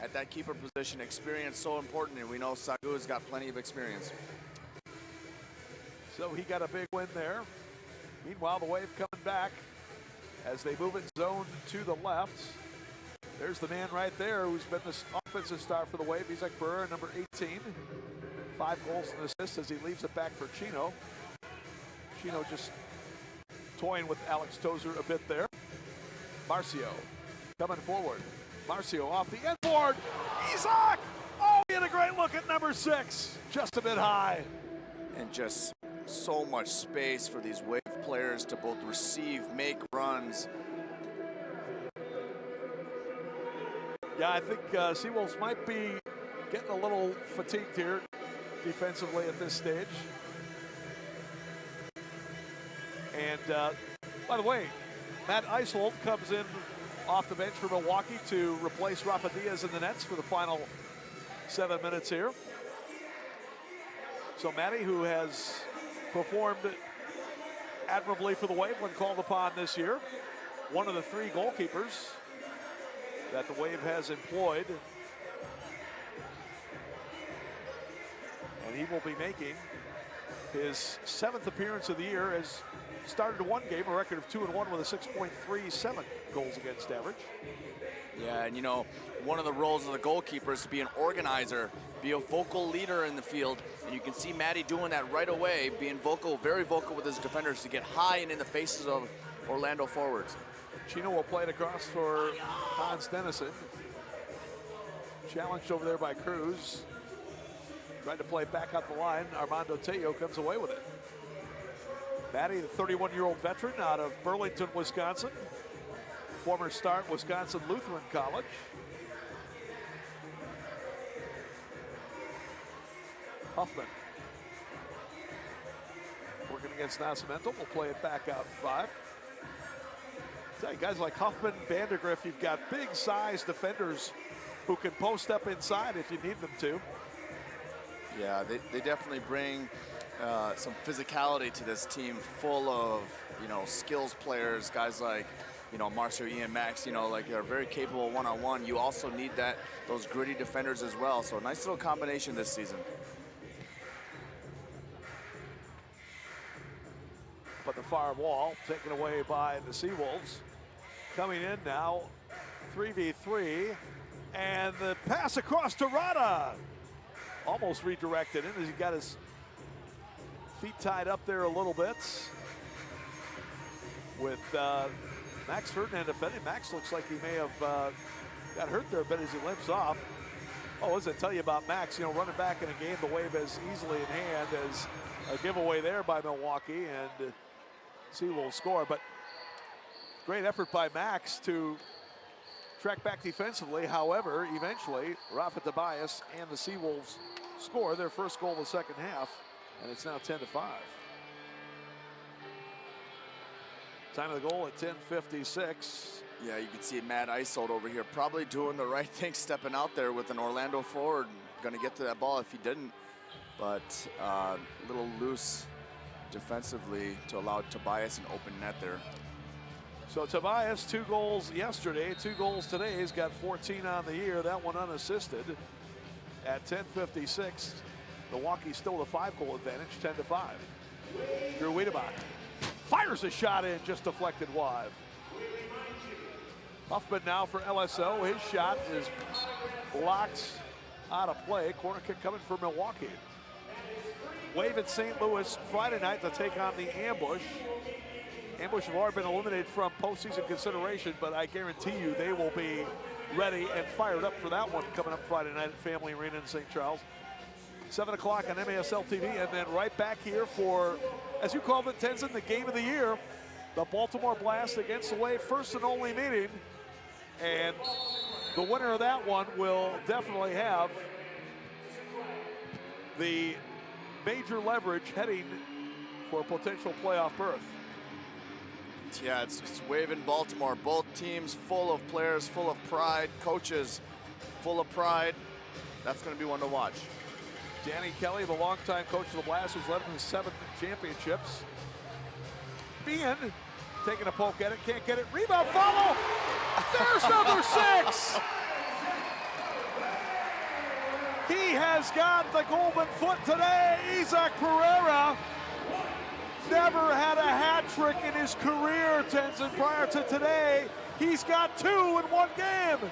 at that keeper position, experience so important, and we know Sagu's got plenty of experience. So he got a big win there. Meanwhile, the Wave coming back as they move it zone to the left. There's the man right there who's been the offensive star for the Wave. He's like Burr, number 18. 5 goals and assists as he leaves it back for Chino. Chino just toying with Alex Tozer a bit there. Marcio coming forward. Marcio off the end board. Isaac! Oh, he had a great look at number 6. Just a bit high. And just so much space for these Wave players to both receive, make runs. Yeah, I think SeaWolves might be getting a little fatigued here defensively at this stage. And by the way, Matt Isold comes in off the bench for Milwaukee to replace Rafa Diaz in the nets for the final 7 minutes here. So Matty, who has performed admirably for the Wave when called upon this year, one of the 3 goalkeepers that the Wave has employed. And he will be making his 7th appearance of the year, as started 1 game, a record of 2-1 with a 6.37 goals against average. Yeah, and you know, one of the roles of the goalkeeper is to be an organizer, be a vocal leader in the field, and you can see Matty doing that right away, being vocal, very vocal with his defenders to get high and in the faces of Orlando forwards. Chino will play it across for Hans Dennison. Challenged over there by Cruz. Tried to play back up the line. Armando Tello comes away with it. Matty, the 31-year-old veteran out of Burlington, Wisconsin. Former star at Wisconsin Lutheran College. Huffman. Working against Nascimento. We'll play it back out 5. Tell you, guys like Huffman, Vandergriff, you've got big size defenders who can post up inside if you need them to. Yeah, they definitely bring some physicality to this team, full of, you know, skills players, guys like, you know, Marcio, Ian, Max, you know, like they're very capable one-on-one. You also need those gritty defenders as well. So a nice little combination this season. But the far wall taken away by the SeaWolves. Coming in now, 3v3, and the pass across to Rada. Almost redirected in as he got his feet tied up there a little bit. With Max Ferdinand defending. Max looks like he may have got hurt there a bit as he limps off. Oh, what does it tell you about Max? You know, running back in a game the Wave has easily in hand as a giveaway there by Milwaukee, and SeaWolves score. But great effort by Max to track back defensively. However, eventually, Rafa Tobias and the SeaWolves score their first goal of the second half, and it's now 10-5. Time of the goal at 10:56. Yeah, you can see Matt Isold over here probably doing the right thing, stepping out there with an Orlando forward. Going to get to that ball if he didn't, but a little loose defensively to allow Tobias an open net there. So Tobias, 2 goals yesterday, 2 goals today. He's got 14 on the year, that one unassisted. At 10:56, Milwaukee still with a 5-goal advantage, 10-5. Drew Wiedebach fires a shot in, just deflected wide. Huffman now for LSO. His shot is blocked out of play. Corner kick coming for Milwaukee. Wave at St. Louis Friday night to take on the Ambush. Ambush have already been eliminated from postseason consideration, but I guarantee you they will be ready and fired up for that one coming up Friday night at Family Arena in St. Charles. 7 o'clock on MASL TV, and then right back here for, as you called it, Tenzin, the game of the year. The Baltimore Blast against the Wave, first and only meeting. And the winner of that one will definitely have the major leverage heading for a potential playoff berth. Yeah, it's Wave in Baltimore. Both teams full of players, full of pride, coaches full of pride. That's going to be one to watch. Danny Kelly, the longtime coach of the Blast, who's led them to 7 championships. Bean taking a poke at it, can't get it. Rebound, follow. There's number 6. He has got the golden foot today. Isaac Pereira never had a hat trick in his career, Tenzin, prior to today. He's got 2 in 1 game.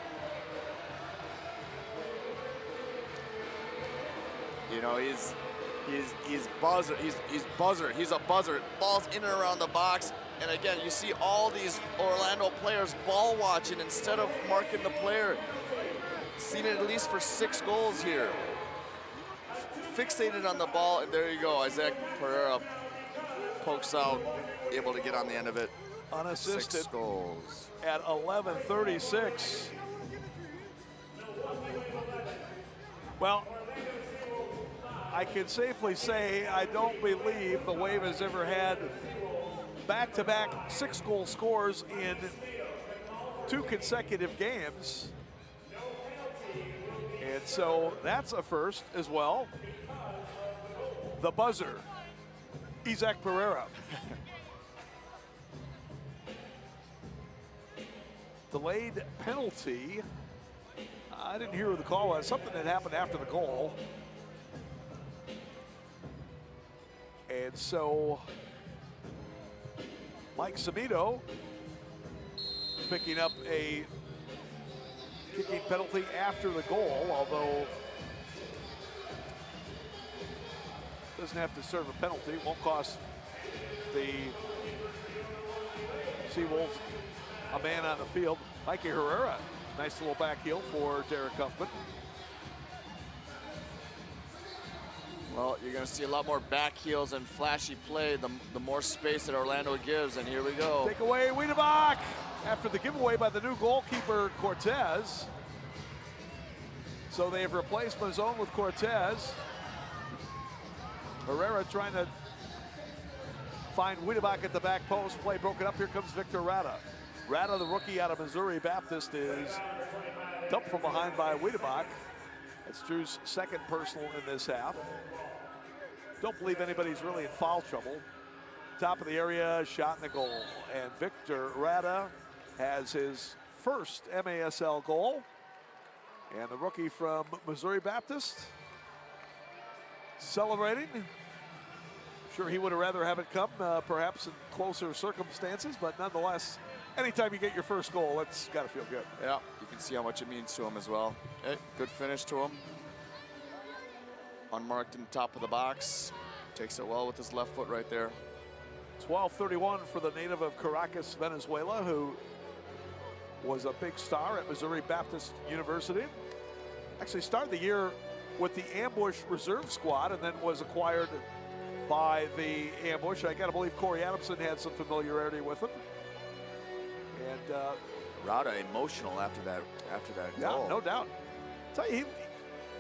You know, He's buzzer. He's buzzer. He's a buzzer. Ball's in and around the box. And again, you see all these Orlando players ball watching instead of marking the player. Seen it at least for 6 goals here. Fixated on the ball, and there you go. Isaac Pereira pokes out, able to get on the end of it. Unassisted. 6 goals. At 11:36. Well, I can safely say I don't believe the Wave has ever had back-to-back 6-goal scores in 2 consecutive games. And so that's a first as well. The buzzer, Isaac Pereira. Delayed penalty. I didn't hear who the call was. Something that happened after the goal. And so Mike Samito picking up a kicking penalty after the goal, although doesn't have to serve a penalty. Won't cost the SeaWolves a man on the field. Mikey Herrera, nice little back heel for Derek Huffman. Well, you're going to see a lot more back heels and flashy play the more space that Orlando gives, and here we go. Take away Wiedebach after the giveaway by the new goalkeeper, Cortez. So they have replaced Mazone with Cortez. Herrera trying to find Wiedebach at the back post. Play broken up. Here comes Victor Rada. Rada, the rookie out of Missouri Baptist, is dumped from behind by Wiedebach. That's Drew's second personal in this half. Don't believe anybody's really in foul trouble. Top of the area, shot in the goal. And Victor Rada has his first MASL goal. And the rookie from Missouri Baptist celebrating. Sure, he would have rather have it come perhaps in closer circumstances, but nonetheless, anytime you get your first goal, that's got to feel good. Yeah, you can see how much it means to him as well. Hey, good finish to him. Unmarked in the top of the box. Takes it well with his left foot right there. 12:31 for the native of Caracas, Venezuela, who was a big star at Missouri Baptist University. Actually started the year with the Ambush reserve squad and then was acquired by the Ambush. I got to believe Corey Adamson had some familiarity with him. And Rada emotional after that goal. Yeah, no doubt. Tell you,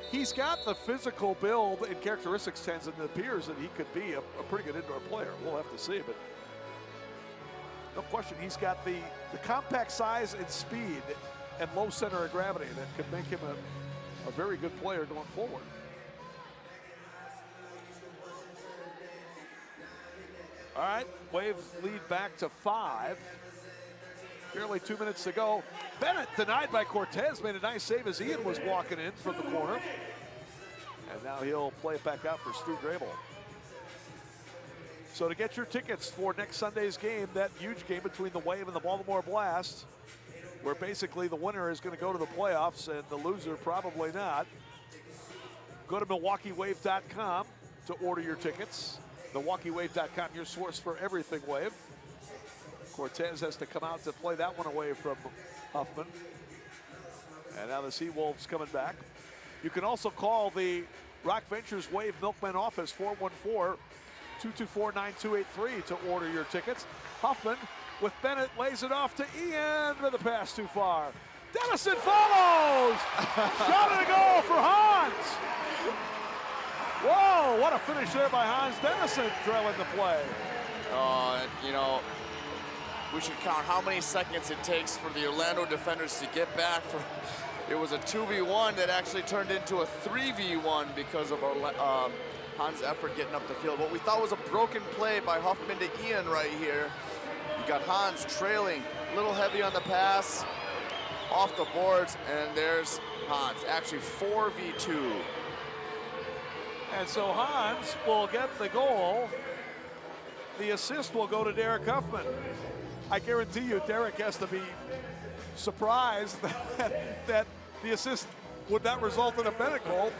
he's got the physical build and characteristics, Tens, and it appears that he could be a pretty good indoor player. We'll have to see, but no question, he's got the compact size and speed and low center of gravity that could make him a very good player going forward. All right, Wave lead back to 5. Barely 2 minutes to go. Bennett denied by Cortez, made a nice save as Ian was walking in from the corner. And now he'll play it back out for Stu Grable. So to get your tickets for next Sunday's game, that huge game between the Wave and the Baltimore Blast, where basically the winner is going to go to the playoffs and the loser probably not, go to MilwaukeeWave.com to order your tickets. MilwaukeeWave.com, your source for everything Wave. Cortez has to come out to play that one away from Huffman. And now the SeaWolves coming back. You can also call the Rock Ventures Wave Milkman office, 414-224-9283 to order your tickets. Huffman with Bennett lays it off to Ian, but the pass too far. Dennison follows! Shot and a goal for Hans! Whoa, what a finish there by Hans Dennison, trailing the play. You know, we should count how many seconds it takes for the Orlando defenders to get back. It was a 2v1 that actually turned into a 3v1 because of Hans' effort getting up the field. What we thought was a broken play by Huffman to Ian right here. You got Hans trailing, a little heavy on the pass, off the boards, and there's Hans. Actually 4v2. And so Hans will get the goal. The assist will go to Derek Huffman. I guarantee you Derek has to be surprised that the assist would not result in a Bennett goal.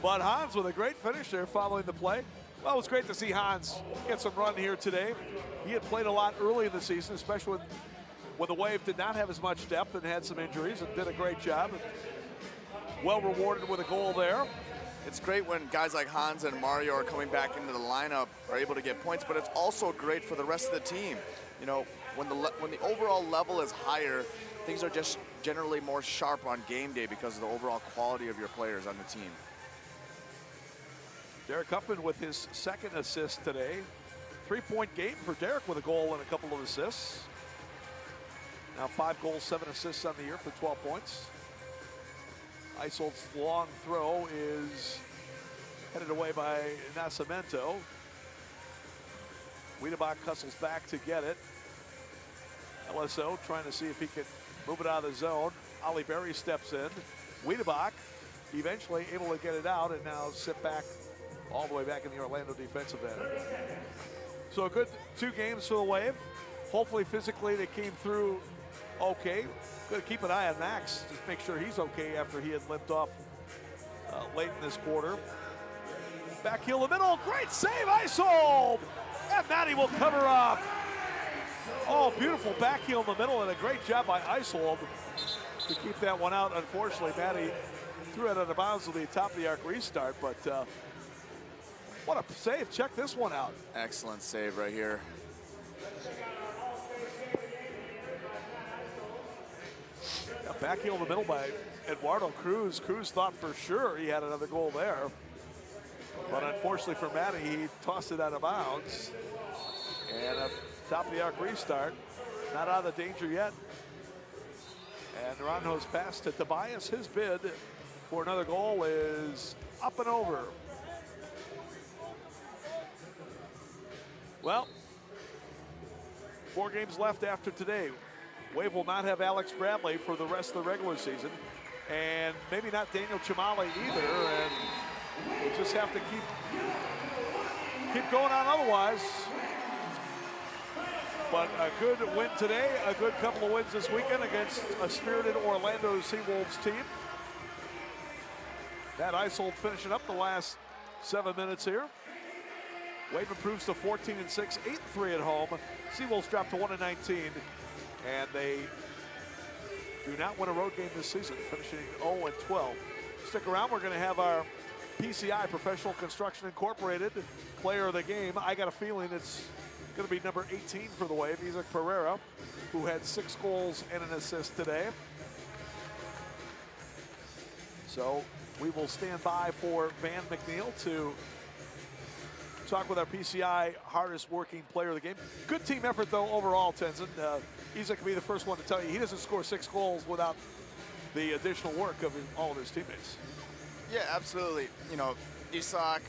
But Hans with a great finish there following the play. Well, it was great to see Hans get some run here today. He had played a lot early in the season, especially when the Wave did not have as much depth and had some injuries, and did a great job. Well rewarded with a goal there. It's great when guys like Hans and Mario are coming back into the lineup, are able to get points, but it's also great for the rest of the team. You know, when the overall level is higher, things are just generally more sharp on game day because of the overall quality of your players on the team. Derek Huffman with his second assist today. 3-point game for Derek with a goal and a couple of assists. Now 5 goals, 7 assists on the year for 12 points. Isol's long throw is headed away by Nascimento. Wiedebach hustles back to get it. LSO trying to see if he can move it out of the zone. Ollie Berry steps in. Wiedebach eventually able to get it out and now sit back all the way back in the Orlando defensive end. So a good 2 games for the Wave. Hopefully physically they came through okay. Going to keep an eye on Max, just make sure he's okay after he had limped off late in this quarter. Back heel the middle, great save, Isold! And Matty will cover up. Oh, beautiful back heel in the middle and a great job by Isold to keep that one out. Unfortunately, Matty threw it out of bounds with the top of the arc restart, but what a save, check this one out. Excellent save right here. Back heel in the middle by Eduardo Cruz. Cruz thought for sure he had another goal there. But unfortunately for Matty, he tossed it out of bounds. And a top of the arc restart. Not out of the danger yet. And Naranjo's pass to Tobias. His bid for another goal is up and over. Well, 4 games left after today. Wave will not have Alex Bradley for the rest of the regular season, and maybe not Daniel Chamali either, and we'll just have to keep going on otherwise. But a good win today, a good couple of wins this weekend against a spirited Orlando SeaWolves team. That Isold finishing up the last 7 minutes here. Wave improves to 14-6, 8-3 at home. SeaWolves drop to 1-19. And they do not win a road game this season, finishing 0-12. Stick around, we're going to have our PCI, Professional Construction Incorporated, player of the game. I got a feeling it's going to be number 18 for the Wave, Isaac Pereira, who had 6 goals and an assist today. So we will stand by for Van McNeil to talk with our PCI hardest working player of the game. Good team effort though overall, Tenzin. Isaac can be the first one to tell you he doesn't score 6 goals without the additional work of all of his teammates. Yeah, absolutely. You know, Isaac,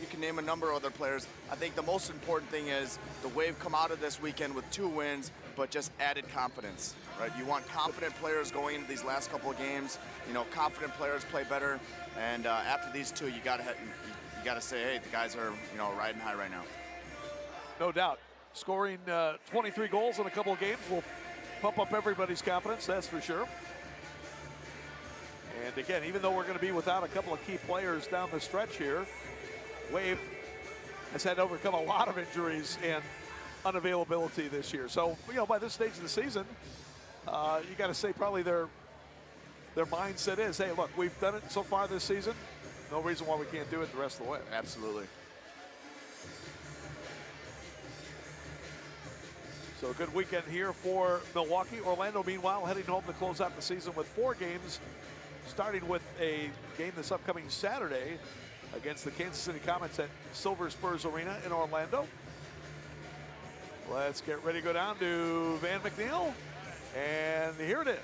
you can name a number of other players. I think the most important thing is the Wave come out of this weekend with 2 wins, but just added confidence, right? You want confident players going into these last couple of games. You know, confident players play better, and after these 2, you got to say, hey, the guys are, you know, riding high right now. No doubt. Scoring 23 goals in a couple of games will pump up everybody's confidence, that's for sure. And again, even though we're going to be without a couple of key players down the stretch here, Wave has had to overcome a lot of injuries and unavailability this year. So, you know, by this stage of the season, you got to say probably their mindset is, hey, look, we've done it so far this season. No reason why we can't do it the rest of the way. Absolutely. So a good weekend here for Milwaukee. Orlando, meanwhile, heading home to close out the season with 4 games, starting with a game this upcoming Saturday against the Kansas City Comets at Silver Spurs Arena in Orlando. Let's get ready to go down to Van McNeil, and here it is.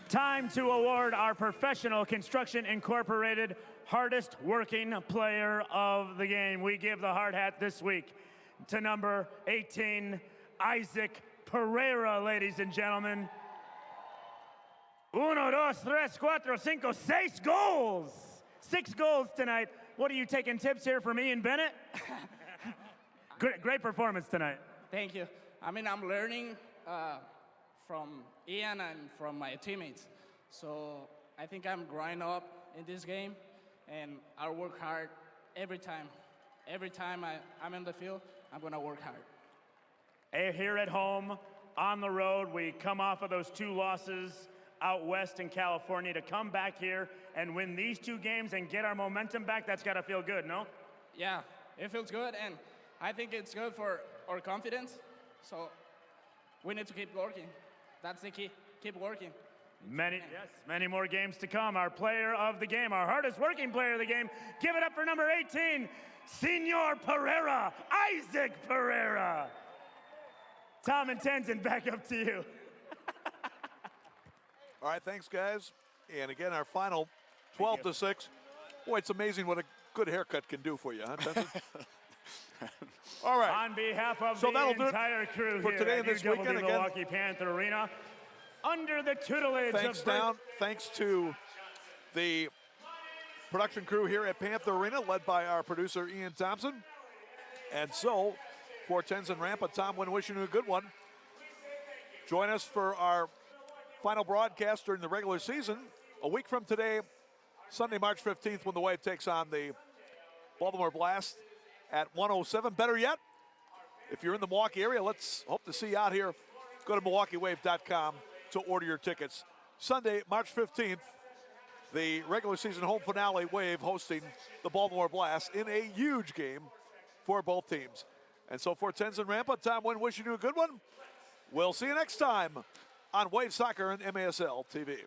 Time to award our Professional Construction Incorporated hardest working player of the game. We give the hard hat this week to number 18, Isaac Pereira, ladies and gentlemen. 1, 2, 3, 4, 5, 6 goals. 6 goals tonight. What are you taking tips here from Ian Bennett? Great performance tonight. Thank you. I mean, I'm learning from Ian and from my teammates. So I think I'm growing up in this game, and I'll work hard every time. Every time I'm in the field, I'm going to work hard. Here at home, on the road, we come off of those 2 losses out west in California. To come back here and win these 2 games and get our momentum back, that's got to feel good, no? Yeah, it feels good, and I think it's good for our confidence. So we need to keep working. That's the key. Keep working. Many more games to come. Our player of the game, our hardest working player of the game. Give it up for number 18, Senor Pereira, Isaac Pereira. Tom and Tenzin, back up to you. All right, thanks, guys. And again, our final 12-6. Boy, it's amazing what a good haircut can do for you, huh, Tenzin? All right. On behalf of So that'll the do it entire crew for here today at and this UW weekend. Again, Milwaukee Panther Arena, under the tutelage thanks to the production crew here at Panther Arena, led by our producer, Ian Thompson. And so, for Tenzin Rampa, Tom Wynn wishing you a good one. Join us for our final broadcast during the regular season a week from today, Sunday, March 15th, when the Wave takes on the Baltimore Blast at 1:07. Better yet, if you're in the Milwaukee area, let's hope to see you out here. Go to MilwaukeeWave.com to order your tickets. Sunday, March 15th, the regular season home finale, Wave hosting the Baltimore Blast in a huge game for both teams. And so for Tenzin Rampa, Tom Wynn wishing you a good one. We'll see you next time on Wave Soccer and MASL TV.